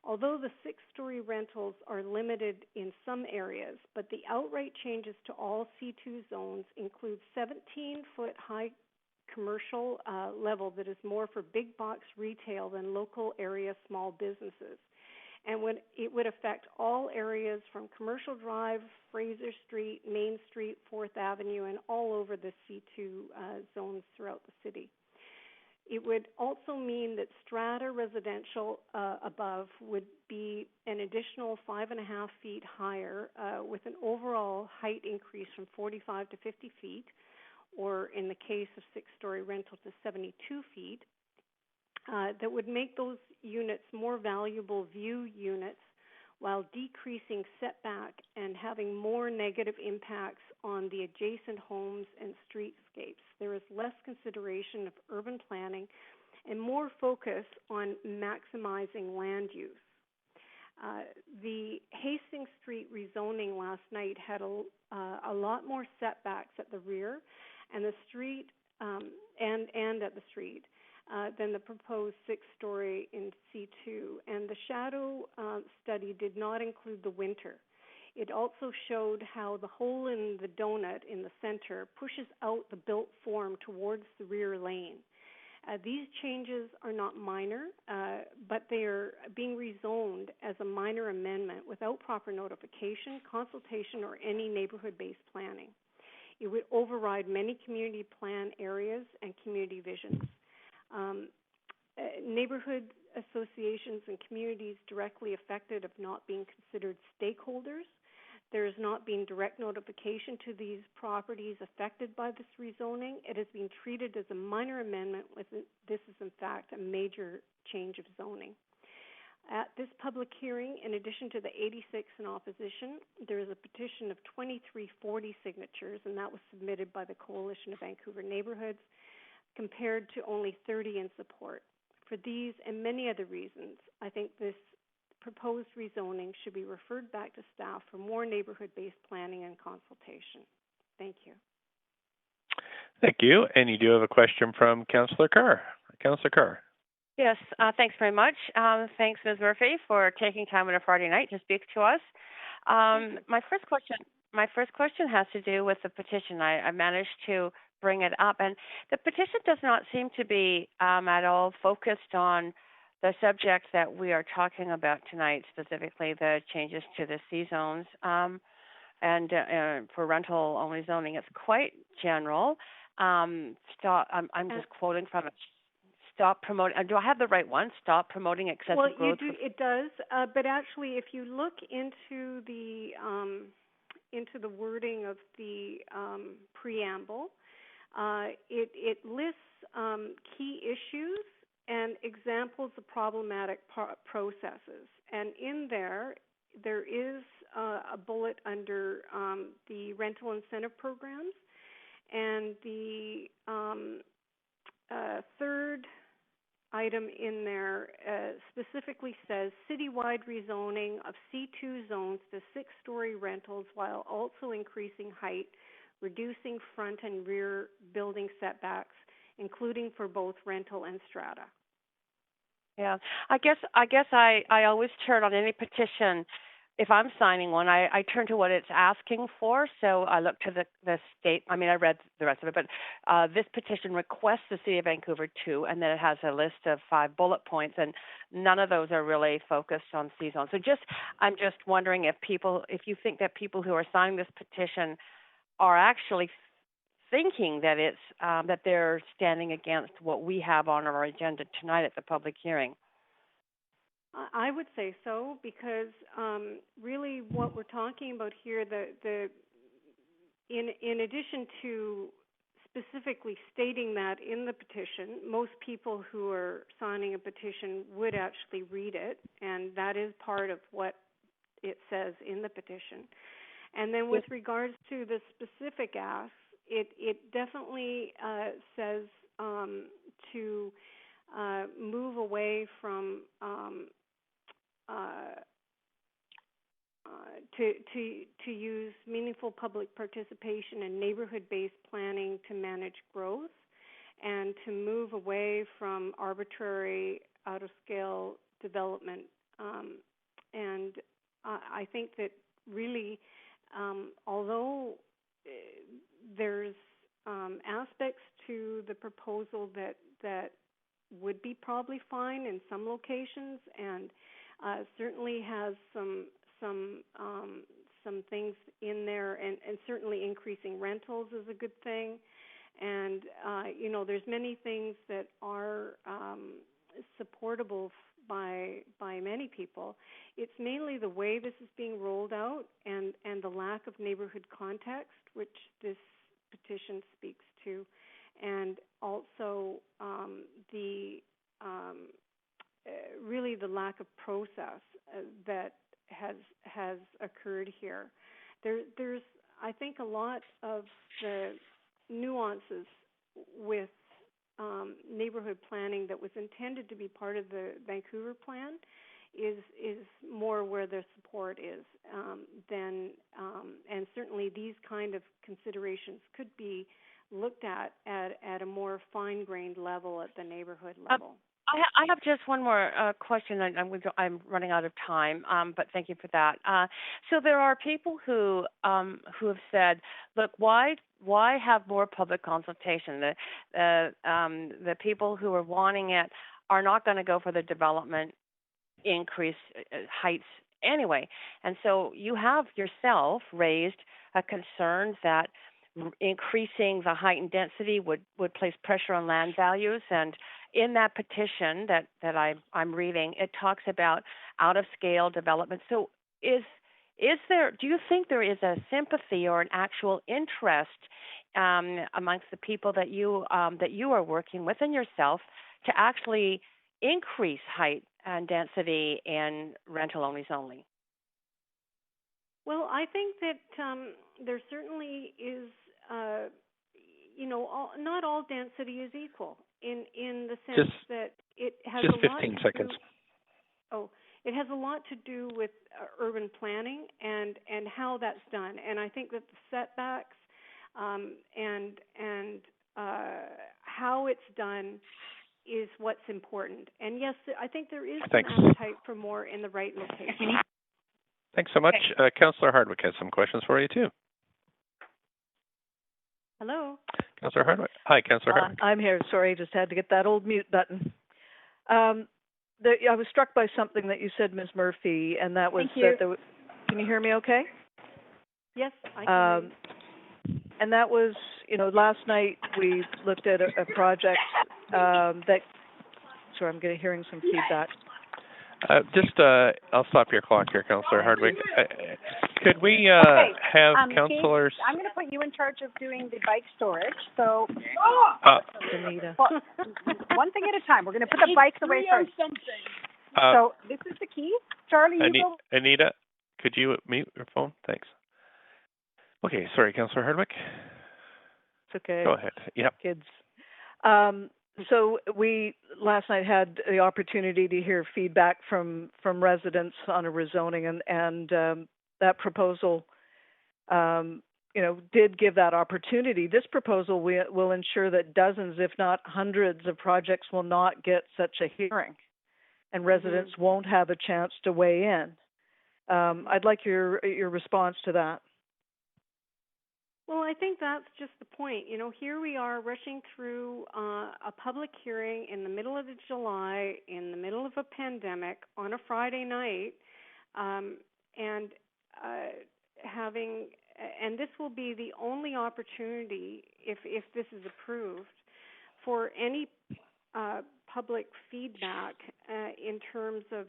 Although the six-story rentals are limited in some areas, but the outright changes to all C2 zones include 17-foot high commercial level that is more for big box retail than local area small businesses. And it would affect all areas from Commercial Drive, Fraser Street, Main Street, 4th Avenue, and all over the C2 zones throughout the city. It would also mean that strata residential above would be an additional 5.5 feet higher with an overall height increase from 45 to 50 feet, or in the case of six-story rental to 72 feet. That would make those units more valuable view units while decreasing setback and having more negative impacts on the adjacent homes and streetscapes. There is less consideration of urban planning and more focus on maximizing land use. The Hastings Street rezoning last night had a lot more setbacks at the rear and the street and at the street than the proposed six-story in C2. And the shadow study did not include the winter. It also showed how the hole in the donut in the center pushes out the built form towards the rear lane. These changes are not minor, but they are being rezoned as a minor amendment without proper notification, consultation, or any neighborhood-based planning. It would override many community plan areas and community visions. Neighborhood associations and communities directly affected have not been considered stakeholders. There has not been direct notification to these properties affected by this rezoning. It has been treated as a minor amendment. This is, in fact, a major change of zoning. At this public hearing, in addition to the 86 in opposition, there is a petition of 2340 signatures, and that was submitted by the Coalition of Vancouver Neighborhoods, compared to only 30 in support. For these and many other reasons, I think this proposed rezoning should be referred back to staff for more neighborhood-based planning and consultation. Thank you. Thank you. And you do have a question from Councillor Carr. Councillor Carr. Yes, thanks very much. Thanks, Ms. Murphy, for taking time on a Friday night to speak to us. My first question has to do with the petition. I managed to bring it up, and the petition does not seem to be at all focused on the subject that we are talking about tonight, specifically the changes to the C zones and for rental-only zoning. It's quite general. I'm just quoting from it. Stop promoting. Do I have the right one? Stop promoting excessive growth. Well, it does, but actually, if you look into the wording of the preamble, it lists key issues and examples of problematic processes. And in there is a bullet under the rental incentive programs, and the third item in there specifically says citywide rezoning of C2 zones to six-story rentals while also increasing height, reducing front and rear building setbacks, including for both rental and strata. Yeah, I guess I always turn on any petition. If I'm signing one, I turn to what it's asking for. So I look to the state. I mean, I read the rest of it, but this petition requests the City of Vancouver to, and then it has a list of 5 bullet points, and none of those are really focused on C zones. So I'm just wondering if you think that people who are signing this petition are actually thinking that it's that they're standing against what we have on our agenda tonight at the public hearing. I would say so, because really what we're talking about here, in addition to specifically stating that in the petition, most people who are signing a petition would actually read it, and that is part of what it says in the petition. And then with regards to the specific asks, it definitely says to move away from to use meaningful public participation and neighborhood-based planning to manage growth, and to move away from arbitrary, out-of-scale development And I think that really, although there's aspects to the proposal that would be probably fine in some locations, and certainly has some things in there, and certainly increasing rentals is a good thing. And there's many things that are supportable by many people. It's mainly the way this is being rolled out and the lack of neighborhood context, which this petition speaks to, and also really the lack of process that has occurred here. There's I think a lot of the nuances with neighborhood planning that was intended to be part of the Vancouver plan is more where the support is than and certainly these kind of considerations could be looked at a more fine-grained level at the neighborhood level. I have just one more question. I'm running out of time, but thank you for that. So there are people who have said, look, why have more public consultation? The people who are wanting it are not going to go for the development increase heights anyway. And so you have yourself raised a concern that increasing the height and density would place pressure on land values. And in that petition that I'm reading, it talks about out-of-scale development. So is there? Do you think there is a sympathy or an actual interest amongst the people that you are working with and yourself to actually increase height and density in rental-only only? Well, I think that there certainly is, not all density is equal in the sense that it has just a lot 15 to seconds. It has a lot to do with urban planning and how that's done. And I think that the setbacks and how it's done is what's important. And yes, I think there is some appetite for more in the right location. Thanks so much. Councillor Hardwick has some questions for you, too. Hello. Councillor Hardwick. Hi, Councillor Hardwick. I'm here. Sorry, just had to get that old mute button. I was struck by something that you said, Ms. Murphy, and that was that there can you hear me okay? Yes, I can hear you. And that was, last night we looked at a project that, sorry, I'm hearing some feedback. I'll stop your clock here, Councillor Hardwick. Could we have councillors? I'm going to put you in charge of doing the bike storage. So, Anita. Well, one thing at a time. We're going to put the bikes away first. So this is the key. Charlie, you go. Anita, could you mute your phone? Thanks. Okay, sorry, Councillor Hardwick. It's okay. Go ahead. Yep. Kids. So we last night had the opportunity to hear feedback from residents on a rezoning, and that proposal, did give that opportunity. This proposal will ensure that dozens, if not hundreds, of projects will not get such a hearing, and residents won't have a chance to weigh in. I'd like your response to that. Well, I think that's just the point. Here we are rushing through a public hearing in the middle of July, in the middle of a pandemic, on a Friday night, and this will be the only opportunity, if this is approved, for any public feedback in terms of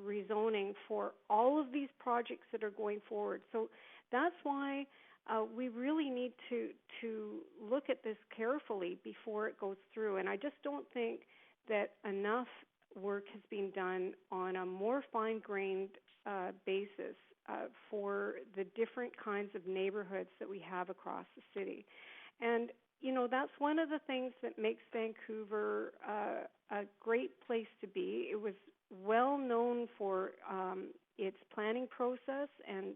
rezoning for all of these projects that are going forward. So that's why we really need to look at this carefully before it goes through. And I just don't think that enough work has been done on a more fine-grained basis for the different kinds of neighborhoods that we have across the city. And, that's one of the things that makes Vancouver a great place to be. It was well known for its planning process and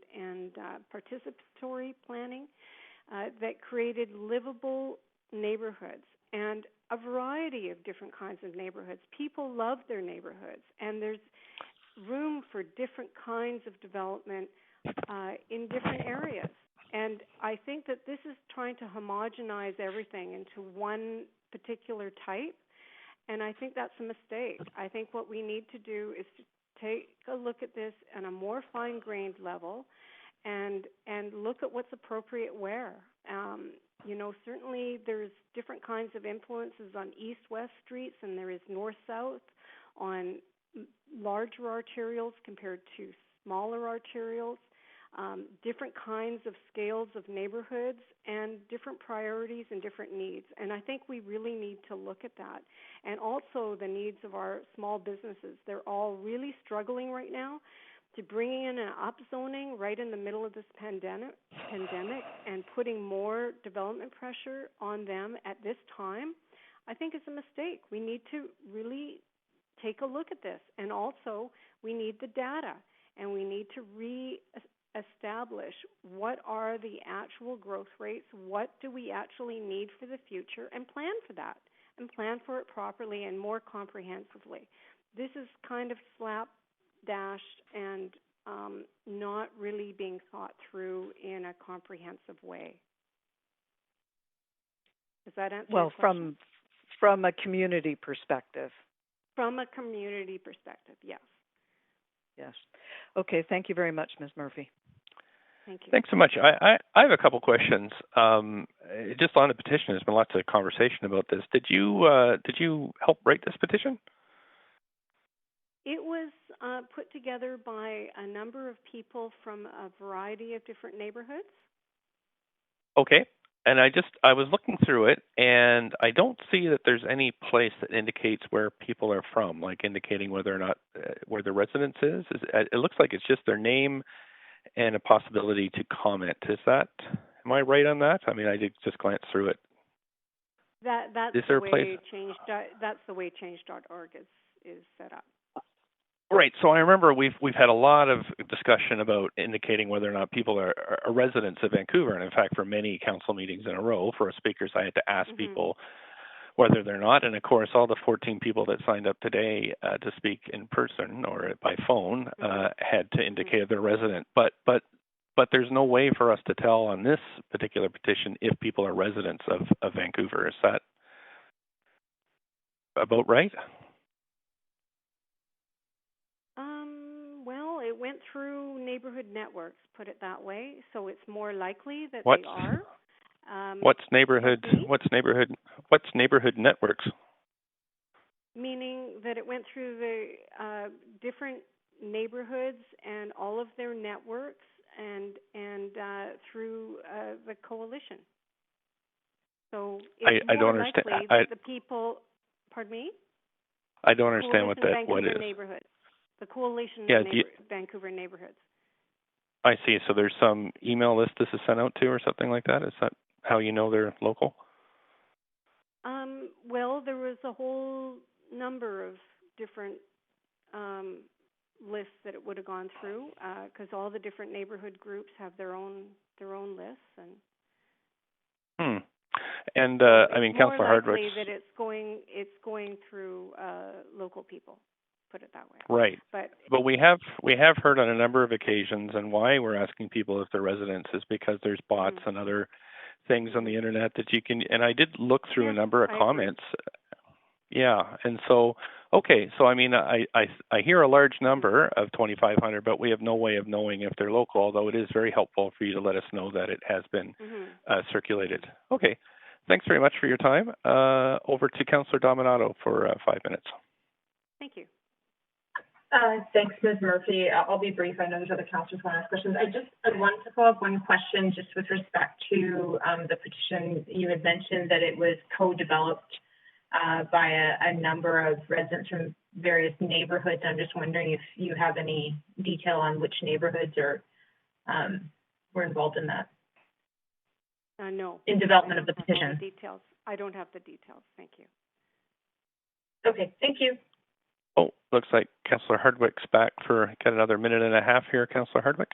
participatory planning that created livable neighborhoods and a variety of different kinds of neighborhoods. People love their neighborhoods, and there's room for different kinds of development in different areas. And I think that this is trying to homogenize everything into one particular type, and I think that's a mistake. I think what we need to do is to take a look at this on a more fine-grained level and look at what's appropriate where. Certainly there's different kinds of influences on east-west streets, and there is north-south on larger arterials compared to smaller arterials, different kinds of scales of neighborhoods, and different priorities and different needs. And I think we really need to look at that. And also the needs of our small businesses. They're all really struggling right now to bringing in an upzoning right in the middle of this pandemic and putting more development pressure on them at this time, I think is a mistake. We need to really take a look at this. And also, we need the data, and we need to reestablish what are the actual growth rates, what do we actually need for the future, and plan for that, and plan for it properly and more comprehensively. This is kind of slapdash and not really being thought through in a comprehensive way. Does that answer your question? From a community perspective. From a community perspective, yes. Yes. Okay, thank you very much, Ms. Murphy. Thank you. Thanks so much. I have a couple questions. Just on the petition, there's been lots of conversation about this. Did you help write this petition? It was put together by a number of people from a variety of different neighborhoods. Okay. And I was looking through it, and I don't see that there's any place that indicates where people are from, like indicating whether or not where their residence is. It looks like it's just their name and a possibility to comment. Am I right on that? I mean, I did just glance through it. That's is there the a place? way that's the way change.org is set up. Right. So I remember we've had a lot of discussion about indicating whether or not people are residents of Vancouver. And in fact, for many council meetings in a row, for speakers, I had to ask people whether they're not. And of course, all the 14 people that signed up today to speak in person or by phone had to indicate they're resident. But there's no way for us to tell on this particular petition if people are residents of Vancouver. Is that about right? Well, it went through neighborhood networks, put it that way, so it's more likely that they are. What's neighborhood networks? Meaning that it went through the different neighborhoods and all of their networks and through the coalition. So it's I don't more understand. likely that the people. Pardon me. I don't understand what is. Neighborhoods. The coalition of Vancouver neighborhoods. I see. So there's some email list this is sent out to or something like that? Is that how you know they're local? Well, there was a whole number of different lists that it would have gone through because all the different neighborhood groups have their own lists. And I mean, Councillor Hardwick. It's more likely that it's going through local people. Put it that way. Right. But we have heard on a number of occasions, and why we're asking people if they're residents is because there's bots and other things on the internet that you can. And I did look through a number of comments. Yeah, and so so I mean, I hear a large number of 2,500, but we have no way of knowing if they're local. Although it is very helpful for you to let us know that it has been circulated. Okay. Thanks very much for your time. Over to Councillor Dominato for 5 minutes. Thank you. Thanks, Ms. Murphy. I'll be brief. I know there's other councillors want to ask questions. I wanted to follow up one question just with respect to the petition. You had mentioned that it was co-developed by a number of residents from various neighborhoods. I'm just wondering if you have any detail on which neighborhoods were involved in that. No. In development of the petition. Details. I don't have the details. Thank you. Okay. Thank you. Oh, looks like Councillor Hardwick's back for got another minute and a half here. Councillor Hardwick.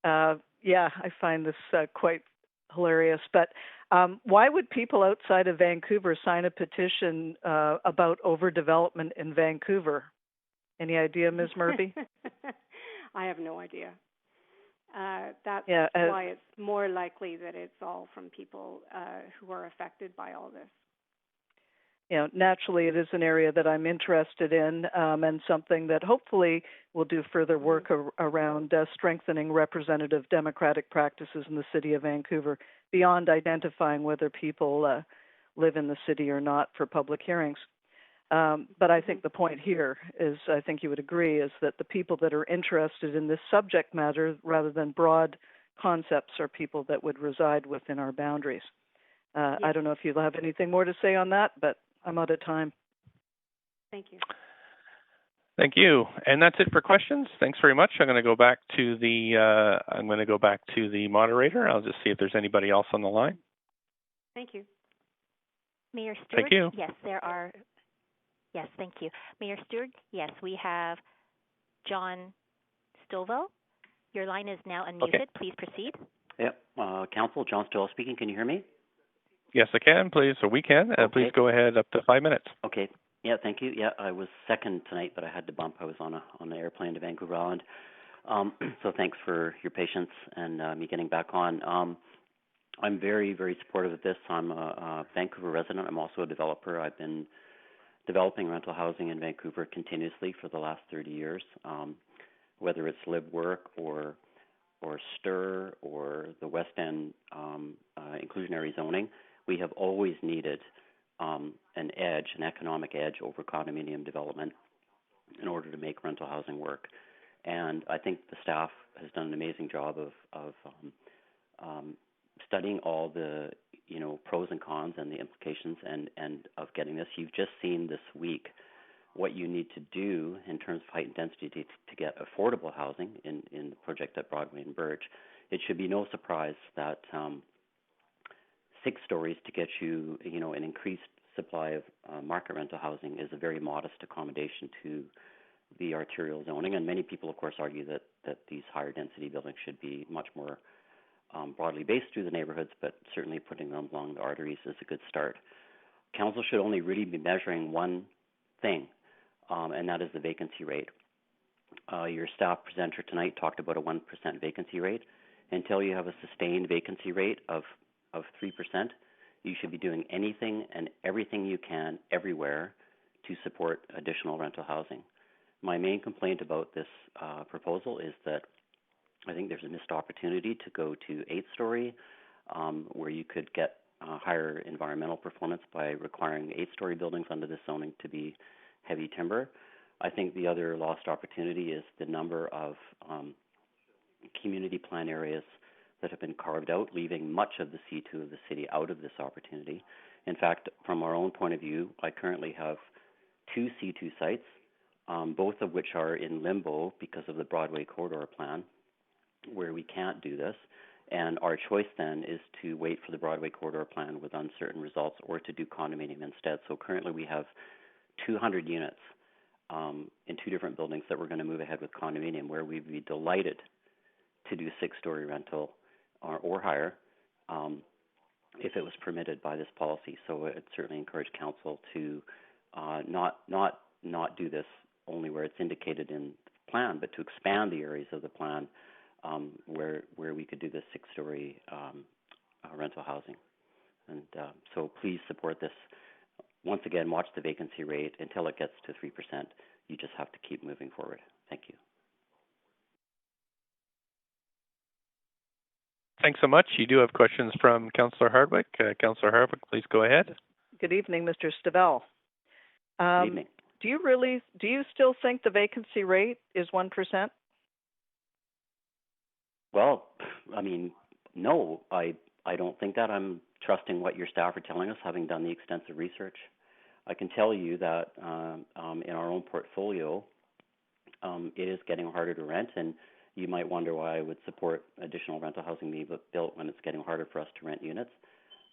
Yeah, I find this quite hilarious. But why would people outside of Vancouver sign a petition about overdevelopment in Vancouver? Any idea, Ms. Murphy? I have no idea. That's Yeah, why it's more likely that it's all from people who are affected by all this. Naturally, it is an area that I'm interested in, and something that hopefully will do further work around strengthening representative democratic practices in the City of Vancouver, beyond identifying whether people live in the city or not for public hearings. But I think the point here is, I think you would agree, is that the people that are interested in this subject matter, rather than broad concepts, are people that would reside within our boundaries. Yes. I don't know if you have anything more to say on that, but I'm out of time. Thank you. Thank you. And that's it for questions. Thanks very much. I'm going to go back to the moderator. I'll just see if there's anybody else on the line. Thank you. Mayor Stewart? Thank you. Yes, there are. Yes, thank you. Mayor Stewart, yes, we have John Stovall. Your line is now unmuted. Okay. Please proceed. Yep. Council, John Stovall speaking. Can you hear me? Yes, I can, please. Or we can. Okay. Please go ahead, up to 5 minutes. Okay. Yeah, thank you. Yeah, I was second tonight, but I had to bump. I was on an airplane to Vancouver Island. So thanks for your patience and me getting back on. I'm very, very supportive of this. I'm a Vancouver resident. I'm also a developer. I've been developing rental housing in Vancouver continuously for the last 30 years, whether it's Live Work or STIR or the West End inclusionary zoning. We have always needed an economic edge over condominium development in order to make rental housing work. And I think the staff has done an amazing job of studying all the pros and cons and the implications and of getting this. You've just seen this week what you need to do in terms of height and density to get affordable housing in the project at Broadway and Birch. It should be no surprise that 6 stories to get you an increased supply of market rental housing is a very modest accommodation to the arterial zoning. And many people, of course, argue that these higher density buildings should be much more broadly based through the neighborhoods, but certainly putting them along the arteries is a good start. Council should only really be measuring one thing, and that is the vacancy rate. Your staff presenter tonight talked about a 1% vacancy rate. Until you have a sustained vacancy rate of 3%, you should be doing anything and everything you can everywhere to support additional rental housing. My main complaint about this proposal is that I think there's a missed opportunity to go to 8-story, where you could get higher environmental performance by requiring 8-story buildings under this zoning to be heavy timber. I think the other lost opportunity is the number of community plan areas that have been carved out, leaving much of the C2 of the city out of this opportunity. In fact, from our own point of view, I currently have 2 C2 sites, both of which are in limbo because of the Broadway corridor plan, where we can't do this. And our choice then is to wait for the Broadway corridor plan with uncertain results or to do condominium instead. So currently we have 200 units in 2 different buildings that we're going to move ahead with condominium, where we'd be delighted to do 6-story rental or higher if it was permitted by this policy. So I'd certainly encourage council to not do this only where it's indicated in the plan, but to expand the areas of the plan where we could do this 6-story rental housing. And so please support this. Once again, watch the vacancy rate until it gets to 3%. You just have to keep moving forward. Thank you. Thanks so much. You do have questions from Councillor Hardwick. Councillor Hardwick, please go ahead. Good evening, Mr. Stovall. Good evening. Do you still think the vacancy rate is 1%? Well, I mean, no, I don't think that. I'm trusting what your staff are telling us, having done the extensive research. I can tell you that in our own portfolio, it is getting harder to rent, and you might wonder why I would support additional rental housing being built when it's getting harder for us to rent units.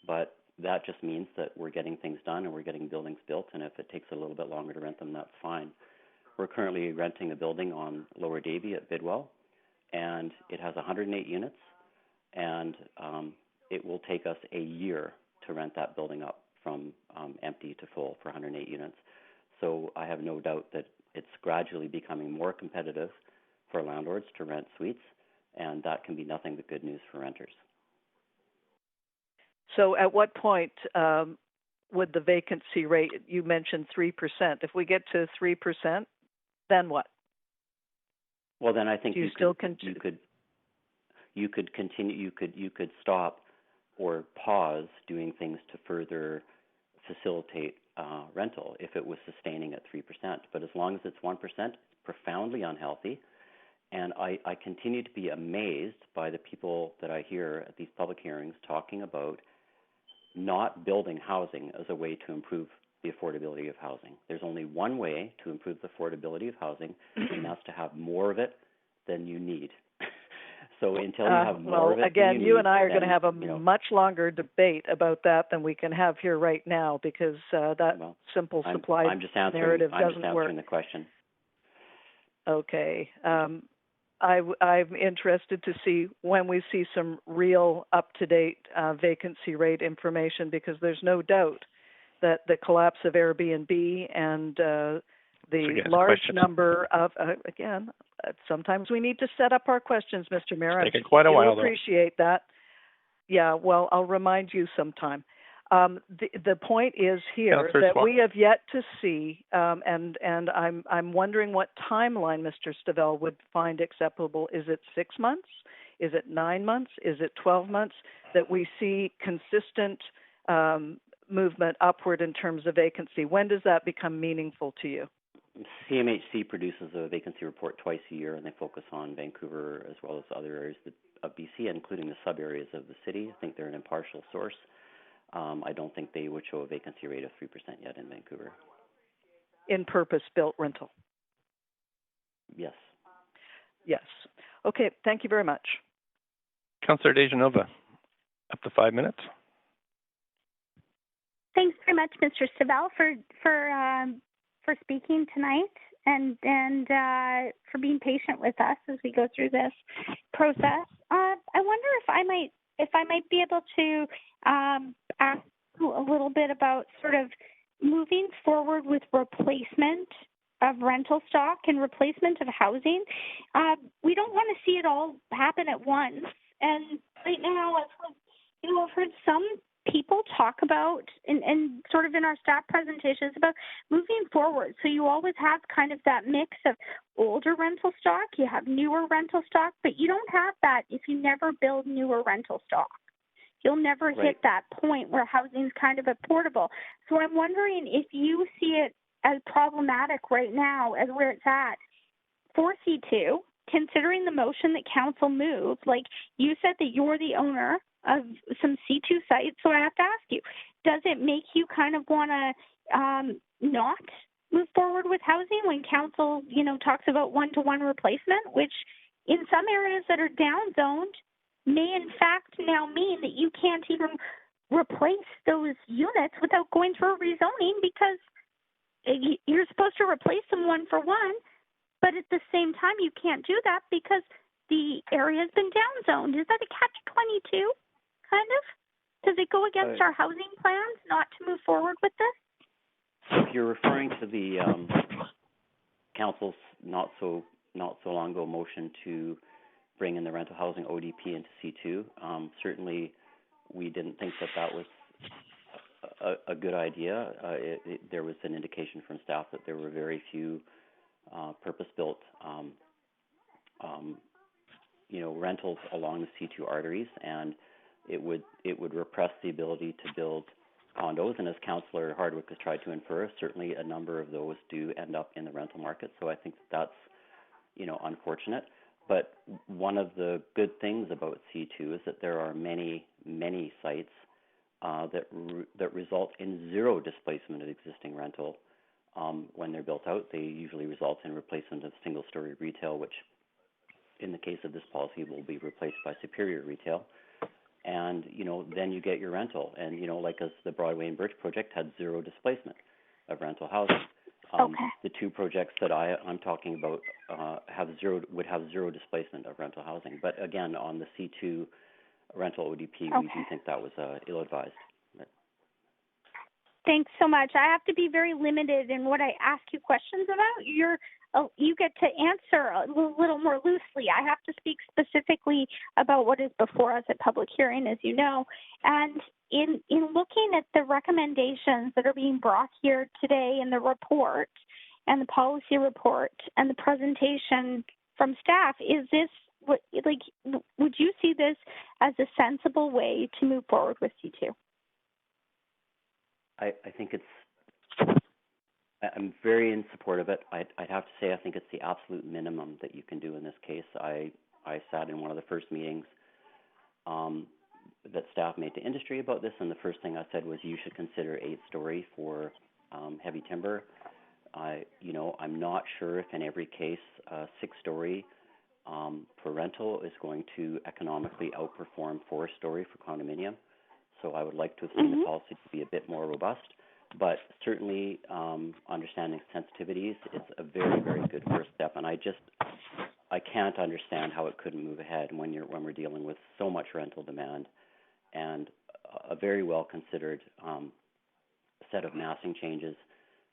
But that just means that we're getting things done and we're getting buildings built, and if it takes a little bit longer to rent them, that's fine. We're currently renting a building on Lower Davie at Bidwell, and it has 108 units, and it will take us a year to rent that building up from empty to full for 108 units. So I have no doubt that it's gradually becoming more competitive for landlords to rent suites, and that can be nothing but good news for renters. So at what point would the vacancy rate, you mentioned 3%, if we get to 3%, then what? Well, then I think you could stop or pause doing things to further facilitate rental if it was sustaining at 3%. But as long as it's 1%, it's profoundly unhealthy. And I continue to be amazed by the people that I hear at these public hearings talking about not building housing as a way to improve the affordability of housing. There's only one way to improve the affordability of housing, and that's to have more of it than you need. So until you have more of it, again, you and I are going to have a much longer debate about that than we can have here right now, because that simple supply narrative doesn't work. I'm just answering the question. Okay. I'm interested to see when we see some real up-to-date vacancy rate information, because there's no doubt that the collapse of Airbnb and the large number of, again, sometimes we need to set up our questions, Mr. Mayor. It's taken quite a while, though. I appreciate that. Yeah, well, I'll remind you sometime. The point is here that we have yet to see, and I'm wondering what timeline Mr. Stavell would find acceptable. Is it 6 months? Is it 9 months? Is it 12 months that we see consistent movement upward in terms of vacancy? When does that become meaningful to you? CMHC produces a vacancy report twice a year, and they focus on Vancouver as well as other areas of BC, including the sub-areas of the city. I think they're an impartial source. I don't think they would show a vacancy rate of 3% yet in Vancouver. In purpose-built rental? Yes. Yes. Okay, thank you very much. Councillor DeGenova, up to 5 minutes. Thanks very much, Mr. Stavell, for speaking tonight and for being patient with us as we go through this process. I wonder if I might be able to ask you a little bit about sort of moving forward with replacement of rental stock and replacement of housing. We don't want to see it all happen at once. And right now, I've heard some people talk about, and sort of in our staff presentations, about moving forward. So you always have kind of that mix of older rental stock, you have newer rental stock, but you don't have that if you never build newer rental stock. You'll never hit that point where housing's kind of affordable. So I'm wondering if you see it as problematic right now as where it's at for C2, considering the motion that council moved. Like you said that you're the owner of some C2 sites, so I have to ask you, does it make you kind of want to not move forward with housing when council, talks about one-to-one replacement, which in some areas that are downzoned may in fact now mean that you can't even replace those units without going through a rezoning, because you're supposed to replace them one for one, but at the same time you can't do that because the area's been downzoned. Is that a catch-22, kind of? Does it go against our housing plans not to move forward with this? If you're referring to the council's not so long ago motion to bring in the rental housing ODP into C2, certainly we didn't think that was a good idea. There was an indication from staff that there were very few purpose-built rentals along the C2 arteries, and it would repress the ability to build condos. And as Councillor Hardwick has tried to infer, certainly a number of those do end up in the rental market. So I think that's unfortunate. But one of the good things about C2 is that there are many, many sites that result in zero displacement of existing rental when they're built out. They usually result in replacement of single-story retail, which in the case of this policy will be replaced by superior retail. And, then you get your rental. And, like as the Broadway and Birch project had zero displacement of rental housing. The two projects that I'm talking about would have zero displacement of rental housing. But again, on the C2 rental ODP, we do think that was ill-advised. Thanks so much. I have to be very limited in what I ask you questions about. You get to answer a little more loosely. I have to speak specifically about what is before us at public hearing, as you know. And in looking at the recommendations that are being brought here today in the report and the policy report and the presentation from staff, is this would you see this as a sensible way to move forward with C2? I think I'm very in support of it. I'd have to say I think it's the absolute minimum that you can do in this case. I sat in one of the first meetings that staff made to industry about this, and the first thing I said was you should consider 8-story for heavy timber. I'm not sure if in every case 6-story for rental is going to economically outperform 4-story for condominium. So I would like to have seen the policy to be a bit more robust, but certainly understanding sensitivities is a very, very good first step. And I can't understand how it couldn't move ahead when we're dealing with so much rental demand and a very well considered set of massing changes,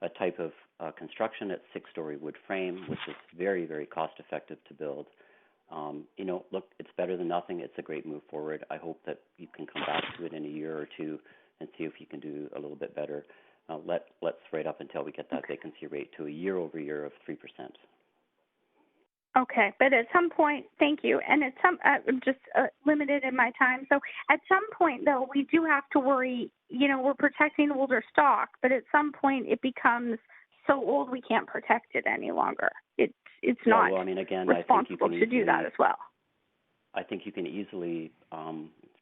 a type of construction at 6-story wood frame, which is very, very cost effective to build. Look, it's better than nothing. It's a great move forward. I hope that you can come back to it in a year or two and see if you can do a little bit better. Let's wait up until we get that vacancy rate to a year-over-year of 3%. Okay, but at some point, thank you. And at some, I'm just limited in my time. So at some point, though, we do have to worry. We're protecting older stock, but at some point, it becomes so old we can't protect it any longer. It's not responsible to do that as well. I think you can easily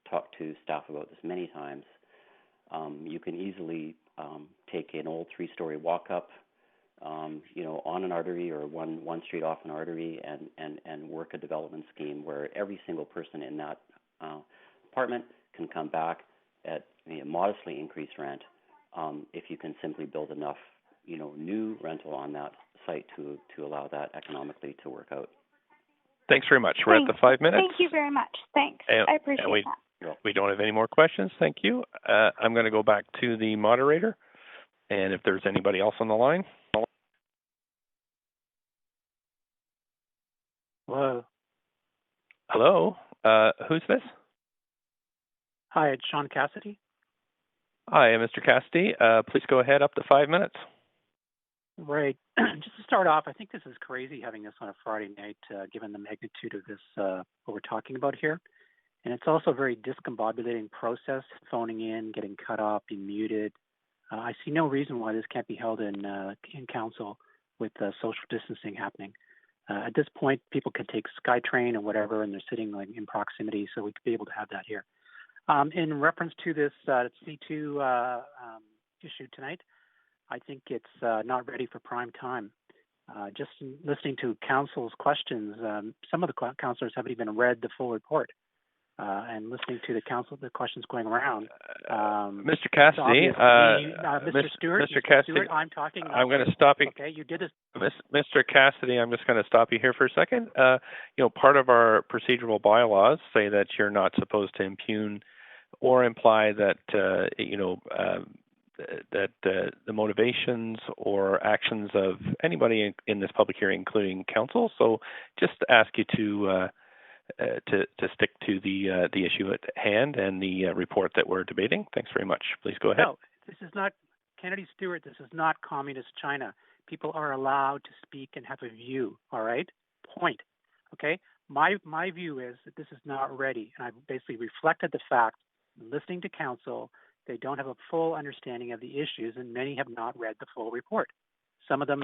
talk to staff about this many times. You can easily take an old 3-story walk-up, on an artery or one street off an artery, and work a development scheme where every single person in that apartment can come back at a modestly increased rent if you can simply build enough, new rental on that site to allow that economically to work out. Thanks very much. We're at the 5 minutes. Thank you very much. Thanks. I appreciate that. We don't have any more questions. Thank you. I'm going to go back to the moderator, and if there's anybody else on the line. Hello. Hello. Who's this? Hi, it's Sean Cassidy. Hi, Mr. Cassidy. Please go ahead, up to 5 minutes. Right. Just to start off, I think this is crazy having this on a Friday night, given the magnitude of this, what we're talking about here. And it's also a very discombobulating process, phoning in, getting cut off, being muted. I see no reason why this can't be held in council with social distancing happening. At this point, people can take SkyTrain or whatever, and they're sitting in proximity, so we could be able to have that here. In reference to this C2 issue tonight, I think it's not ready for prime time. Just listening to council's questions, some of the councillors haven't even read the full report. And listening to the questions going around. Mr. Cassidy, Mr. Stewart, Mr. Cassidy, I'm talking. I'm going to stop you. Okay, you did this. Mr. Cassidy, I'm just going to stop you here for a second. Part of our procedural bylaws say that you're not supposed to impugn or imply that that the motivations or actions of anybody in this public hearing, including council. So, just ask you to stick to the issue at hand and the report that we're debating. Thanks very much. Please go ahead. No, this is not Kennedy Stewart. This is not communist China. People are allowed to speak and have a view. All right. Point. Okay. My view is that this is not ready, and I've basically reflected the fact, listening to council, they don't have a full understanding of the issues, and many have not read the full report. Some of them,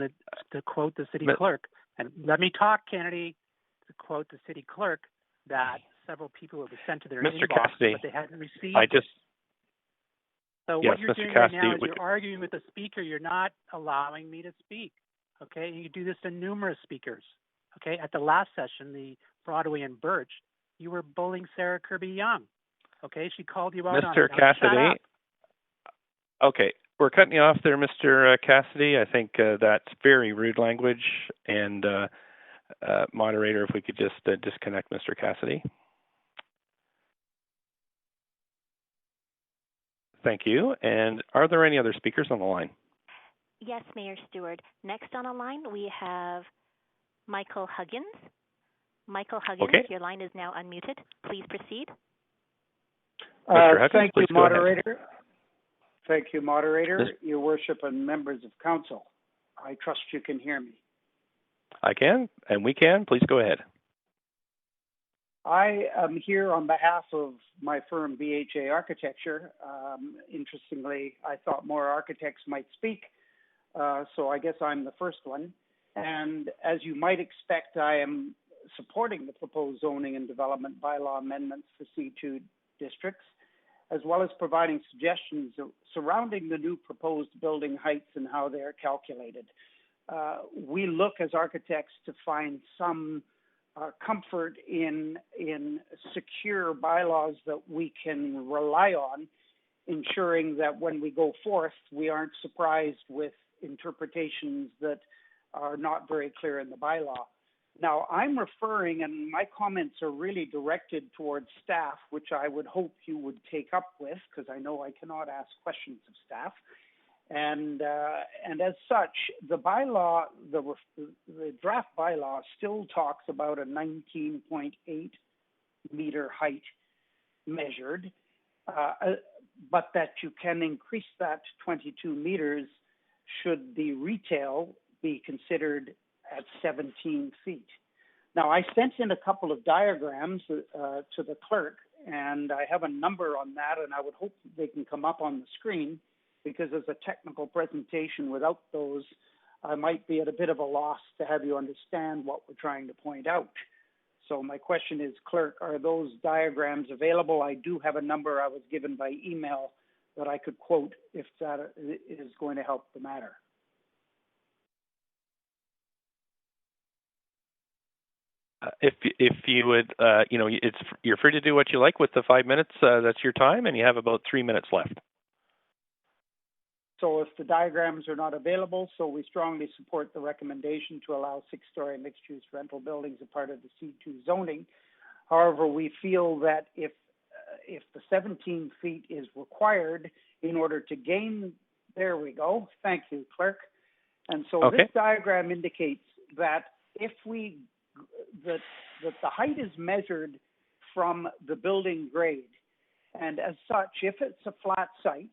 to quote the city clerk, and let me talk, Kennedy, to quote the city clerk, that several people have been sent to their Mr. inbox, Cassidy, but they hadn't received So what you're Mr. doing Cassidy, right now is you're arguing with the speaker. You're not allowing me to speak. Okay, and you do this to numerous speakers. Okay, at the last session, the Broadway and Birch, you were bullying Sarah Kirby-Young. Okay, she called you out on it. Mr. Cassidy. Okay, we're cutting you off there, Mr. Cassidy. I think that's very rude language. And moderator, if we could just disconnect Mr. Cassidy. Thank you. And are there any other speakers on the line? Yes, Mayor Stewart. Next on the line, we have Michael Huggins. Michael Huggins, your line is now unmuted. Please proceed. Mr. Huggins, thank please you, go moderator. ahead. Thank you, moderator, Your Worship, and members of council. I trust you can hear me. I can, and we can. Please go ahead. I am here on behalf of my firm, BHA Architecture. Interestingly, I thought more architects might speak, so I guess I'm the first one. And as you might expect, I am supporting the proposed zoning and development bylaw amendments for C2 districts, as well as providing suggestions surrounding the new proposed building heights and how they are calculated. We look as architects to find some comfort in secure bylaws that we can rely on, ensuring that when we go forth, we aren't surprised with interpretations that are not very clear in the bylaw. Now, I'm referring, and my comments are really directed towards staff, which I would hope you would take up with, because I know I cannot ask questions of staff. And as such, the bylaw, the draft bylaw still talks about a 19.8 meter height measured, but that you can increase that to 22 meters should the retail be considered at 17 feet. Now, I sent in a couple of diagrams to the clerk, and I have a number on that, and I would hope they can come up on the screen, because as a technical presentation without those, I might be at a bit of a loss to have you understand what we're trying to point out. So my question is, clerk, are those diagrams available? I do have a number I was given by email that I could quote if that is going to help the matter. If you would, you're free to do what you like with the 5 minutes. That's your time, and you have about 3 minutes left. So if the diagrams are not available, so we strongly support the recommendation to allow 6-story mixed-use rental buildings as part of the C2 zoning. However, we feel that if the 17 feet is required in order to gain, there we go. Thank you, clerk. And so This diagram indicates that if that the height is measured from the building grade, and as such, if it's a flat site,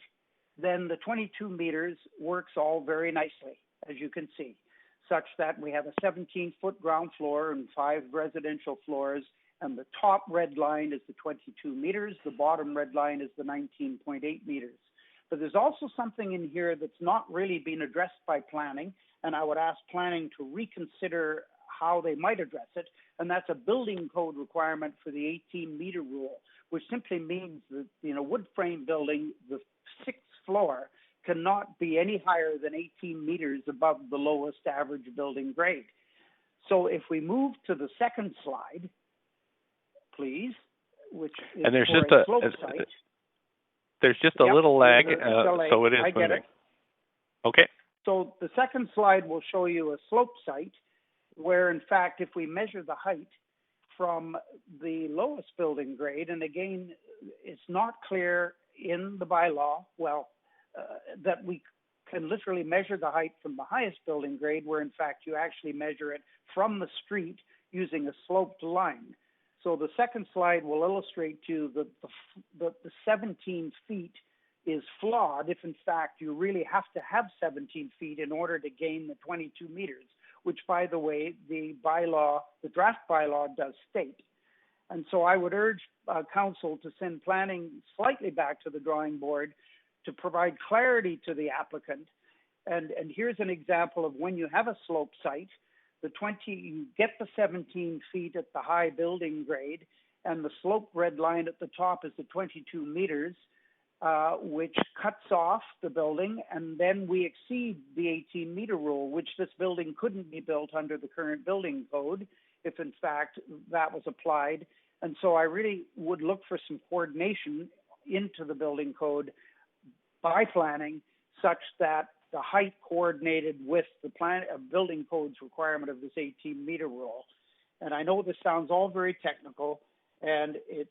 then the 22 meters works all very nicely, as you can see, such that we have a 17-foot ground floor and 5 residential floors, and the top red line is the 22 meters, the bottom red line is the 19.8 meters. But there's also something in here that's not really been addressed by planning, and I would ask planning to reconsider how they might address it, and that's a building code requirement for the 18-meter rule, which simply means that in a wood frame building, the 6th floor cannot be any higher than 18 meters above the lowest average building grade. So if we move to the second slide, please, which is and there's for just a slope site. There's just a little lag, so it is I get moving. it. Okay. So the second slide will show you a slope site where, in fact, if we measure the height from the lowest building grade, and again, it's not clear in the bylaw, that we can literally measure the height from the highest building grade, where in fact you actually measure it from the street using a sloped line. So the second slide will illustrate to you that the 17 feet is flawed if in fact you really have to have 17 feet in order to gain the 22 meters, which, by the way, the draft bylaw does state. And so I would urge council to send planning slightly back to the drawing board to provide clarity to the applicant. And here's an example of when you have a slope site, you get the 17 feet at the high building grade, and the slope red line at the top is the 22 meters, which cuts off the building, and then we exceed the 18-meter rule, which this building couldn't be built under the current building code if, in fact, that was applied. And so I really would look for some coordination into the building code by planning such that the height coordinated with the building code's requirement of this 18-meter rule. And I know this sounds all very technical, and it's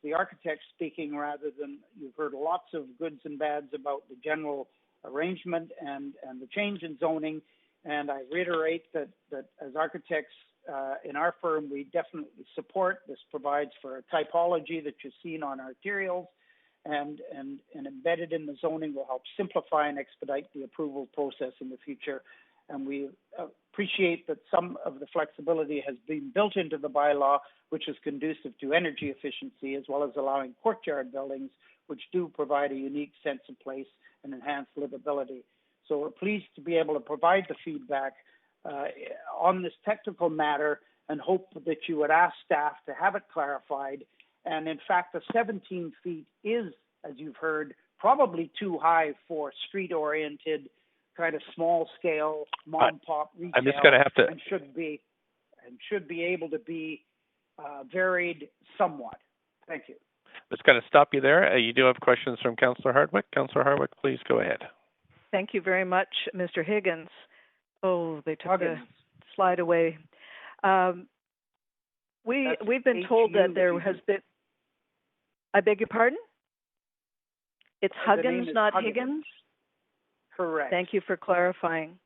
the the architect speaking rather than you've heard lots of goods and bads about the general arrangement and the change in zoning. And I reiterate that as architects in our firm, we definitely support. This provides for a typology that you've seen on arterials, and embedded in the zoning will help simplify and expedite the approval process in the future. And we appreciate that some of the flexibility has been built into the bylaw, which is conducive to energy efficiency, as well as allowing courtyard buildings, which do provide a unique sense of place and enhanced livability. So we're pleased to be able to provide the feedback on this technical matter, and hope that you would ask staff to have it clarified. And in fact, the 17 feet is, as you've heard, probably too high for street-oriented, kind of small-scale mom-pop retail. I'm just going to have to, and should be able to be varied somewhat. Thank you. I'm just going to stop you there. You do have questions from Councillor Hardwick. Councillor Hardwick, please go ahead. Thank you very much, Mr. Higgins. Oh, they took the slide away. We've been told that there has been. I beg your pardon? It's Huggins, not Higgins? Correct. Thank you for clarifying.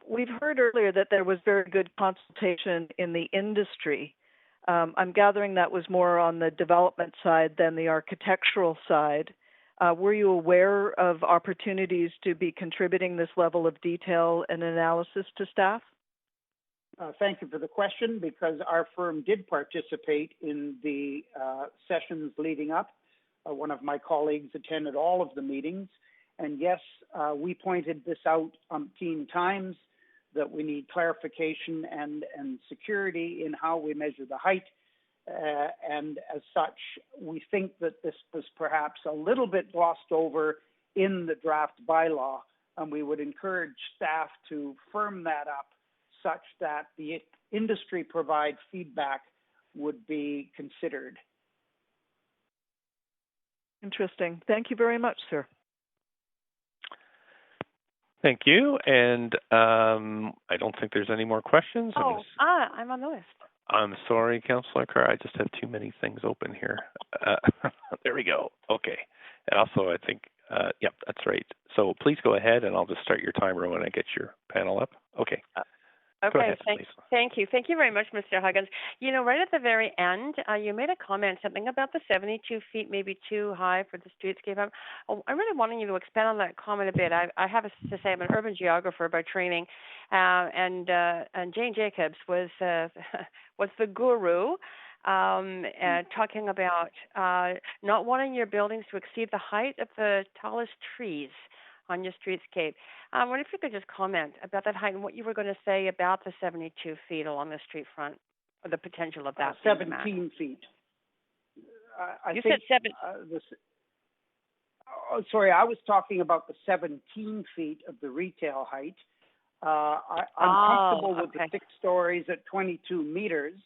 We've heard earlier that there was very good consultation in the industry. I'm gathering that was more on the development side than the architectural side. Were you aware of opportunities to be contributing this level of detail and analysis to staff? Thank you for the question, because our firm did participate in the sessions leading up. One of my colleagues attended all of the meetings. And yes, we pointed this out umpteen times, that we need clarification and security in how we measure the height. And as such, we think that this was perhaps a little bit glossed over in the draft bylaw, and we would encourage staff to firm that up such that the industry provide feedback would be considered. Interesting. Thank you very much, sir. Thank you. And I don't think there's any more questions. I'm on the list. I'm sorry, Councillor Carr. I just have too many things open here. There we go. Okay. And also, I think, yep, that's right. So please go ahead, and I'll just start your timer when I get your panel up. Okay. Okay, thank you. Thank you very much, Mr. Huggins. You know, right at the very end, you made a comment, something about the 72 feet may be too high for the streetscape. I'm really wanting you to expand on that comment a bit. I have to say I'm an urban geographer by training, and Jane Jacobs was the guru talking about not wanting your buildings to exceed the height of the tallest trees on your streetscape. I wonder if you could just comment about that height and what you were going to say about the 72 feet along the street front, or the potential of that. 17 feet. You said 7. Sorry, I was talking about the 17 feet of the retail height. I'm comfortable with the 6 stories at 22 meters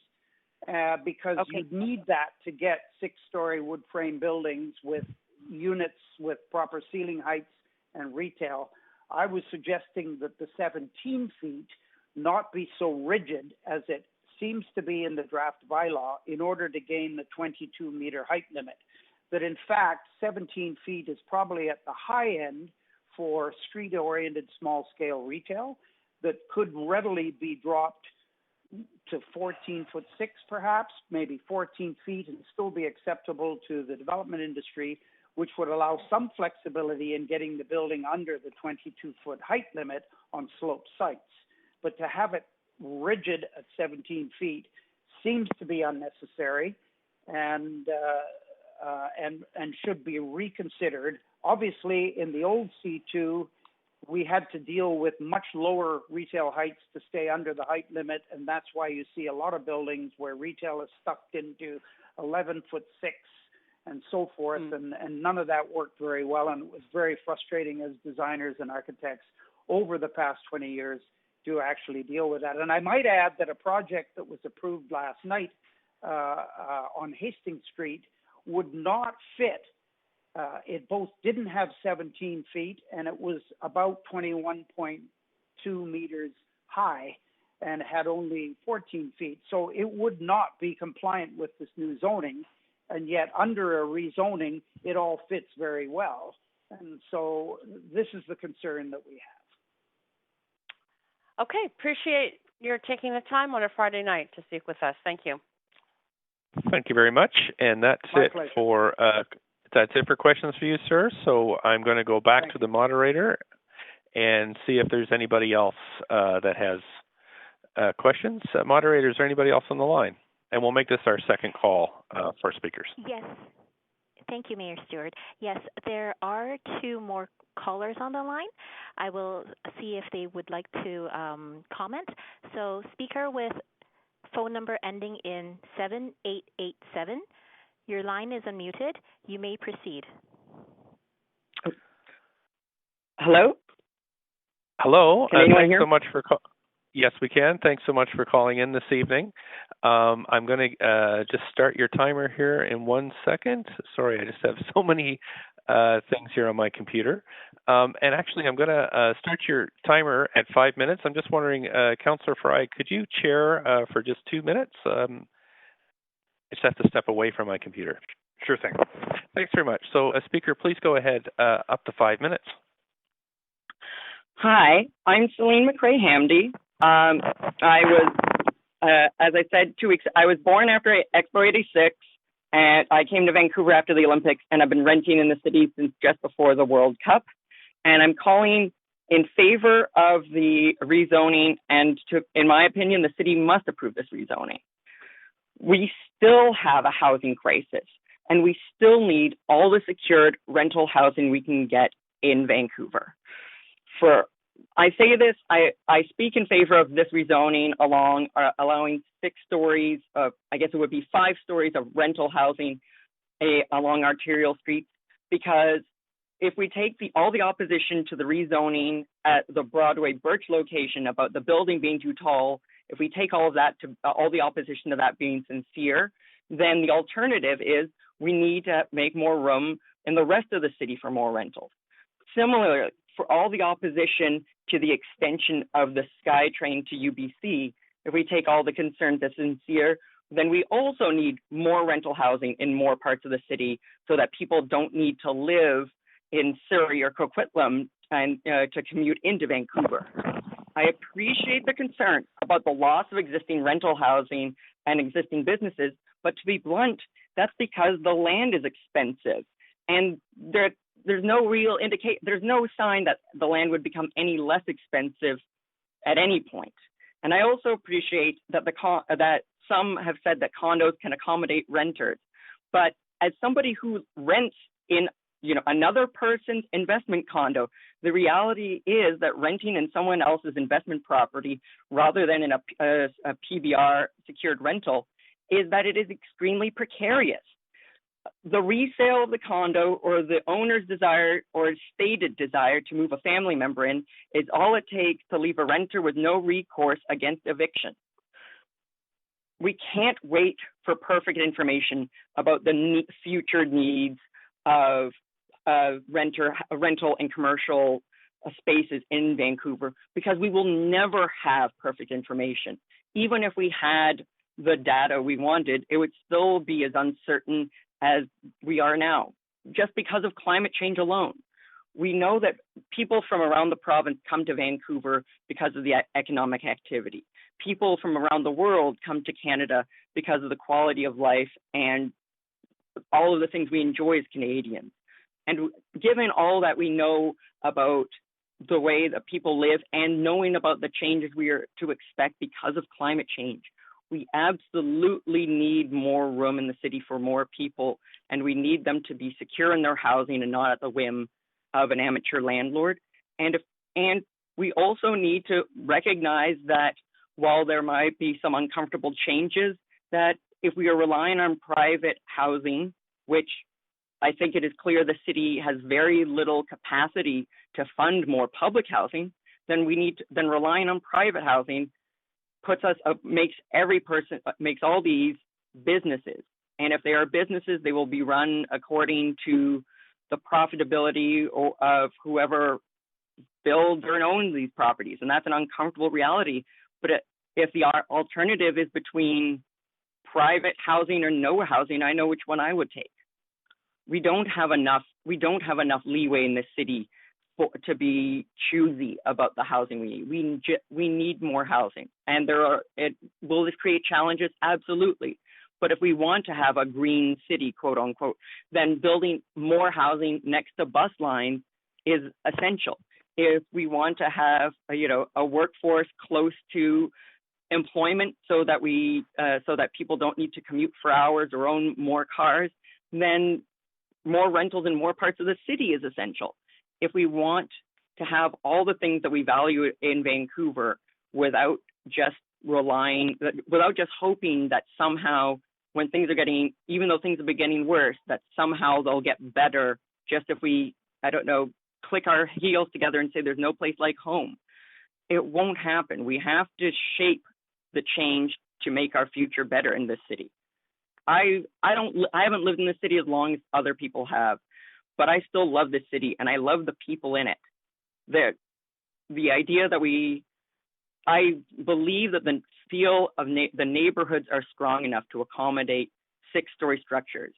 because you need that to get 6-story wood frame buildings with units with proper ceiling heights and retail. I was suggesting that the 17 feet not be so rigid as it seems to be in the draft bylaw in order to gain the 22-meter height limit. That in fact, 17 feet is probably at the high end for street-oriented small-scale retail that could readily be dropped to 14'6" perhaps, maybe 14 feet, and still be acceptable to the development industry, which would allow some flexibility in getting the building under the 22-foot height limit on sloped sites. But to have it rigid at 17 feet seems to be unnecessary and should be reconsidered. Obviously, in the old C2, we had to deal with much lower retail heights to stay under the height limit, and that's why you see a lot of buildings where retail is stuck into 11'6" and so forth, and none of that worked very well, and it was very frustrating as designers and architects over the past 20 years to actually deal with that. And I might add that a project that was approved last night on Hastings Street would not fit. It both didn't have 17 feet, and it was about 21.2 meters high and had only 14 feet. So it would not be compliant with this new zoning. and yet under a rezoning, it all fits very well. And so this is the concern that we have. Okay, appreciate your taking the time on a Friday night to speak with us. Thank you. Thank you very much. And that's My it pleasure. for questions for you, sir. So I'm going to go back to the moderator and see if there's anybody else that has questions. Moderator, is there anybody else on the line? And we'll make this our second call for speakers. Yes. Thank you, Mayor Stewart. Yes, there are 2 more callers on the line. I will see if they would like to comment. So speaker with phone number ending in 7887, your line is unmuted. You may proceed. Hello? Hello. Can anyone thanks hear? so much for Yes, we can. Thanks so much for calling in this evening. I'm going to just start your timer here in 1 second. Sorry, I just have so many things here on my computer. And actually, I'm going to start your timer at 5 minutes. I'm just wondering, Councillor Fry, could you chair for just 2 minutes? I just have to step away from my computer. Sure thing. Thanks very much. So, Speaker, please go ahead up to 5 minutes. Hi, I'm Celine McRae-Hamdy. I was, as I said, 2 weeks, I was born after Expo 86, and I came to Vancouver after the Olympics, and I've been renting in the city since just before the World Cup. And I'm calling in favor of the rezoning, and in my opinion, the city must approve this rezoning. We still have a housing crisis, and we still need all the secured rental housing we can get in Vancouver. I say this, I speak in favor of this rezoning allowing 6 stories of, I guess it would be 5 stories of rental housing along arterial streets, because if we take all the opposition to the rezoning at the Broadway Birch location about the building being too tall, if we take all of that to all the opposition to that being sincere, then the alternative is we need to make more room in the rest of the city for more rentals. Similarly, for all the opposition to the extension of the SkyTrain to UBC, if we take all the concerns as sincere, then we also need more rental housing in more parts of the city so that people don't need to live in Surrey or Coquitlam and to commute into Vancouver. I appreciate the concern about the loss of existing rental housing and existing businesses, but to be blunt, that's because the land is expensive, and there's no real there's no sign that the land would become any less expensive at any point. And I also appreciate that that some have said that condos can accommodate renters, but as somebody who rents in another person's investment condo, the reality is that renting in someone else's investment property rather than in a PBR secured rental is that it is extremely precarious. The resale of the condo or the owner's desire or stated desire to move a family member in is all it takes to leave a renter with no recourse against eviction. We can't wait for perfect information about the future needs of rental and commercial spaces in Vancouver, because we will never have perfect information. Even if we had the data we wanted, it would still be as uncertain as we are now, just because of climate change alone. We know that people from around the province come to Vancouver because of the economic activity. People from around the world come to Canada because of the quality of life and all of the things we enjoy as Canadians. And given all that we know about the way that people live and knowing about the changes we are to expect because of climate change, we absolutely need more room in the city for more people, and we need them to be secure in their housing and not at the whim of an amateur landlord. And we also need to recognize that while there might be some uncomfortable changes, that if we are relying on private housing, which I think it is clear the city has very little capacity to fund more public housing, then relying on private housing makes all these businesses. And if they are businesses, they will be run according to the profitability of whoever builds or owns these properties. And that's an uncomfortable reality. But if the alternative is between private housing or no housing, I know which one I would take. We don't have enough leeway in this city to be choosy about the housing we need. We need more housing, and will this create challenges? Absolutely. But if we want to have a green city, quote unquote, then building more housing next to bus lines is essential. If we want to have a workforce close to employment so that people don't need to commute for hours or own more cars, then more rentals in more parts of the city is essential. If we want to have all the things that we value in Vancouver without just hoping that somehow when things are even though things have been getting worse, that somehow they'll get better just if we, click our heels together and say there's no place like home. It won't happen. We have to shape the change to make our future better in this city. I haven't lived in this city as long as other people have, but I still love this city and I love the people in it. The idea that I believe that the feel of the neighborhoods are strong enough to accommodate 6-story structures.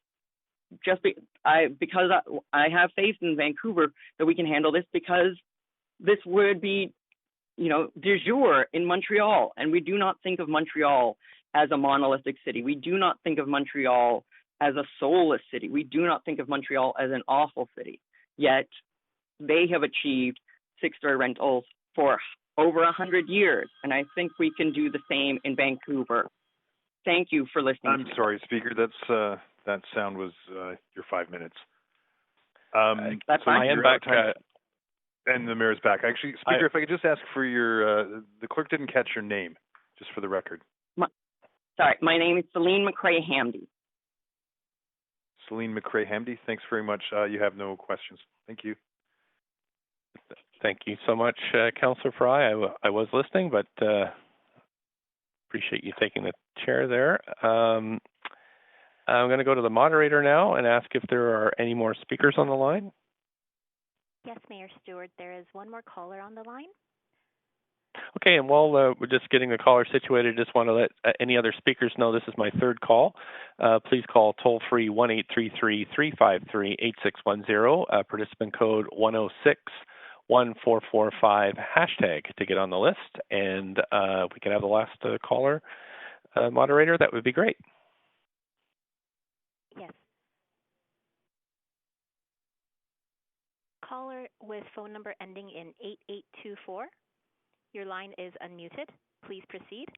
Because I have faith in Vancouver that we can handle this, because this would be, du jour in Montreal, and we do not think of Montreal as a monolithic city. We do not think of Montreal as a soulless city. We do not think of Montreal as an awful city. Yet they have achieved 6-story rentals for over 100 years, and I think we can do the same in Vancouver. Thank you for listening. I'm sorry, Speaker. That sound was your 5 minutes. That's fine. I am back, and the mayor's back. Actually, Speaker, if I could just ask for the clerk didn't catch your name, just for the record. My name is Celine McCrae-Hamdy. Celine McCrae-Hamdy, thanks very much. You have no questions. Thank you. Thank you so much, Councillor Fry. I was listening, but appreciate you taking the chair there. I'm going to go to the moderator now and ask if there are any more speakers on the line. Yes, Mayor Stewart, there is one more caller on the line. Okay, and while we're just getting the caller situated, just want to let any other speakers know this is my third call. Please call toll-free 1-833-353-8610, participant code 106-1445 hashtag to get on the list, and if we can have the last caller, moderator, that would be great. Yes. Caller with phone number ending in 8824. Your line is unmuted. Please proceed.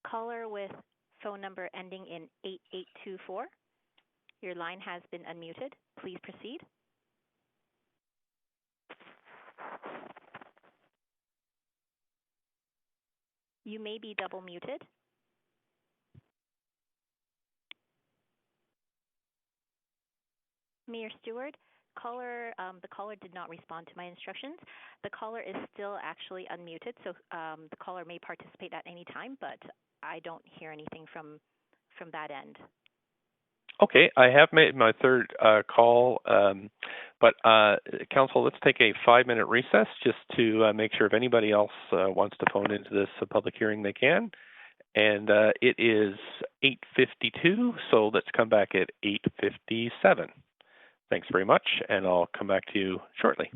Caller with phone number ending in 8824. Your line has been unmuted. Please proceed. You may be double muted. Mayor Stewart, the caller did not respond to my instructions. The caller is still actually unmuted, so the caller may participate at any time, but I don't hear anything from that end. Okay, I have made my third call, but Council, let's take a 5-minute recess just to make sure if anybody else wants to phone into this public hearing, they can. And it is 8:52, so let's come back at 8:57. Thanks very much, and I'll come back to you shortly.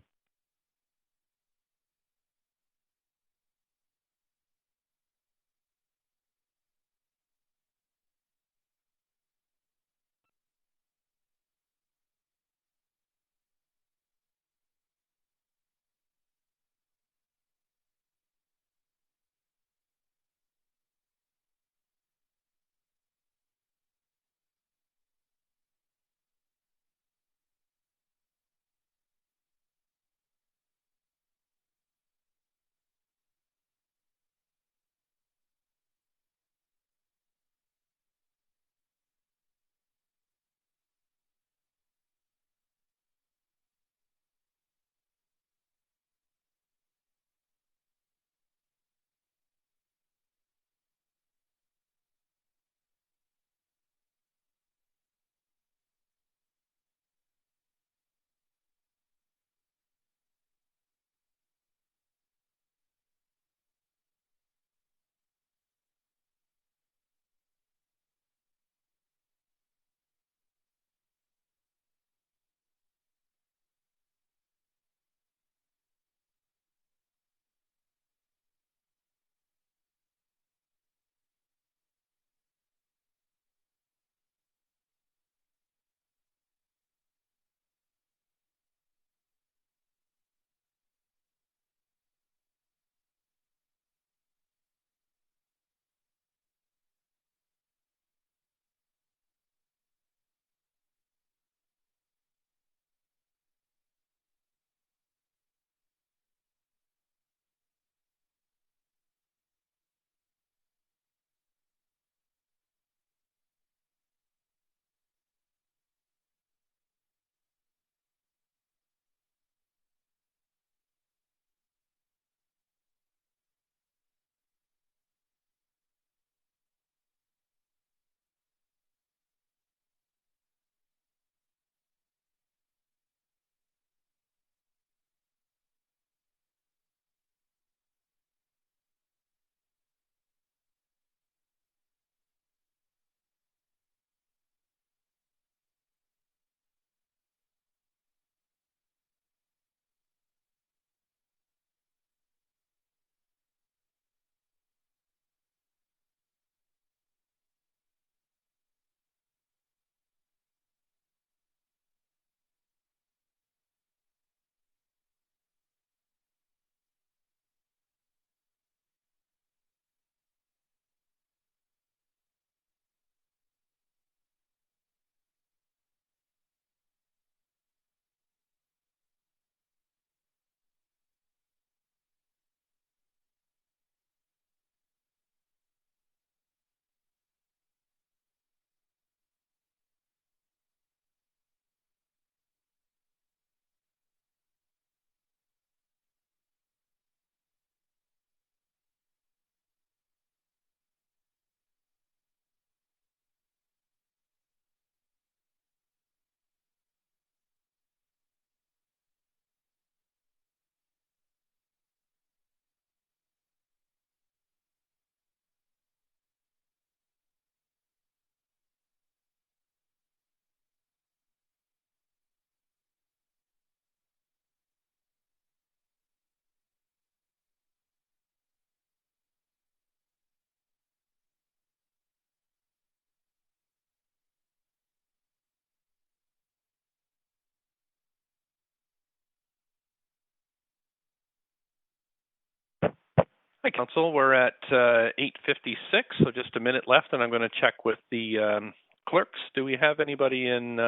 Hi, Council. We're at 8:56, so just a minute left, and I'm going to check with the clerks. Do we have anybody in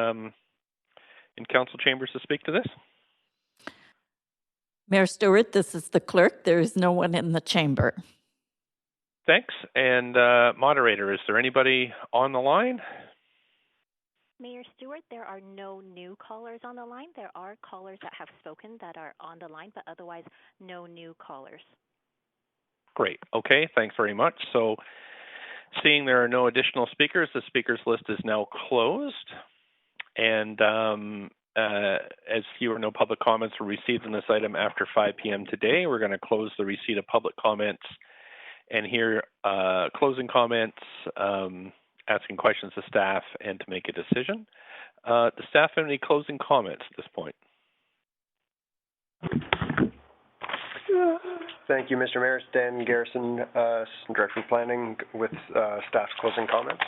council chambers to speak to this? Mayor Stewart, this is the clerk. There is no one in the chamber. Thanks. And moderator, is there anybody on the line? Mayor Stewart, there are no new callers on the line. There are callers that have spoken that are on the line, but otherwise no new callers. Great. Okay, thanks very much. So seeing there are no additional speakers, the speakers list is now closed. And as few or no public comments were received on this item after 5 p.m. today, we're going to close the receipt of public comments and hear closing comments, asking questions to staff, and to make a decision. Does staff have any closing comments at this point? Thank you, Mr. Mayor. Stan Garrison, Assistant Director of Planning, with staff's closing comments.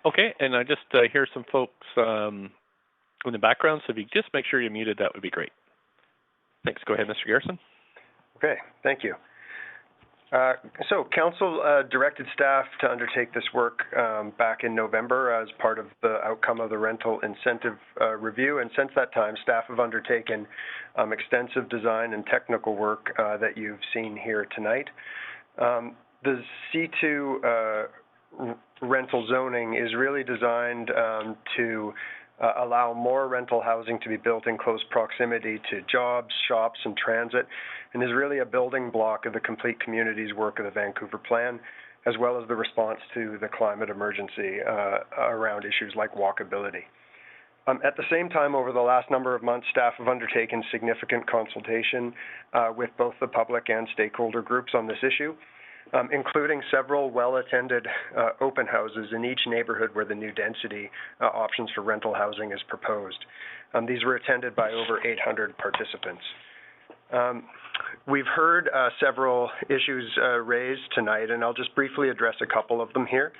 Okay, and I just hear some folks in the background, so if you just make sure you're muted, that would be great. Thanks. Go ahead, Mr. Garrison. Okay, thank you. So Council directed staff to undertake this work back in November as part of the outcome of the rental incentive review, and since that time, staff have undertaken extensive design and technical work that you've seen here tonight. The C2 rental zoning is really designed to allow more rental housing to be built in close proximity to jobs, shops, and transit, and is really a building block of the complete community's work of the Vancouver Plan, as well as the response to the climate emergency around issues like walkability. At the same time, over the last number of months, staff have undertaken significant consultation with both the public and stakeholder groups on this issue, including several well-attended open houses in each neighborhood where the new density options for rental housing is proposed. These were attended by over 800 participants. We've heard several issues raised tonight, and I'll just briefly address a couple of them here.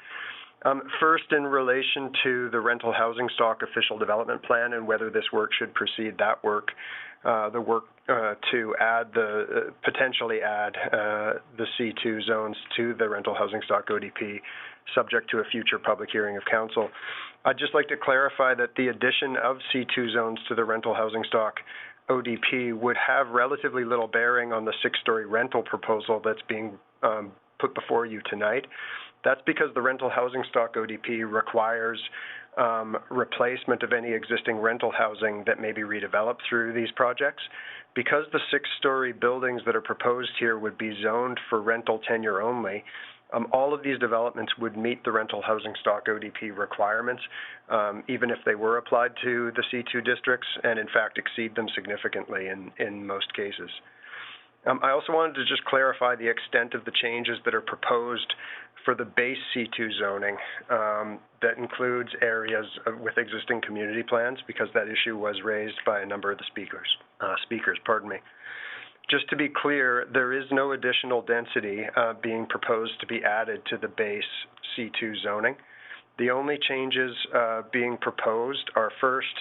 First, in relation to the rental housing stock official development plan and whether this work should precede that work, the work to add potentially add the C2 zones to the rental housing stock ODP, subject to a future public hearing of council. I'd just like to clarify that the addition of C2 zones to the rental housing stock ODP would have relatively little bearing on the 6-story rental proposal that's being put before you tonight. That's because the rental housing stock ODP requires replacement of any existing rental housing that may be redeveloped through these projects. Because the 6-story buildings that are proposed here would be zoned for rental tenure only, all of these developments would meet the rental housing stock ODP requirements, even if they were applied to the C2 districts, and in fact exceed them significantly in most cases. I also wanted to just clarify the extent of the changes that are proposed for the base C2 zoning that includes areas with existing community plans, because that issue was raised by a number of the speakers. Just to be clear, there is no additional density being proposed to be added to the base C2 zoning. The only changes being proposed are first,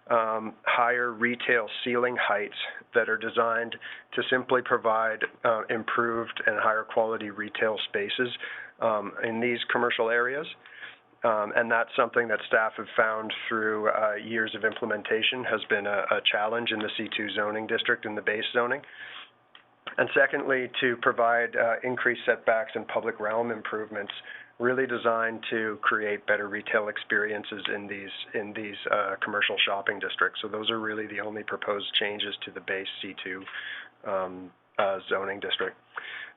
higher retail ceiling heights that are designed to simply provide improved and higher quality retail spaces in these commercial areas. And that's something that staff have found through years of implementation has been a challenge in the C2 zoning district in the base zoning. And secondly, to provide increased setbacks and public realm improvements really designed to create better retail experiences in these commercial shopping districts. So those are really the only proposed changes to the base C2 zoning district.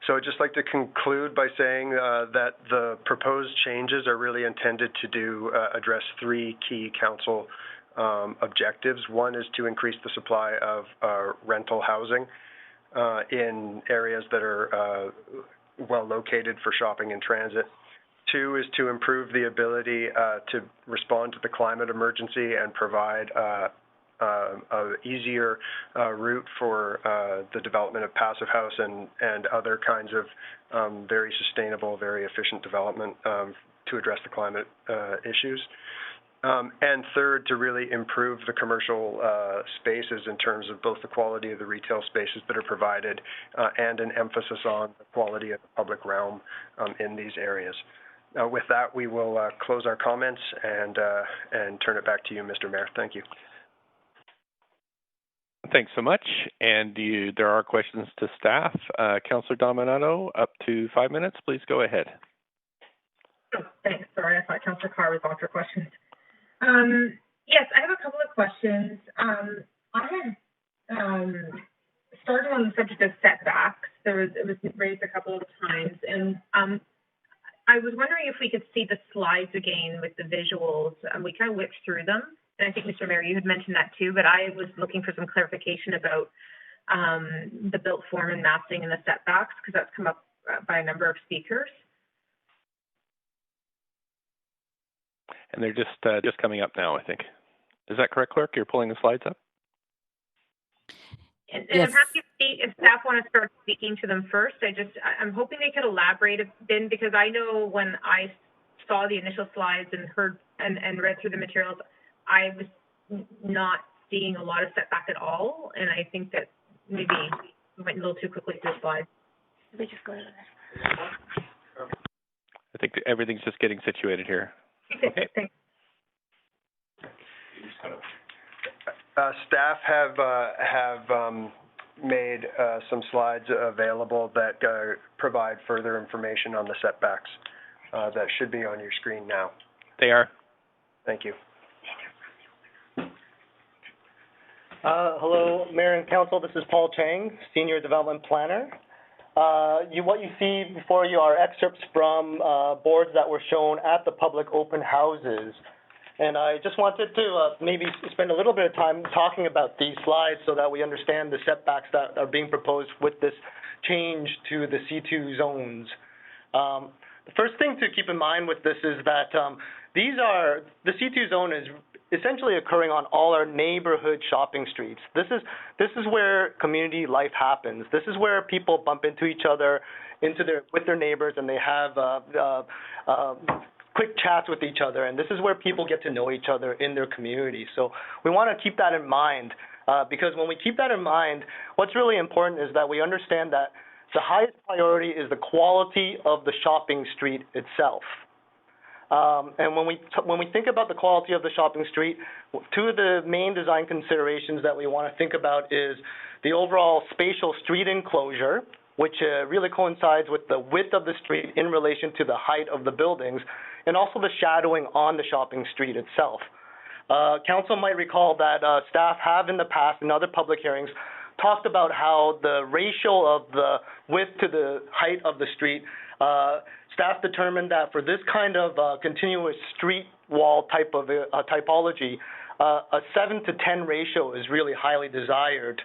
So I'd just like to conclude by saying that the proposed changes are really intended to address 3 key council objectives. One is to increase the supply of rental housing in areas that are well located for shopping and transit. 2 is to improve the ability to respond to the climate emergency and provide an easier route for the development of passive house and other kinds of very sustainable, very efficient development to address the climate issues. And third, to really improve the commercial spaces in terms of both the quality of the retail spaces that are provided and an emphasis on the quality of the public realm in these areas. With that, we will close our comments and turn it back to you, Mr. Mayor. Thank you. Thanks so much. And there are questions to staff. Councillor Dominato, up to 5 minutes. Please go ahead. Oh, thanks. Sorry, I thought Councillor Carr was on for questions. Yes, I have a couple of questions. I had started on the subject of setbacks. It was raised a couple of times, and I was wondering if we could see the slides again with the visuals. We kind of whipped through them, and I think, Mr. Mayor, you had mentioned that too, but I was looking for some clarification about the built form and massing and the setbacks, because that's come up by a number of speakers. And they're just coming up now, I think. Is that correct, Clerk? You're pulling the slides up? And yes. I'm happy to speak if staff want to start speaking to them first. I'm hoping they could elaborate a bit, because I know when I saw the initial slides and heard and read through the materials, I was not seeing a lot of setback at all, and I think that maybe we went a little too quickly through the slides. We just go to the next one. I think everything's just getting situated here. Okay, thanks. Staff have made some slides available that provide further information on the setbacks that should be on your screen now. They are. Thank you. Hello, Mayor and Council. This is Paul Chang, Senior Development Planner. What you see before you are excerpts from boards that were shown at the public open houses. And I just wanted to maybe spend a little bit of time talking about these slides so that we understand the setbacks that are being proposed with this change to the C2 zones. The first thing to keep in mind with this is that the C2 zone is essentially occurring on all our neighborhood shopping streets. This is where community life happens. This is where people bump into each other, with their neighbors, and they have quick chats with each other. And this is where people get to know each other in their community. So we want to keep that in mind, because when we keep that in mind, what's really important is that we understand that the highest priority is the quality of the shopping street itself. And when we think about the quality of the shopping street, two of the main design considerations that we want to think about is the overall spatial street enclosure, which really coincides with the width of the street in relation to the height of the buildings, and also the shadowing on the shopping street itself. Council might recall that staff have in the past, in other public hearings, talked about how the ratio of the width to the height of the street, staff determined that for this kind of continuous street wall type of typology, a 7 to 10 ratio is really highly desired.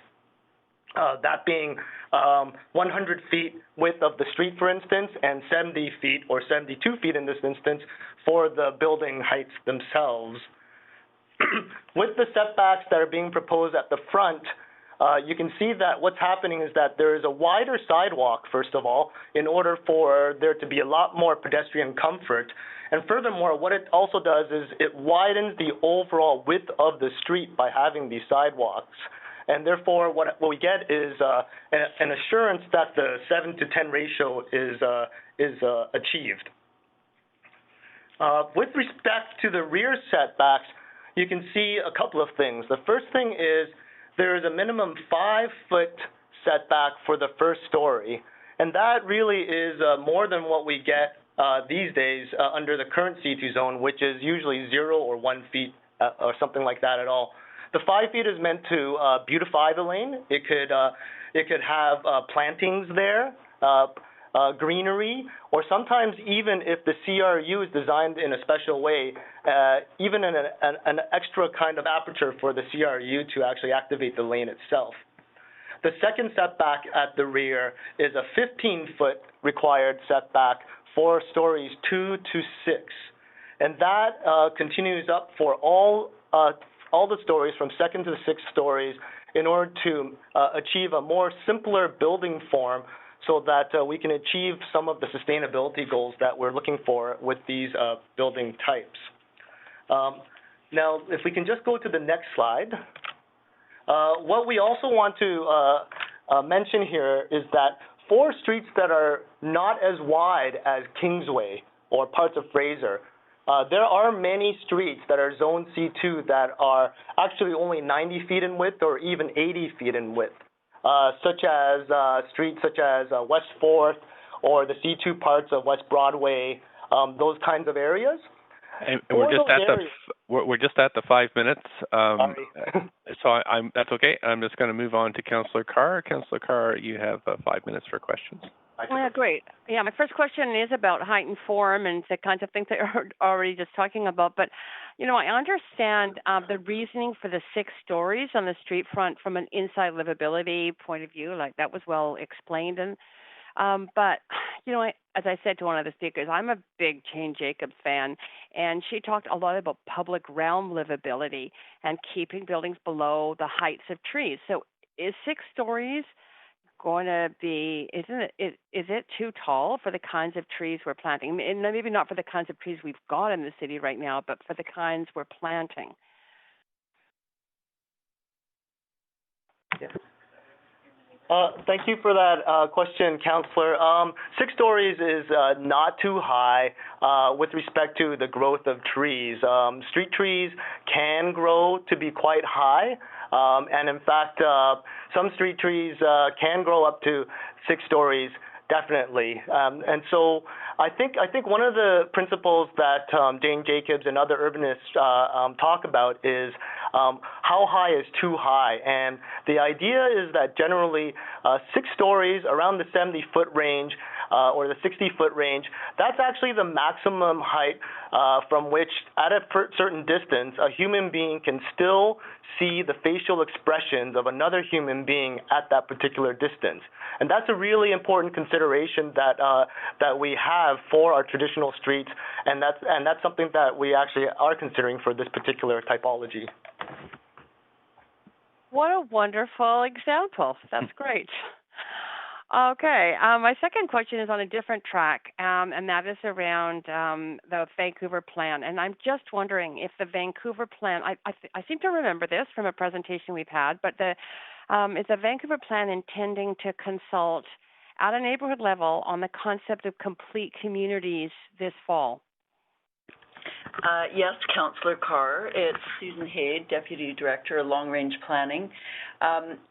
That being 100 feet width of the street, for instance, and 70 feet or 72 feet in this instance for the building heights themselves. With the setbacks that are being proposed at the front, you can see that what's happening is that there is a wider sidewalk, first of all, in order for there to be a lot more pedestrian comfort. And furthermore, what it also does is it widens the overall width of the street by having these sidewalks. And therefore, what we get is an assurance that the 7 to 10 ratio is achieved. With respect to the rear setbacks, you can see a couple of things. The first thing is there is a minimum 5-foot setback for the first story, and that really is more than what we get these days under the current C2 zone, which is usually 0 or 1 feet or something like that at all. The 5 feet is meant to beautify the lane. It could have plantings there, greenery, or sometimes even if the CRU is designed in a special way, even an extra kind of aperture for the CRU to actually activate the lane itself. The second setback at the rear is a 15-foot required setback for stories 2 to 6, and that continues up for all the stories from 2nd to 6th stories in order to achieve a more simpler building form so that we can achieve some of the sustainability goals that we're looking for with these building types. Now, if we can just go to the next slide. What we also want to mention here is that for streets that are not as wide as Kingsway or parts of Fraser, there are many streets that are Zone C2 that are actually only 90 feet in width or even 80 feet in width, such as streets such as West 4th or the C2 parts of West Broadway, those kinds of areas. And we're just at the 5 minutes. So that's okay. I'm just going to move on to Councillor Carr. Councillor Carr, you have 5 minutes for questions. Yeah, great. Yeah, my first question is about height and form and the kinds of things that you're already just talking about. But, you know, I understand the reasoning for the 6 stories on the street front from an inside livability point of view. Like, that was well explained. And but, you know, as I said to one of the speakers, I'm a big Jane Jacobs fan, and she talked a lot about public realm livability and keeping buildings below the heights of trees. So is 6 stories going to be, is it too tall for the kinds of trees we're planting? And maybe not for the kinds of trees we've got in the city right now, but for the kinds we're planting. Yes. Thank you for that question, Councillor. 6 stories is not too high with respect to the growth of trees. Street trees can grow to be quite high, and in fact, some street trees can grow up to 6 stories. Definitely, and so I think one of the principles that Jane Jacobs and other urbanists talk about is how high is too high, and the idea is that generally 6 stories around the 70-foot range or the 60-foot range, that's actually the maximum height from which, at a certain distance, a human being can still see the facial expressions of another human being at that particular distance. And that's a really important consideration that we have for our traditional streets, and that's something that we actually are considering for this particular typology. What a wonderful example. That's great. Okay, my second question is on a different track, and that is around the Vancouver plan. And I'm just wondering if the Vancouver plan, I seem to remember this from a presentation we've had, but is the Vancouver plan intending to consult at a neighborhood level on the concept of complete communities this fall? Yes, Councillor Carr. It's Susan Haid, Deputy Director of Long Range Planning.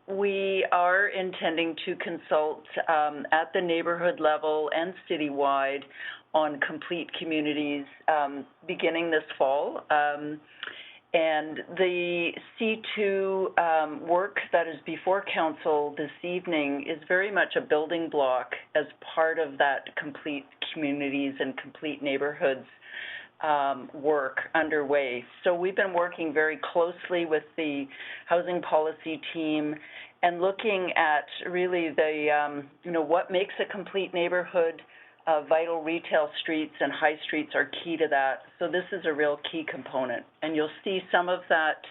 We are intending to consult at the neighborhood level and citywide on complete communities beginning this fall. And the C2 work that is before Council this evening is very much a building block as part of that complete communities and complete neighborhoods work underway. So we've been working very closely with the housing policy team and looking at really the, what makes a complete neighborhood. Vital retail streets and high streets are key to that. So this is a real key component. And you'll see some of that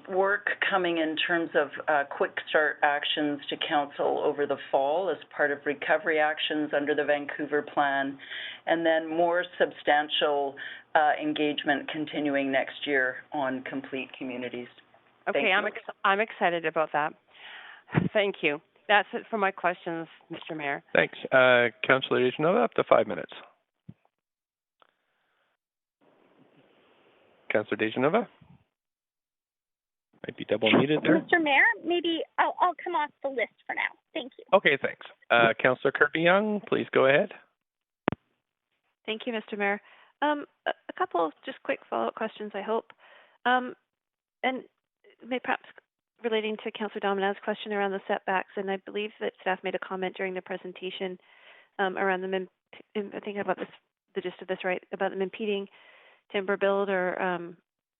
work coming in terms of quick start actions to Council over the fall as part of recovery actions under the Vancouver plan, and then more substantial engagement continuing next year on complete communities. Okay, I'm excited about that. Thank you. That's it for my questions, Mr. Mayor. Thanks. Councillor DeGenova, up to 5 minutes. Councillor DeGenova? Might be double muted there. Mr. Mayor, maybe I'll come off the list for now. Thank you. Okay, thanks. Councillor Kirby-Young, please go ahead. Thank you, Mr. Mayor. A couple of just quick follow-up questions, I hope. And maybe perhaps relating to Councillor Dominguez's question around the setbacks, and I believe that staff made a comment during the presentation around them, I think about this, the gist of this, right, about them impeding timber build or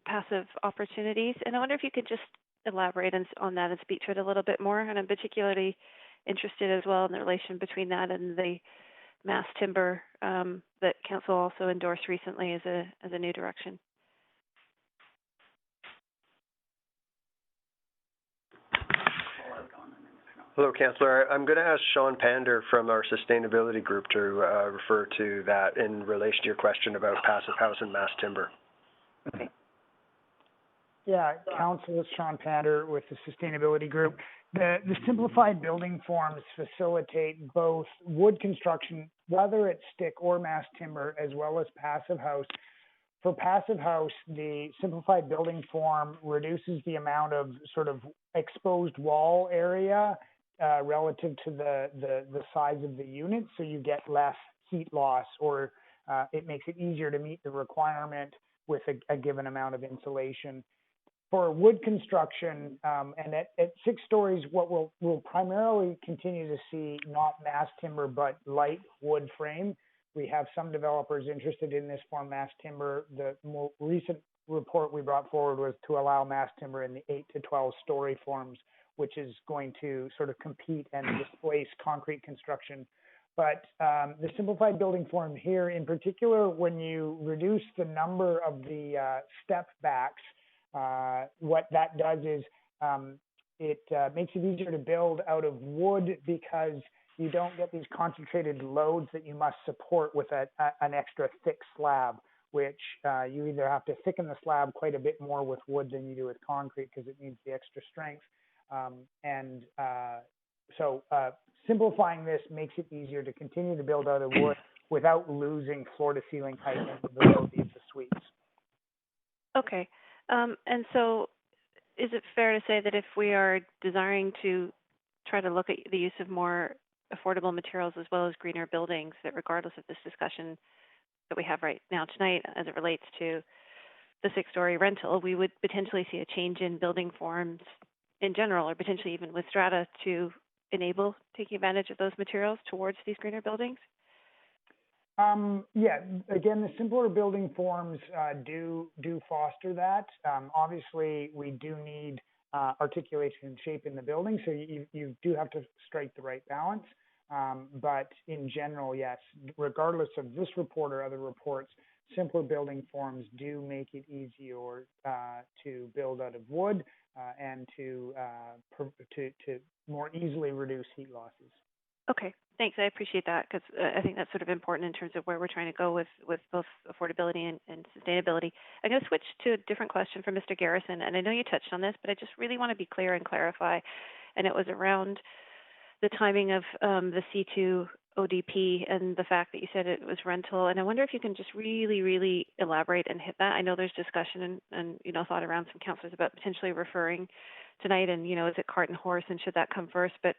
passive opportunities. And I wonder if you could just elaborate on that and speak to it a little bit more. And I'm particularly interested as well in the relation between that and the mass timber that Council also endorsed recently as a new direction. Hello, Councillor. I'm going to ask Sean Pander from our sustainability group to refer to that in relation to your question about passive house and mass timber. Okay. Yeah, Council is Sean Pander with the Sustainability Group. The simplified building forms facilitate both wood construction, whether it's stick or mass timber, as well as passive house. For passive house, the simplified building form reduces the amount of sort of exposed wall area relative to the size of the unit, so you get less heat loss, or it makes it easier to meet the requirement with a given amount of insulation. For wood construction, and at 6 stories, what we'll primarily continue to see not mass timber, but light wood frame. We have some developers interested in this form, mass timber. The more recent report we brought forward was to allow mass timber in the 8 to 12 story forms, which is going to sort of compete and displace concrete construction. But the simplified building form here in particular, when you reduce the number of the step backs, what that does is it makes it easier to build out of wood, because you don't get these concentrated loads that you must support with an extra thick slab, which you either have to thicken the slab quite a bit more with wood than you do with concrete because it needs the extra strength. So simplifying this makes it easier to continue to build out of wood without losing floor to ceiling height and visibility of the suites. Okay. And so is it fair to say that if we are desiring to try to look at the use of more affordable materials as well as greener buildings, that regardless of this discussion that we have right now tonight as it relates to the 6-story rental, we would potentially see a change in building forms in general, or potentially even with strata, to enable taking advantage of those materials towards these greener buildings? Yeah, again, the simpler building forms do foster that. Obviously, we do need articulation and shape in the building, so you do have to strike the right balance. But in general, yes, regardless of this report or other reports, simpler building forms do make it easier to build out of wood and to more easily reduce heat losses. Okay, thanks. I appreciate that, because I think that's sort of important in terms of where we're trying to go with both affordability and sustainability. I'm going to switch to a different question from Mr. Garrison, and I know you touched on this, but I just really want to be clear and clarify, and it was around the timing of the C2 ODP and the fact that you said it was rental, and I wonder if you can just really, really elaborate and hit that. I know there's discussion and thought around some councillors about potentially referring tonight, and is it cart and horse, and should that come first? But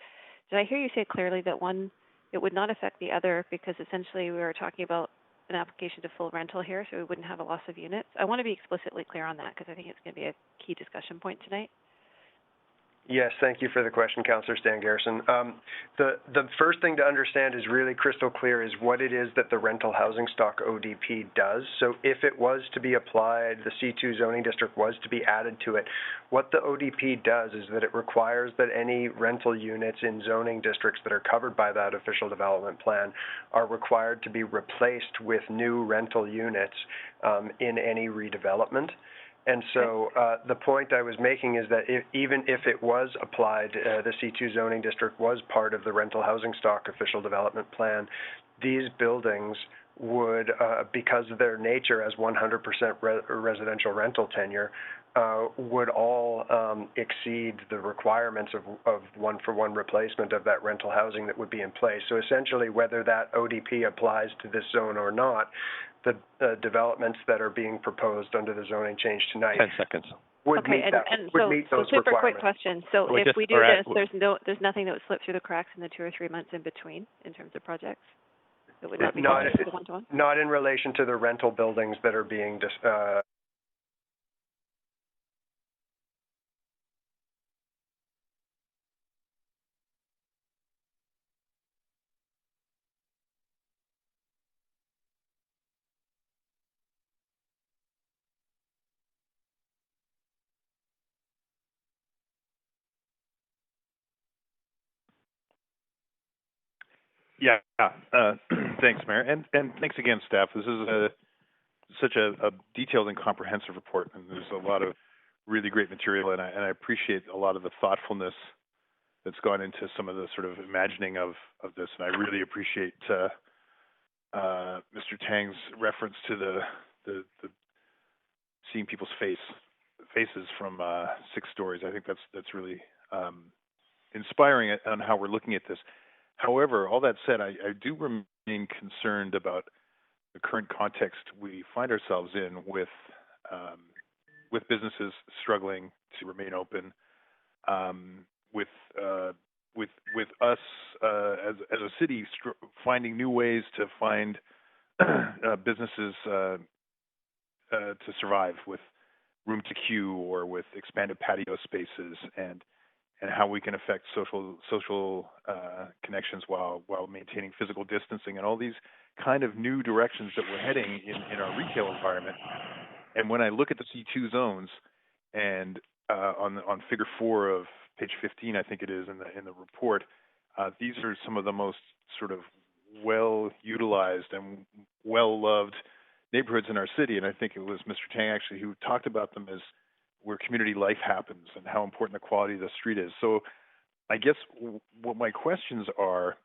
did I hear you say clearly that one, it would not affect the other, because essentially we were talking about an application to full rental here, so we wouldn't have a loss of units? I want to be explicitly clear on that, because I think it's going to be a key discussion point tonight. Yes, thank you for the question, Councillor Stan Garrison. The first thing to understand is really crystal clear is what it is that the rental housing stock ODP does. So if it was to be applied, the C2 zoning district was to be added to it, what the ODP does is that it requires that any rental units in zoning districts that are covered by that official development plan are required to be replaced with new rental units in any redevelopment. And so the point I was making is that even if it was applied, the C2 zoning district was part of the rental housing stock official development plan, these buildings would, because of their nature as 100% residential rental tenure, would all exceed the requirements of one-for-one replacement of that rental housing that would be in place. So essentially, whether that ODP applies to this zone or not, the developments that are being proposed under the zoning change tonight 10 seconds. would meet those super requirements. Quick question. So if we do this, there's nothing that would slip through the cracks in the 2 or 3 months in between in terms of projects? That would not be one-to-one? Not in relation to the rental buildings that are being Yeah. Thanks, Mayor. And thanks again, staff. This is such a detailed and comprehensive report, and there's a lot of really great material, and I appreciate a lot of the thoughtfulness that's gone into some of the sort of imagining of this, and I really appreciate Mr. Tang's reference to the seeing people's faces from 6 stories. I think that's really inspiring on how we're looking at this. However, all that said, I do remain concerned about the current context we find ourselves in with businesses struggling to remain open, with us as a city finding new ways to find businesses to survive with room to queue or with expanded patio spaces, and how we can affect social connections while maintaining physical distancing, and all these kind of new directions that we're heading in our retail environment. And when I look at the C2 zones, and on Figure 4 of page 15, I think it is in the report, these are some of the most sort of well-utilized and well-loved neighborhoods in our city. And I think it was Mr. Tang actually who talked about them as where community life happens and how important the quality of the street is. So I guess what my questions are,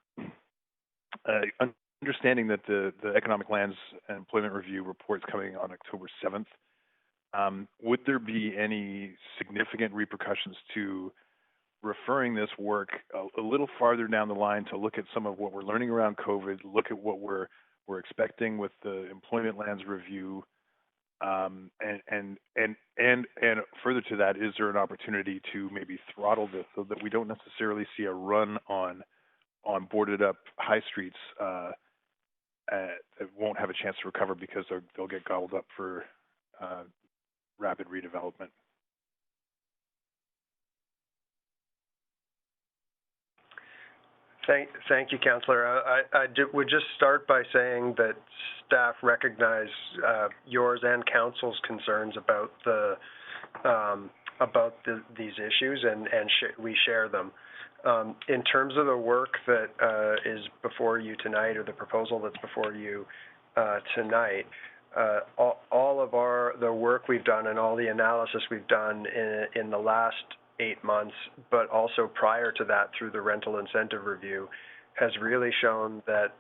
understanding that the Economic Lands and Employment Review report is coming on October 7th, would there be any significant repercussions to referring this work a little farther down the line to look at some of what we're learning around COVID, look at what we're expecting with the Employment Lands Review, and further to that, is there an opportunity to maybe throttle this so that we don't necessarily see a run on boarded up high streets that won't have a chance to recover because they'll get gobbled up for rapid redevelopment? Thank you, Councillor. I would just start by saying that staff recognize yours and Council's concerns about these issues, and we share them. In terms of the work that is before you tonight, or the proposal that's before you tonight, all of the work we've done and all the analysis we've done in the last 8 months, but also prior to that through the rental incentive review, has really shown that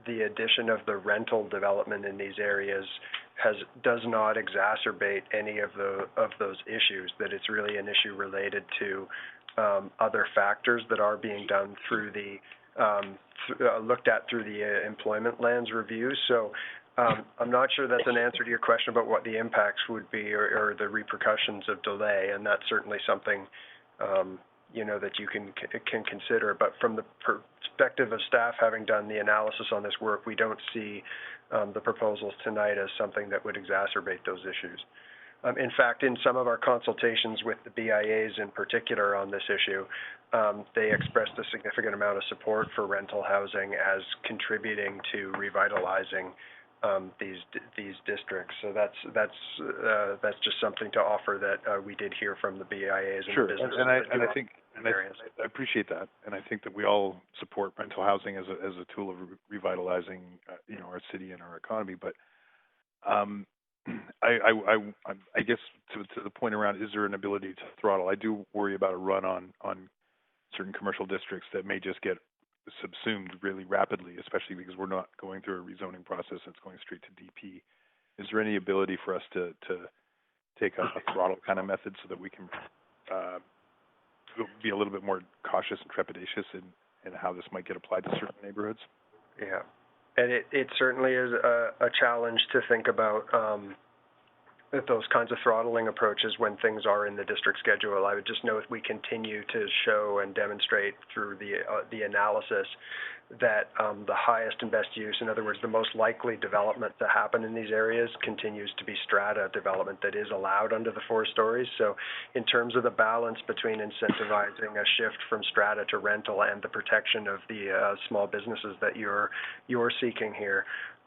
the addition of the rental development in these areas does not exacerbate any of those issues, that it's really an issue related to other factors that are being done through looked at through the Employment Lands Review. So I'm not sure that's an answer to your question about what the impacts would be or the repercussions of delay, and that's certainly something that you can consider. But from the perspective of staff having done the analysis on this work, we don't see the proposals tonight as something that would exacerbate those issues. In fact, in some of our consultations with the BIAs in particular on this issue, they expressed a significant amount of support for rental housing as contributing to revitalizing these districts. So that's just something to offer that we did hear from the BIAs and sure. the businesses. I appreciate that, and I think that we all support rental housing as a tool of revitalizing our city and our economy. But I guess to the point around, is there an ability to throttle? I do worry about a run on certain commercial districts that may just get subsumed really rapidly, especially because we're not going through a rezoning process that's going straight to DP. Is there any ability for us to take a throttle kind of method so that we can be a little bit more cautious and trepidatious in how this might get applied to certain neighborhoods? Yeah, and it certainly is a challenge to think about those kinds of throttling approaches when things are in the district schedule. I would just note we continue to show and demonstrate through the analysis that the highest and best use, in other words, the most likely development to happen in these areas, continues to be strata development that is allowed under the 4 stories. So in terms of the balance between incentivizing a shift from strata to rental and the protection of the small businesses that you're seeking here,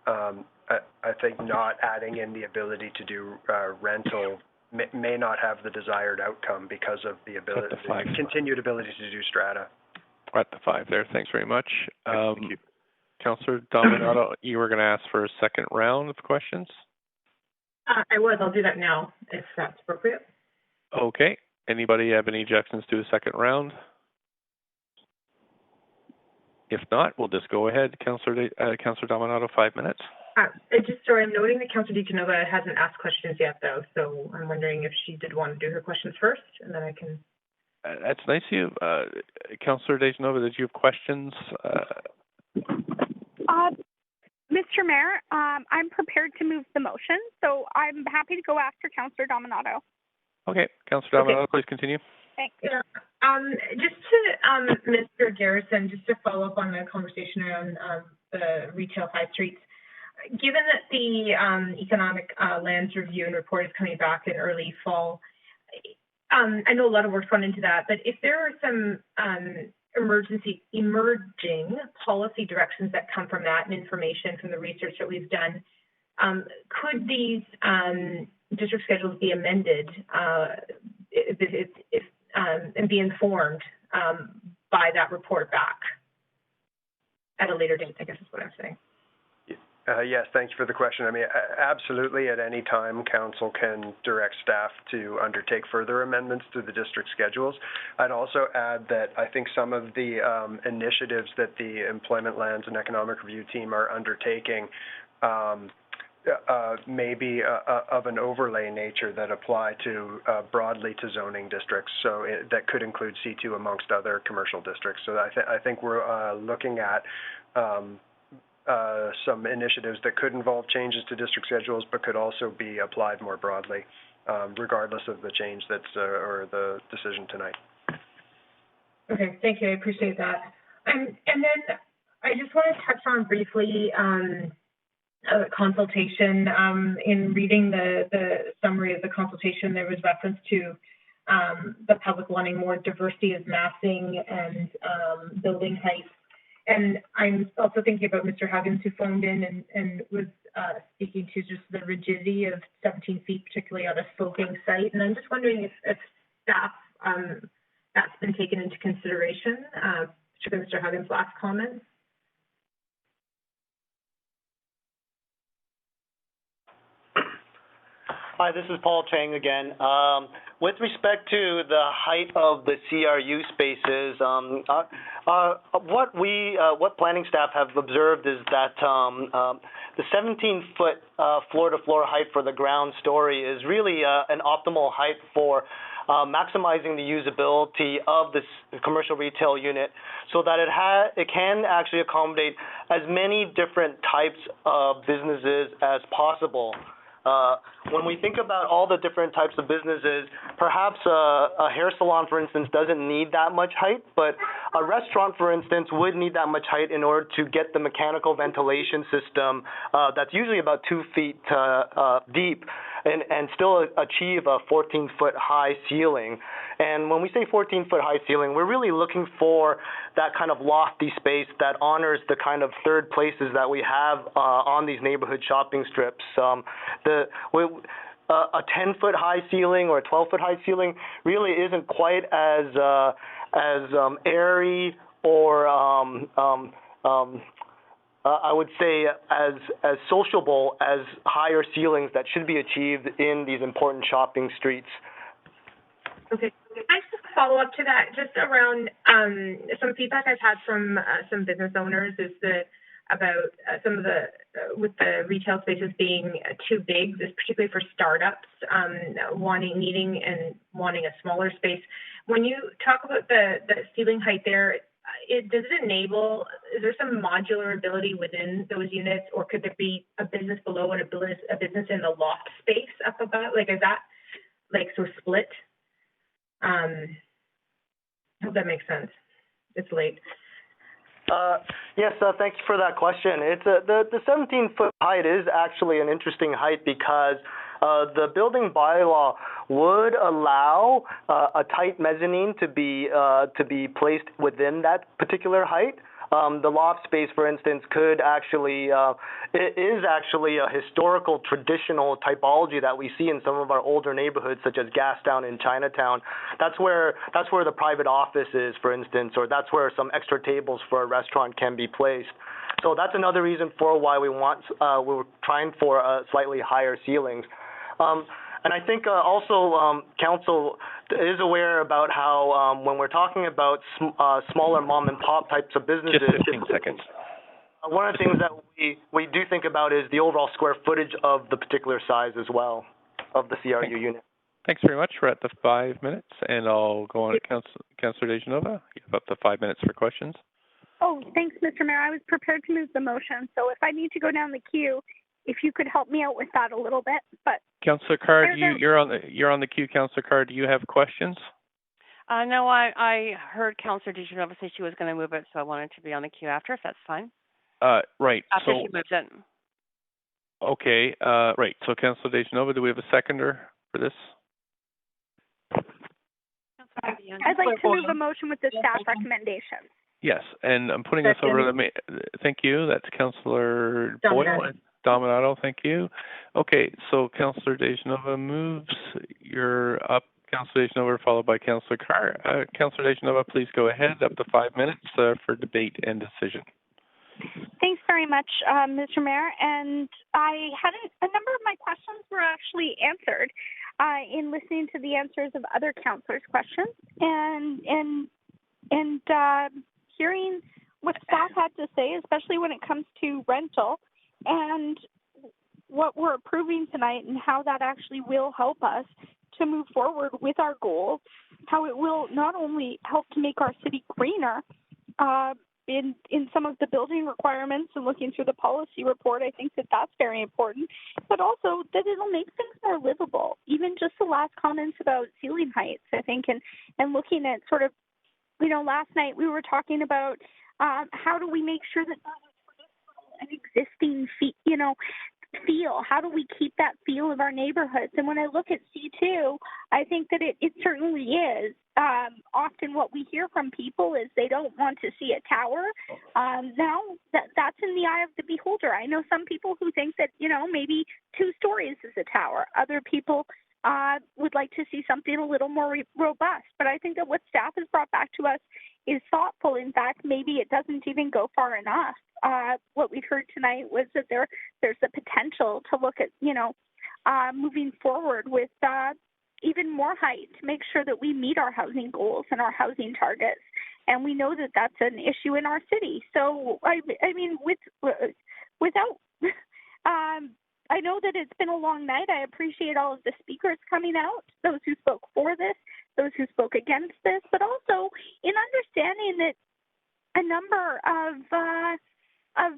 I think not adding in the ability to do rental may not have the desired outcome because of the continued ability to do strata. At the 5 there. Thanks very much. Thank you. Councillor Dominato, you were going to ask for a second round of questions? I was. I'll do that now, if that's appropriate. Okay. Anybody have any objections to a second round? If not, we'll just go ahead. Councillor Dominato, 5 minutes. I'm noting that Councillor DiGenova hasn't asked questions yet, though, so I'm wondering if she did want to do her questions first, and then I can. That's nice of you. Councillor DiGenova, did you have questions? Mr. Mayor, I'm prepared to move the motion, so I'm happy to go after Councillor Dominato. Okay, Councillor Dominato, please continue. Thanks. Yeah. Just to Mr. Garrison, just to follow up on the conversation around the retail high streets. Given that the economic lands review and report is coming back in early fall, I know a lot of work's gone into that, but if there are some emerging policy directions that come from that and information from the research that we've done, could these district schedules be amended and be informed by that report back at a later date, I guess is what I'm saying. Yes, thank you for the question. I mean, absolutely, at any time, Council can direct staff to undertake further amendments to the district schedules. I'd also add that I think some of the initiatives that the Employment, Lands and Economic Review team are undertaking may be of an overlay nature that apply to broadly to zoning districts, so that could include C2 amongst other commercial districts. So I think we're looking at some initiatives that could involve changes to district schedules, but could also be applied more broadly, regardless of the change that's or the decision tonight. Okay, thank you. I appreciate that. And then I just want to touch on briefly consultation. In reading the summary of the consultation, there was reference to the public wanting more diversity of massing and building heights. And I'm also thinking about Mr. Huggins, who phoned in and was speaking to just the rigidity of 17 feet, particularly on a sloping site. And I'm just wondering if staff, that's been taken into consideration, particularly Mr. Huggins' last comments. Hi, this is Paul Chang again. With respect to the height of the CRU spaces, what planning staff have observed is that the 17-foot floor-to-floor height for the ground story is really an optimal height for maximizing the usability of this commercial retail unit, so that it can actually accommodate as many different types of businesses as possible. When we think about all the different types of businesses, perhaps a hair salon, for instance, doesn't need that much height, but a restaurant, for instance, would need that much height in order to get the mechanical ventilation system that's usually about 2 feet deep and still achieve a 14-foot high ceiling. And when we say 14-foot high ceiling, we're really looking for that kind of lofty space that honors the kind of third places that we have on these neighborhood shopping strips. A 10-foot high ceiling or a 12-foot high ceiling really isn't quite as airy or I would say as sociable as higher ceilings that should be achieved in these important shopping streets. Okay. I just follow up to that, just around some feedback I've had from some business owners is that about some of the with the retail spaces being too big, this particularly for startups, needing and wanting a smaller space. When you talk about the ceiling height there, does it enable, is there some modular ability within those units, or could there be a business below and a business in the loft space up above? Like, is that like so split? I hope that makes sense. It's late. Yes, thank you for that question. It's the 17-foot height is actually an interesting height because the building bylaw would allow a tight mezzanine to be placed within that particular height. The loft space, for instance, could actually it is actually a historical, traditional typology that we see in some of our older neighborhoods, such as Gastown and Chinatown. That's where the private office is, for instance, or that's where some extra tables for a restaurant can be placed. So that's another reason for why we're trying for slightly higher ceilings. And I think also council is aware about how when we're talking about smaller mom and pop types of businesses. Just 15 seconds. one of the things that we do think about is the overall square footage of the particular size as well of the CRU unit. Thanks very much. We're at the 5 minutes, and I'll go on to Councillor DeGenova. You have up to 5 minutes for questions. Oh, thanks, Mr. Mayor. I was prepared to move the motion, so if I need to go down the queue, if you could help me out with that a little bit. But Councillor Carr, you're on the queue. Councillor Carr, do you have questions? No, I heard Councillor DeGenova say she was going to move it, so I wanted to be on the queue after, if that's fine. Right. After she moves it. Okay. Right. So, Councillor DeGenova, do we have a seconder for this? I'd like to move the motion with the staff recommendations. Yes, and I'm putting this over the. Thank you. That's Councillor Boyle. Dominato, thank you. Okay, so Councillor DeGenova moves. You're up, Councillor DeGenova, followed by Councillor Carr. Councillor DeGenova, please go ahead. Up to 5 minutes for debate and decision. Thanks very much, Mr. Mayor. And I had a number of my questions were actually answered in listening to the answers of other councillors' questions and hearing what staff had to say, especially when it comes to rental and what we're approving tonight and how that actually will help us to move forward with our goals, how it will not only help to make our city greener, in some of the building requirements and looking through the policy report, I think that that's very important, but also that it'll make things more livable. Even just the last comments about ceiling heights, I think, and looking at sort of, last night we were talking about how do we make sure that an existing feel, how do we keep that feel of our neighborhoods? And when I look at C2, I think that it certainly is. Often what we hear from people is they don't want to see a tower. Now, that's in the eye of the beholder. I know some people who think that, maybe 2 stories is a tower. Other people would like to see something a little more robust. But I think that what staff has brought back to us is thoughtful. In fact, maybe it doesn't even go far enough. What we've heard tonight was that there's the potential to look at, moving forward with even more height to make sure that we meet our housing goals and our housing targets. And we know that that's an issue in our city. So, I mean, without, I know that it's been a long night. I appreciate all of the speakers coming out, those who spoke for this, those who spoke against this, but also in understanding that a number of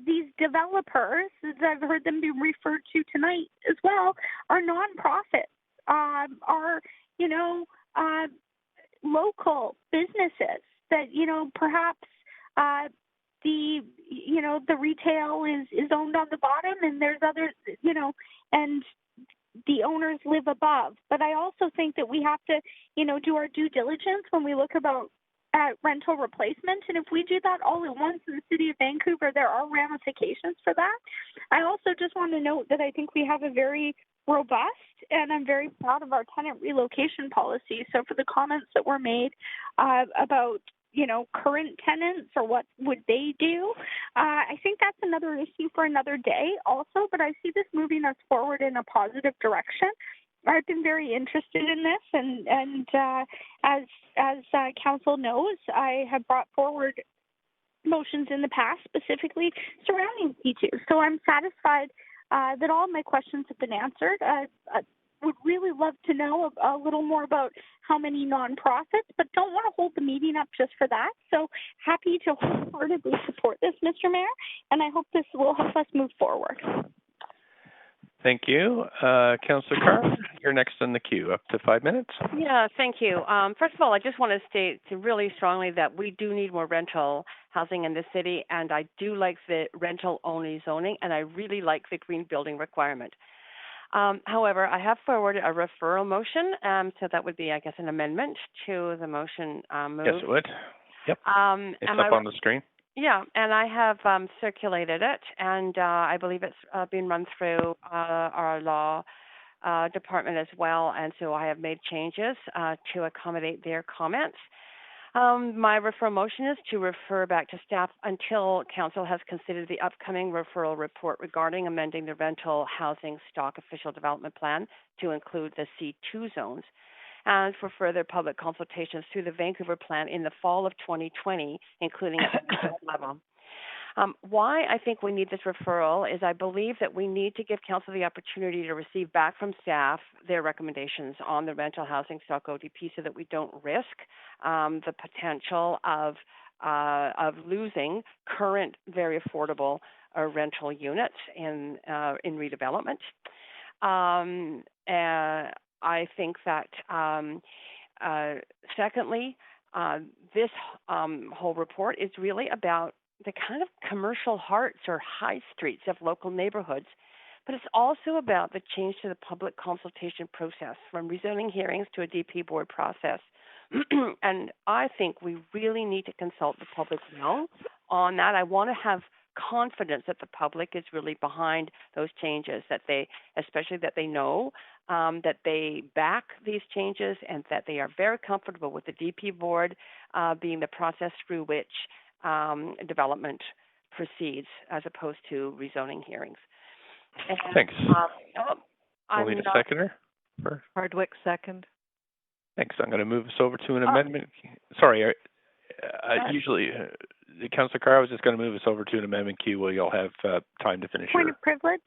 these developers, as I've heard them be referred to tonight as well, are nonprofits, are local businesses that perhaps the retail is owned on the bottom, and there's others and the owners live above. But I also think that we have to do our due diligence when we look at rental replacement. And if we do that all at once in the city of Vancouver, there are ramifications for that. I also just want to note that I think we have a very robust, and I'm very proud of our tenant relocation policy. So for the comments that were made about current tenants or what would they do, I think that's another issue for another day also, but I see this moving us forward in a positive direction. I've been very interested in this, and as council knows, I have brought forward motions in the past, specifically surrounding C2. So I'm satisfied that all of my questions have been answered. I would really love to know a little more about how many nonprofits, but don't want to hold the meeting up just for that. So happy to wholeheartedly support this, Mr. Mayor, and I hope this will help us move forward. Thank you. Councillor Carr, you're next in the queue. Up to 5 minutes. Yeah, thank you. First of all, I just want to state really strongly that we do need more rental housing in the city, and I do like the rental-only zoning, and I really like the green building requirement. However, I have forwarded a referral motion, so that would be, I guess, an amendment to the motion moved. Yes, it would. Yep. It's up on the screen. Yeah, and I have circulated it, and I believe it's been run through our law department as well, and so I have made changes to accommodate their comments. My referral motion is to refer back to staff until council has considered the upcoming referral report regarding amending the rental housing stock official development plan to include the C2 zones, and for further public consultations through the Vancouver plan in the fall of 2020, including at the level. Why I think we need this referral is I believe that we need to give Council the opportunity to receive back from staff their recommendations on the rental housing stock ODP so that we don't risk the potential of losing current very affordable rental units in redevelopment. I think that secondly, this whole report is really about the kind of commercial hearts or high streets of local neighborhoods, but it's also about the change to the public consultation process from rezoning hearings to a DP board process. And I think we really need to consult the public now on that. I want to have confidence that the public is really behind those changes, that they, especially that they know that they back these changes and that they are very comfortable with the DP board being the process through which development proceeds as opposed to rezoning hearings. And, thanks. I'm need a seconder? Hardwick, second. Thanks. I'm going to move us over to an amendment. Sorry, usually, Councillor Carr, I was just going to move us over to an amendment queue where you'll have time to finish. Point of privilege,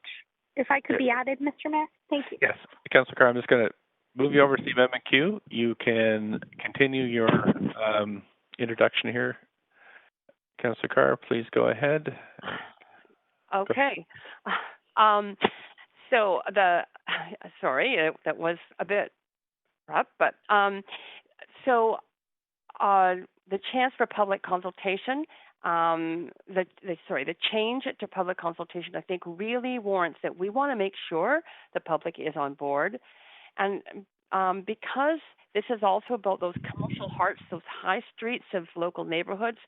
if I could be added, Mr. Mayor. Thank you. Yes, Councillor Carr, I'm just going to move you over to the amendment queue. You can continue your introduction here. Councillor Carr, please go ahead. Okay. So sorry, that was a bit rough, but the chance for public consultation, the change to public consultation, I think really warrants that we want to make sure the public is on board. And because this is also about those commercial hearts, those high streets of local neighborhoods,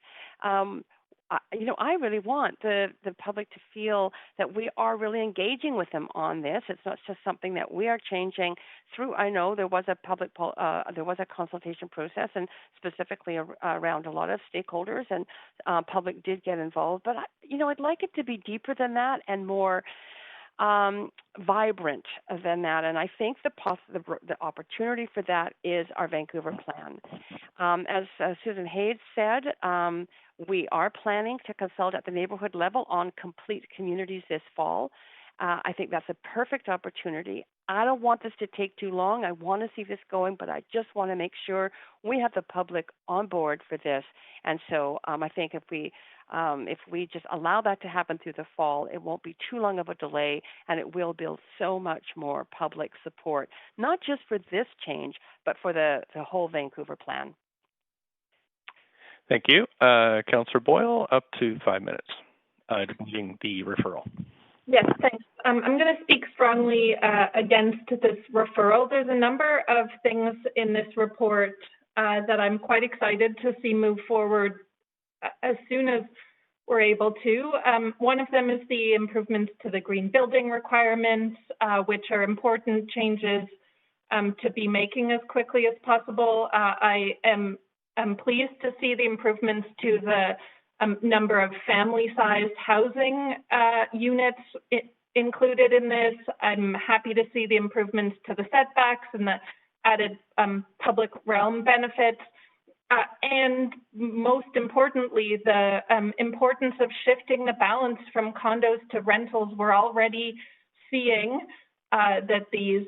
I really want the public to feel that we are really engaging with them on this. It's not just something that we are changing through. I know there was a there was a consultation process, and specifically around a lot of stakeholders, and public did get involved. But I'd like it to be deeper than that and more vibrant than that. And I think the opportunity for that is our Vancouver plan. As Susan Hayes said, we are planning to consult at the neighborhood level on complete communities this fall. I think that's a perfect opportunity. I don't want this to take too long. I want to see this going, but I just want to make sure we have the public on board for this. And so I think if we just allow that to happen through the fall, it won't be too long of a delay, and it will build so much more public support, not just for this change, but for the whole Vancouver plan. Thank you. Councillor Boyle, up to 5 minutes, debating the referral. Yes, thanks. I'm going to speak strongly against this referral. There's a number of things in this report that I'm quite excited to see move forward as soon as we're able to. One of them is the improvements to the green building requirements, which are important changes to be making as quickly as possible. I am pleased to see the improvements to the number of family-sized housing units included in this. I'm happy to see the improvements to the setbacks and the added public realm benefits. And most importantly, the importance of shifting the balance from condos to rentals. We're already seeing that these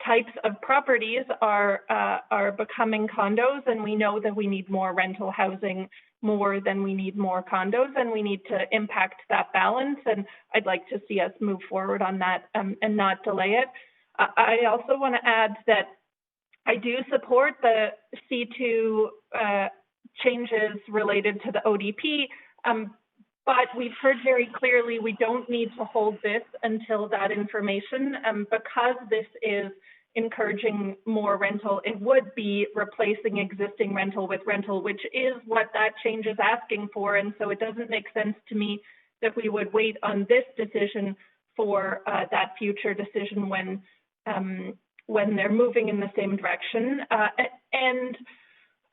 types of properties are becoming condos, and we know that we need more rental housing more than we need more condos, and we need to impact that balance. And I'd like to see us move forward on that and not delay it. I also want to add that I do support the C2 changes related to the ODP, but we've heard very clearly we don't need to hold this until that information, because this is encouraging more rental. It would be replacing existing rental with rental, which is what that change is asking for. And so it doesn't make sense to me that we would wait on this decision for that future decision when they're moving in the same direction. And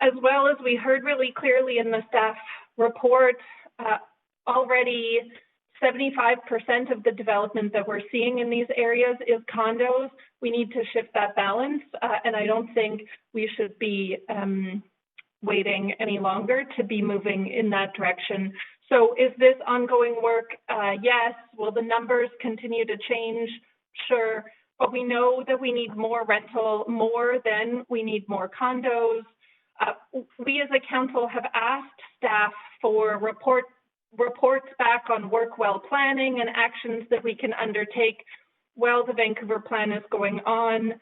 as well as we heard really clearly in the staff report, already 75% of the development that we're seeing in these areas is condos. We need to shift that balance, and I don't think we should be waiting any longer to be moving in that direction. So is this ongoing work? Yes. Will the numbers continue to change? Sure. But we know that we need more rental, more than we need more condos. We as a council have asked staff for reports back on work well planning and actions that we can undertake while the Vancouver plan is going on,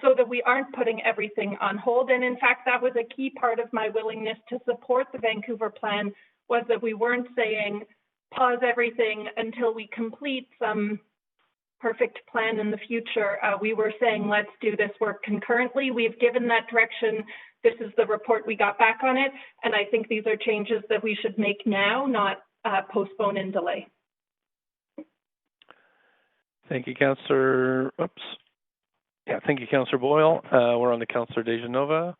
so that we aren't putting everything on hold. And in fact, that was a key part of my willingness to support the Vancouver plan, was that we weren't saying pause everything until we complete some perfect plan in the future. We were saying, let's do this work concurrently. We've given that direction. This is the report we got back on it. And I think these are changes that we should make now, not postpone and delay. Thank you, Councillor. Thank you, Councillor Boyle. We're on to Councillor Dejanova.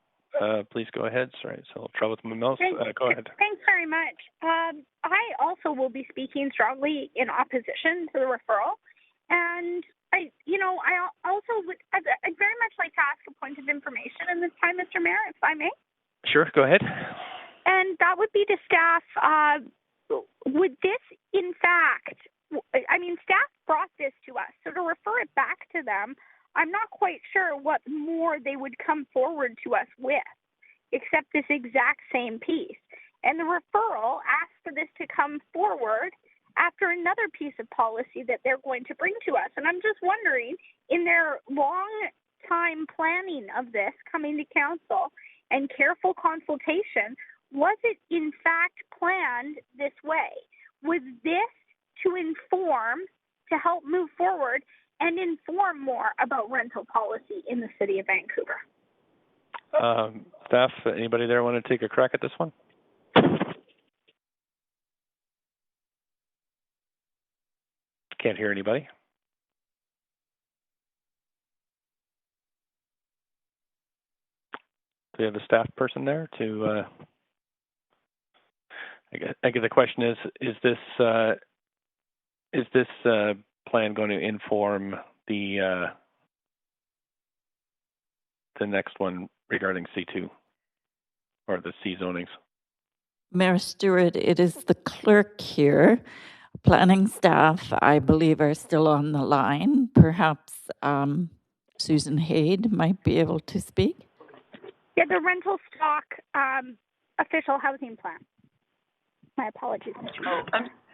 Please go ahead. Sorry, so I'll travel with my mouse. Go ahead. Thanks very much. I also will be speaking strongly in opposition to the referral. And I'd very much like to ask a point of information in this time, Mr. Mayor, if I may. Sure, go ahead. And that would be to staff. Would this, in fact, staff brought this to us, so to refer it back to them, I'm not quite sure what more they would come forward to us with, except this exact same piece. And the referral asks for this to come forward after another piece of policy that they're going to bring to us. And I'm just wondering, in their long time planning of this coming to council and careful consultation, was it in fact planned this way? Was this to inform, to help move forward and inform more about rental policy in the city of Vancouver? Staff, anybody there want to take a crack at this one? Can't hear anybody. Do we have a staff person there to? I guess the question is this plan going to inform the next one regarding C2 or the C zonings? Mayor Stewart, it is the clerk here. Planning staff, I believe, are still on the line. Perhaps Susan Haid might be able to speak. Yeah, the rental stock official housing plan. My apologies, Mr. Mayor.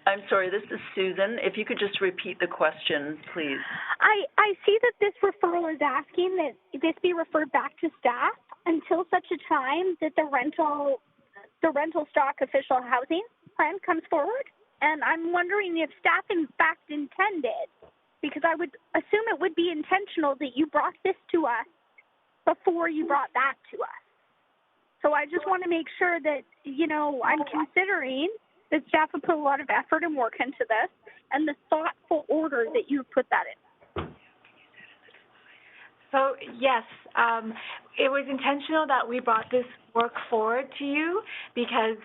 I'm sorry, this is Susan. If you could just repeat the question, please. I see that this referral is asking that this be referred back to staff until such a time that the rental stock official housing plan comes forward. And I'm wondering if staff in fact intended, because I would assume it would be intentional that you brought this to us before you brought that to us. So I just want to make sure that, I'm considering that staff have put a lot of effort and work into this and the thoughtful order that you've put that in. So, yes, it was intentional that we brought this work forward to you because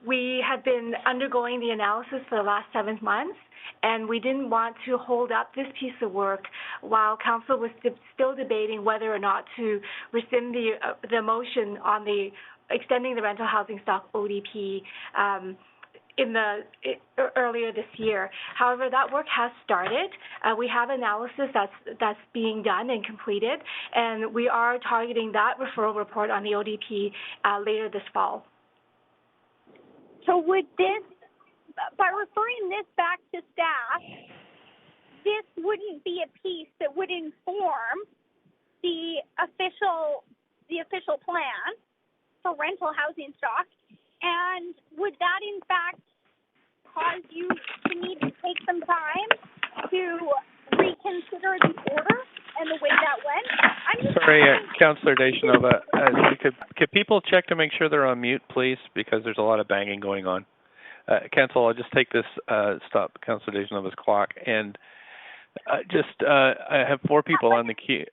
we had been undergoing the analysis for the last 7 months, and we didn't want to hold up this piece of work while council was still debating whether or not to rescind the motion on the extending the rental housing stock ODP earlier this year. However, that work has started. We have analysis that's being done and completed, and we are targeting that referral report on the ODP later this fall. So would this, by referring this back to staff, this wouldn't be a piece that would inform the official plan for rental housing stock, and would that in fact cause you to need to take some time to reconsider the order and the way that went? Sorry, Councillor Dejanova, could people check to make sure they're on mute, please, because there's a lot of banging going on. Council, I'll just take this, stop Councillor Dejanova's clock, and I have 4 people on the queue.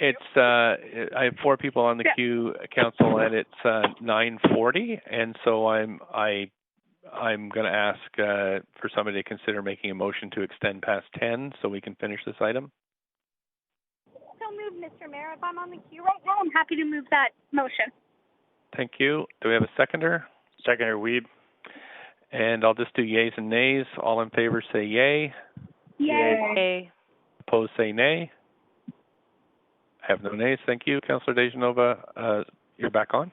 I have 4 people on the queue, Council, and it's 9:40, and so I'm going to ask for somebody to consider making a motion to extend past 10 so we can finish this item. So moved, Mr. Mayor. If I'm on the queue right now, I'm happy to move that motion. Thank you. Do we have a seconder? Seconder, Weeb. And I'll just do yays and nays. All in favor say yay. Yay. Yay. Opposed say nay. I have no nays. Thank you. Councillor Dejanova, you're back on.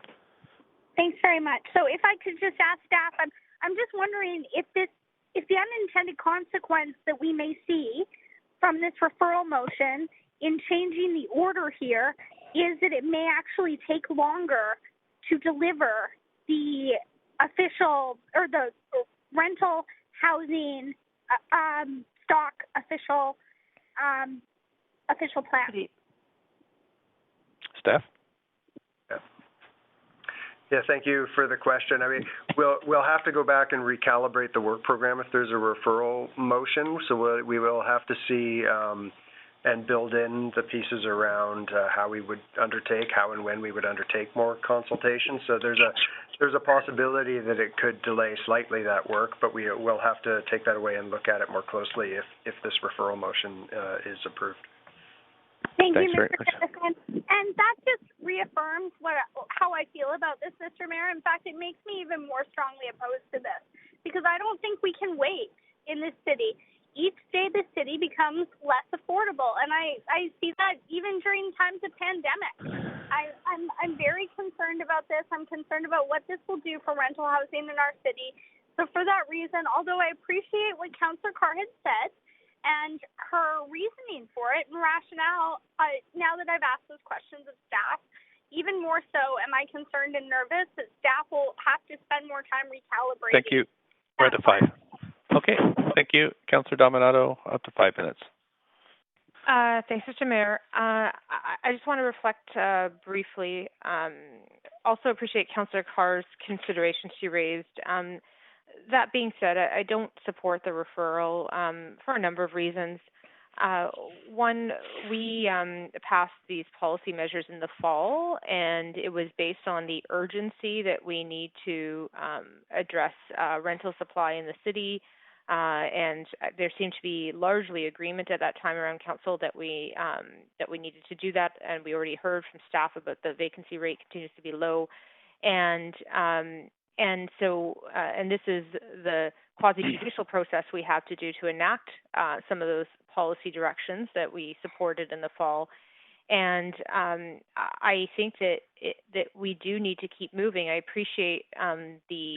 Thanks very much. So if I could just ask staff, I'm just wondering if the unintended consequence that we may see from this referral motion in changing the order here is that it may actually take longer to deliver the official or the rental housing stock official plan. Staff? Yeah, thank you for the question. I mean, we'll have to go back and recalibrate the work program if there's a referral motion. So we will have to see and build in the pieces around how we would undertake, how and when we would undertake more consultations. So there's a possibility that it could delay slightly that work, but we will have to take that away and look at it more closely if this referral motion is approved. Thank you, Mr. Kennison. And that just reaffirms how I feel about this, Mr. Mayor. In fact, it makes me even more strongly opposed to this because I don't think we can wait in this city. Each day the city becomes less affordable, and I see that even during times of pandemic. I'm very concerned about this. I'm concerned about what this will do for rental housing in our city. So for that reason, although I appreciate what Councillor Carr had said, and her reasoning for it and rationale, now that I've asked those questions of staff, even more so am I concerned and nervous that staff will have to spend more time recalibrating. Thank you. We're at the 5. Okay, thank you. Councillor Dominato, up to 5 minutes. Thanks, Mr. Mayor. I just want to reflect briefly. Also appreciate Councillor Carr's considerations she raised. That being said, I don't support the referral for a number of reasons. One, we passed these policy measures in the fall, and it was based on the urgency that we need to address rental supply in the city. And there seemed to be largely agreement at that time around council that we needed to do that, and we already heard from staff about the vacancy rate continues to be low, and this is the quasi-judicial process we have to do to enact some of those policy directions that we supported in the fall. And I think that we do need to keep moving. I appreciate the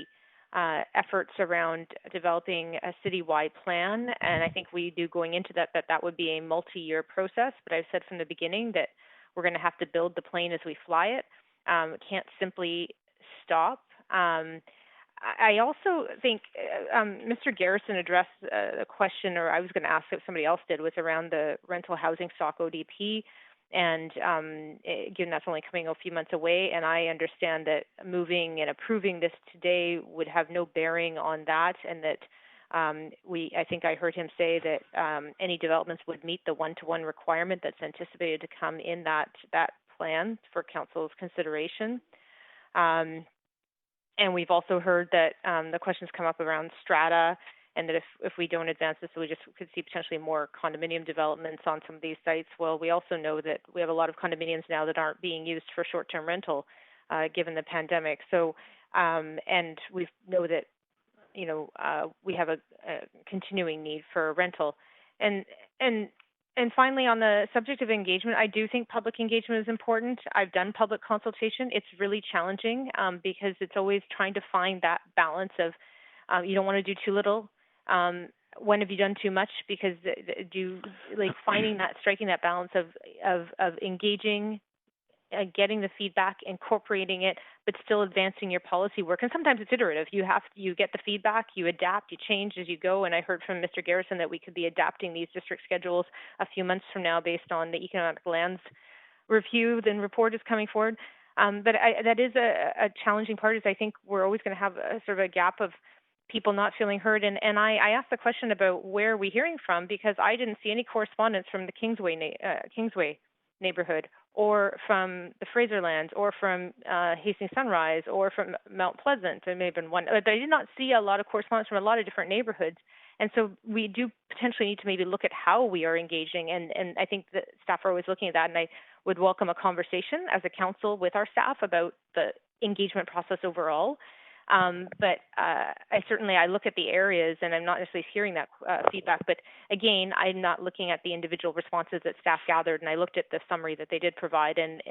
efforts around developing a citywide plan, and I think we do going into that would be a multi-year process. But I've said from the beginning that we're going to have to build the plane as we fly it. Can't simply stop. I also think Mr. Garrison addressed a question, or I was going to ask if somebody else did, was around the rental housing stock ODP. And given that's only coming a few months away, and I understand that moving and approving this today would have no bearing on that, and that I think I heard him say that any developments would meet the one-to-one requirement that's anticipated to come in that plan for council's consideration. And we've also heard that the questions come up around strata, and that if we don't advance this, we just could see potentially more condominium developments on some of these sites. Well, we also know that we have a lot of condominiums now that aren't being used for short-term rental, given the pandemic. So, and we know that, we have a continuing need for rental. And finally, on the subject of engagement, I do think public engagement is important. I've done public consultation. It's really challenging because it's always trying to find that balance of you don't want to do too little. When have you done too much? Because striking that balance of engaging, getting the feedback, incorporating it, but still advancing your policy work. And sometimes it's iterative. You get the feedback, you adapt, you change as you go. And I heard from Mr. Garrison that we could be adapting these district schedules a few months from now based on the economic lands review. Then report is coming forward. But that is a challenging part. Is I think we're always going to have a sort of a gap of people not feeling heard. And I asked the question about where are we hearing from, because I didn't see any correspondence from the Kingsway neighborhood, or from the Fraserlands, or from Hastings Sunrise, or from Mount Pleasant. There may have been one, but I did not see a lot of correspondence from a lot of different neighborhoods. And so we do potentially need to maybe look at how we are engaging. And I think that staff are always looking at that. And I would welcome a conversation as a council with our staff about the engagement process overall. But I look at the areas, and I'm not necessarily hearing that feedback. But again, I'm not looking at the individual responses that staff gathered, and I looked at the summary that they did provide, and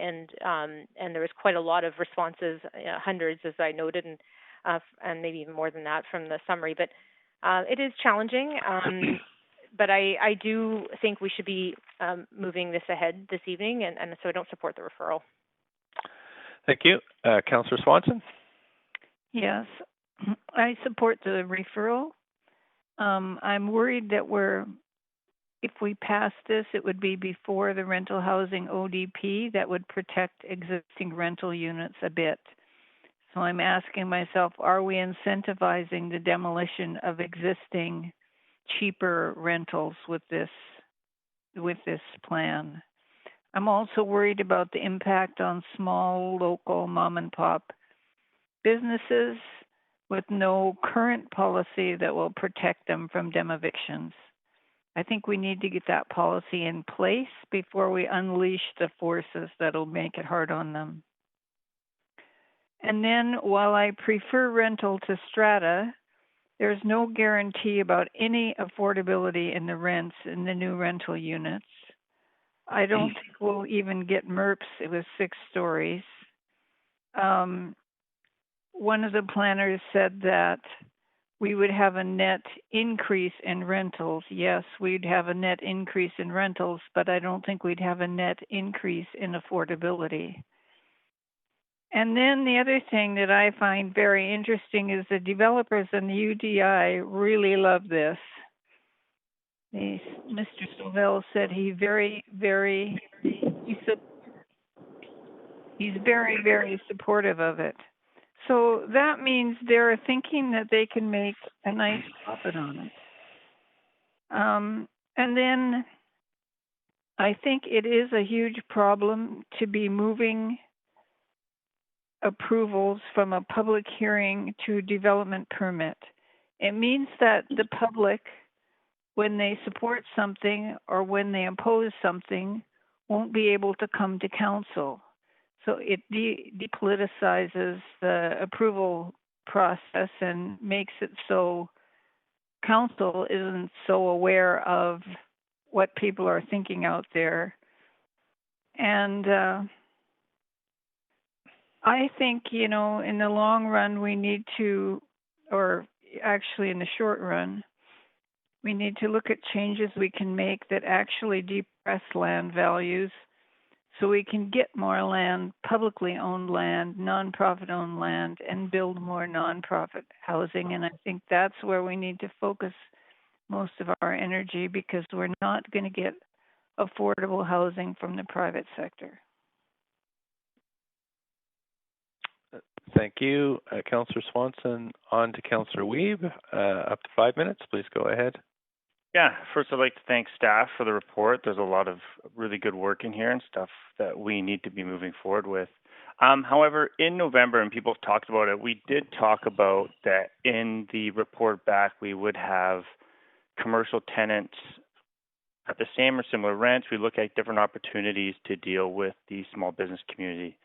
there was quite a lot of responses, hundreds, as I noted, and maybe even more than that from the summary. But it is challenging. But I do think we should be moving this ahead this evening, and so I don't support the referral. Thank you. Councillor Swanson? Yes, I support the referral. I'm worried that if we pass this, it would be before the rental housing ODP that would protect existing rental units a bit. So I'm asking myself, are we incentivizing the demolition of existing cheaper rentals with this plan? I'm also worried about the impact on small local mom and pop businesses with no current policy that will protect them from demolitions. I think we need to get that policy in place before we unleash the forces that'll make it hard on them. And then while I prefer rental to strata, there's no guarantee about any affordability in the rents in the new rental units. I don't think we'll even get MERPs with 6 stories. One of the planners said that we would have a net increase in rentals. Yes, we'd have a net increase in rentals, but I don't think we'd have a net increase in affordability. And then the other thing that I find very interesting is the developers and the UDI really love this. Mr. Sauvell said he's very, very supportive of it. So that means they're thinking that they can make a nice profit on it. And then I think it is a huge problem to be moving approvals from a public hearing to development permit. It means that the public, when they support something or when they oppose something, won't be able to come to council. So it depoliticizes the approval process and makes it so council isn't so aware of what people are thinking out there. And I think, in the long run, we need to, or actually in the short run, we need to look at changes we can make that actually depress land values so we can get more land, publicly owned land, nonprofit owned land, and build more nonprofit housing. And I think that's where we need to focus most of our energy, because we're not going to get affordable housing from the private sector. Thank you, Councillor Swanson. On to Councillor Wiebe. Up to 5 minutes. Please go ahead. Yeah, first I'd like to thank staff for the report. There's a lot of really good work in here and stuff that we need to be moving forward with. However, in November, and people have talked about it, we did talk about that in the report back, we would have commercial tenants at the same or similar rents. We look at different opportunities to deal with the small business community.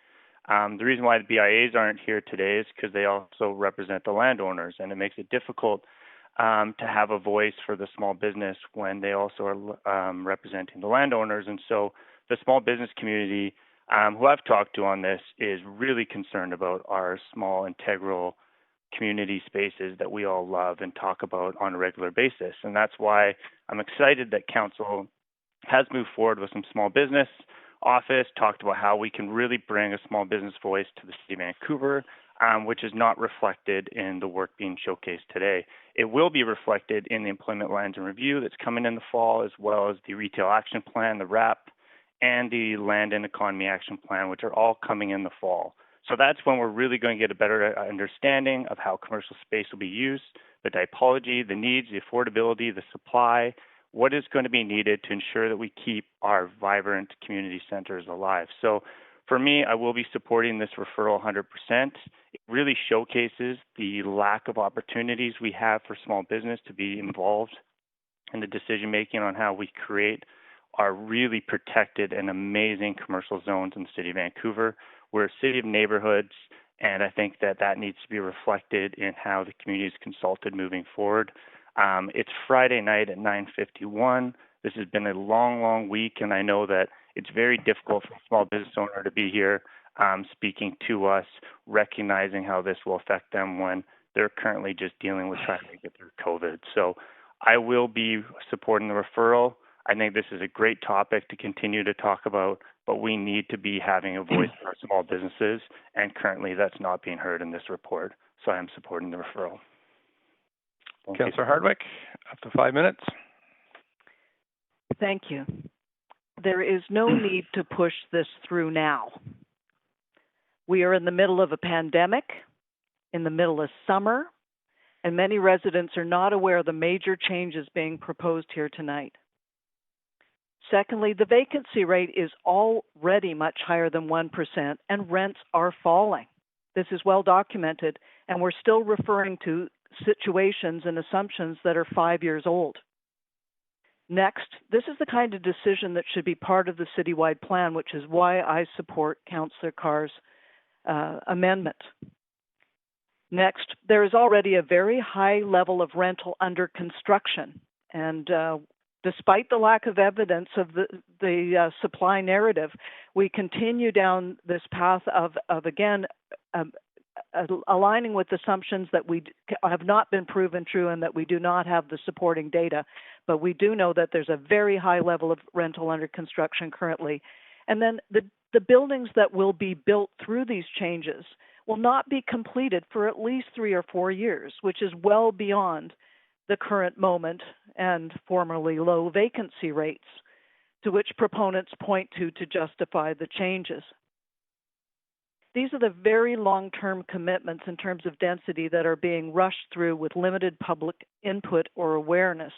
The reason why the BIAs aren't here today is because they also represent the landowners, and it makes it difficult to have a voice for the small business when they also are representing the landowners. And so the small business community who I've talked to on this is really concerned about our small integral community spaces that we all love and talk about on a regular basis. And that's why I'm excited that Council has moved forward with some small business office, talked about how we can really bring a small business voice to the City of Vancouver, which is not reflected in the work being showcased today. It will be reflected in the Employment Lands and Review that's coming in the fall, as well as the Retail Action Plan, the RAP, and the Land and Economy Action Plan, which are all coming in the fall. So that's when we're really going to get a better understanding of how commercial space will be used, the typology, the needs, the affordability, the supply, what is going to be needed to ensure that we keep our vibrant community centers alive. So for me, I will be supporting this referral 100%. It really showcases the lack of opportunities we have for small business to be involved in the decision making on how we create our really protected and amazing commercial zones in the City of Vancouver. We're a city of neighborhoods, And I think that that needs to be reflected in how the community is consulted moving forward. It's Friday night at 9:51. This has been a long, long week, and I know that it's very difficult for a small business owner to be here speaking to us, recognizing how this will affect them when they're currently just dealing with trying to get through COVID. So I will be supporting the referral. I think this is a great topic to continue to talk about, but we need to be having a voice for our small businesses, and currently that's not being heard in this report. So I am supporting the referral. Councillor Hardwick, up to 5 minutes. Thank you. There is no need to push this through now. We are in the middle of a pandemic, in the middle of summer, and many residents are not aware of the major changes being proposed here tonight. Secondly, the vacancy rate is already much higher than 1%, and rents are falling. This is well documented, and we're still referring to situations and assumptions that are 5 years old. Next, this is the kind of decision that should be part of the citywide plan, which is why I support Councillor Carr's amendment. Next, there is already a very high level of rental under construction, and despite the lack of evidence of the supply narrative, we continue down this path of again, aligning with assumptions that we have not been proven true and that we do not have the supporting data. But we do know that there's a very high level of rental under construction currently. And then the buildings that will be built through these changes will not be completed for at least 3 or 4 years, which is well beyond the current moment and formerly low vacancy rates, to which proponents point to justify the changes. These are the very long-term commitments in terms of density that are being rushed through with limited public input or awareness.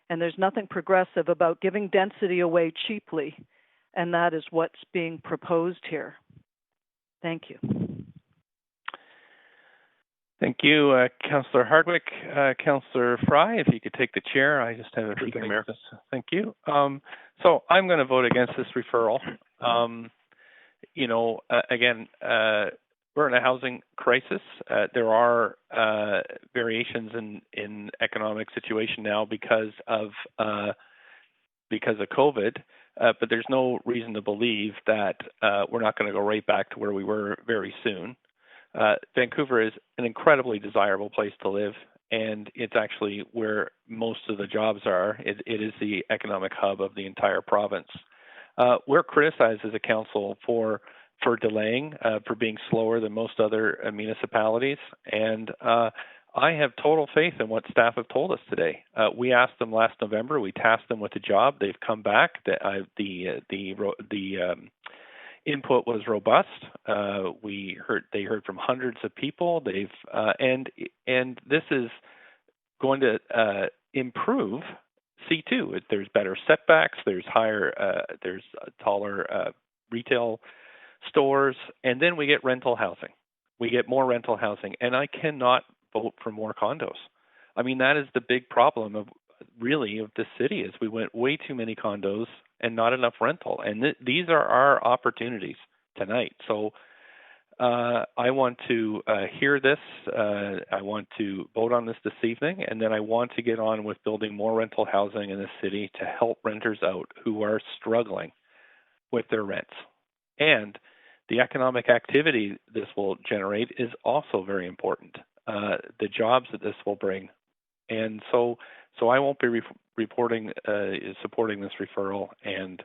And there's nothing progressive about giving density away cheaply, and that is what's being proposed here. Thank you. Thank you, Councillor Hardwick. Councillor Fry, if you could take the chair. I just have a few things. Thank you. So I'm going to vote against this referral. Again, we're in a housing crisis. There are variations in economic situation now because of COVID, but there's no reason to believe that we're not going to go right back to where we were very soon. Vancouver is an incredibly desirable place to live, and it's actually where most of the jobs are. It is the economic hub of the entire province. We're criticized as a council for delaying, for being slower than most other municipalities, and I have total faith in what staff have told us today. We asked them last November. We tasked them with a job. They've come back. The input was robust. They heard from hundreds of people. And this is going to improve C2. There's better setbacks. There's taller retail stores, and then we get rental housing. We get more rental housing, and I cannot vote for more condos. I mean, that is the big problem of the city, is we went way too many condos and not enough rental. And these are our opportunities tonight. So I want to hear this. I want to vote on this evening, and then I want to get on with building more rental housing in the city to help renters out who are struggling with their rents. And the economic activity this will generate is also very important. The jobs that this will bring. And so I won't be supporting this referral, and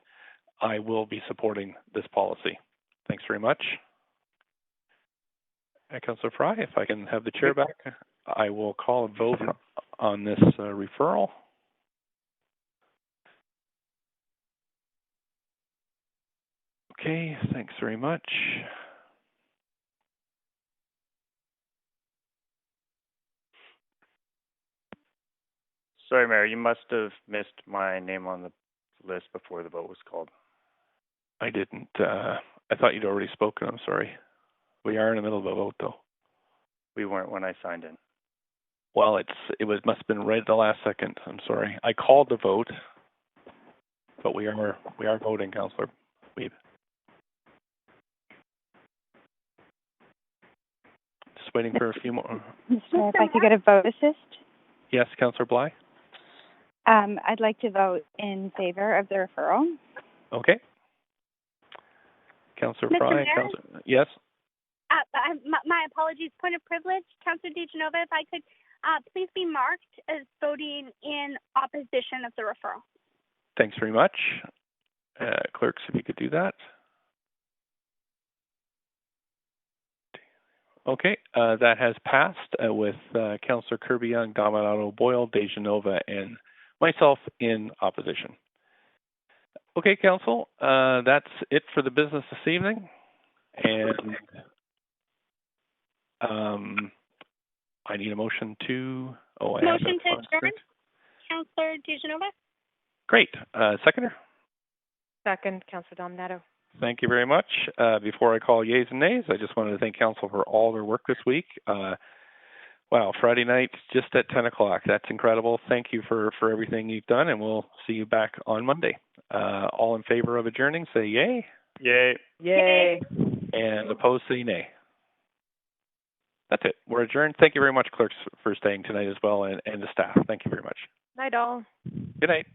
I will be supporting this policy. Thanks very much. Councillor Fry, if I can have the chair back, I will call a vote on this referral. Okay, thanks very much. Sorry, Mayor, you must have missed my name on the list before the vote was called. I didn't. I thought you'd already spoken. I'm sorry. We are in the middle of a vote, though. We weren't when I signed in. Well, must have been right at the last second. I'm sorry. I called the vote, but we are voting, Councillor Weeb. waiting for a few more. Mr. If I could get a vote assist. Yes, Councillor Bly. I'd like to vote in favor of the referral. Okay. Councillor Fry. Yes. My apologies. Point of privilege, Councillor DiGenova, if I could please be marked as voting in opposition of the referral. Thanks very much. Clerks, if you could do that. Okay, that has passed with Councillor Kirby-Young, Dominato, Boyle, DeGenova, and myself in opposition. Okay, Council, that's it for the business this evening. And I need a motion to... Motion to adjourn, Councillor DiGenova. Great. Seconder? Second, Councillor Dominato. Thank you very much. Before I call yeas and nays, I just wanted to thank Council for all their work this week. Wow, Friday night just at 10 o'clock. That's incredible. Thank you for everything you've done, and we'll see you back on Monday. All in favor of adjourning, say yay. Yay. Yay. And opposed, say nay. That's it. We're adjourned. Thank you very much, clerks, for staying tonight as well, and the staff. Thank you very much. Night all. Good night.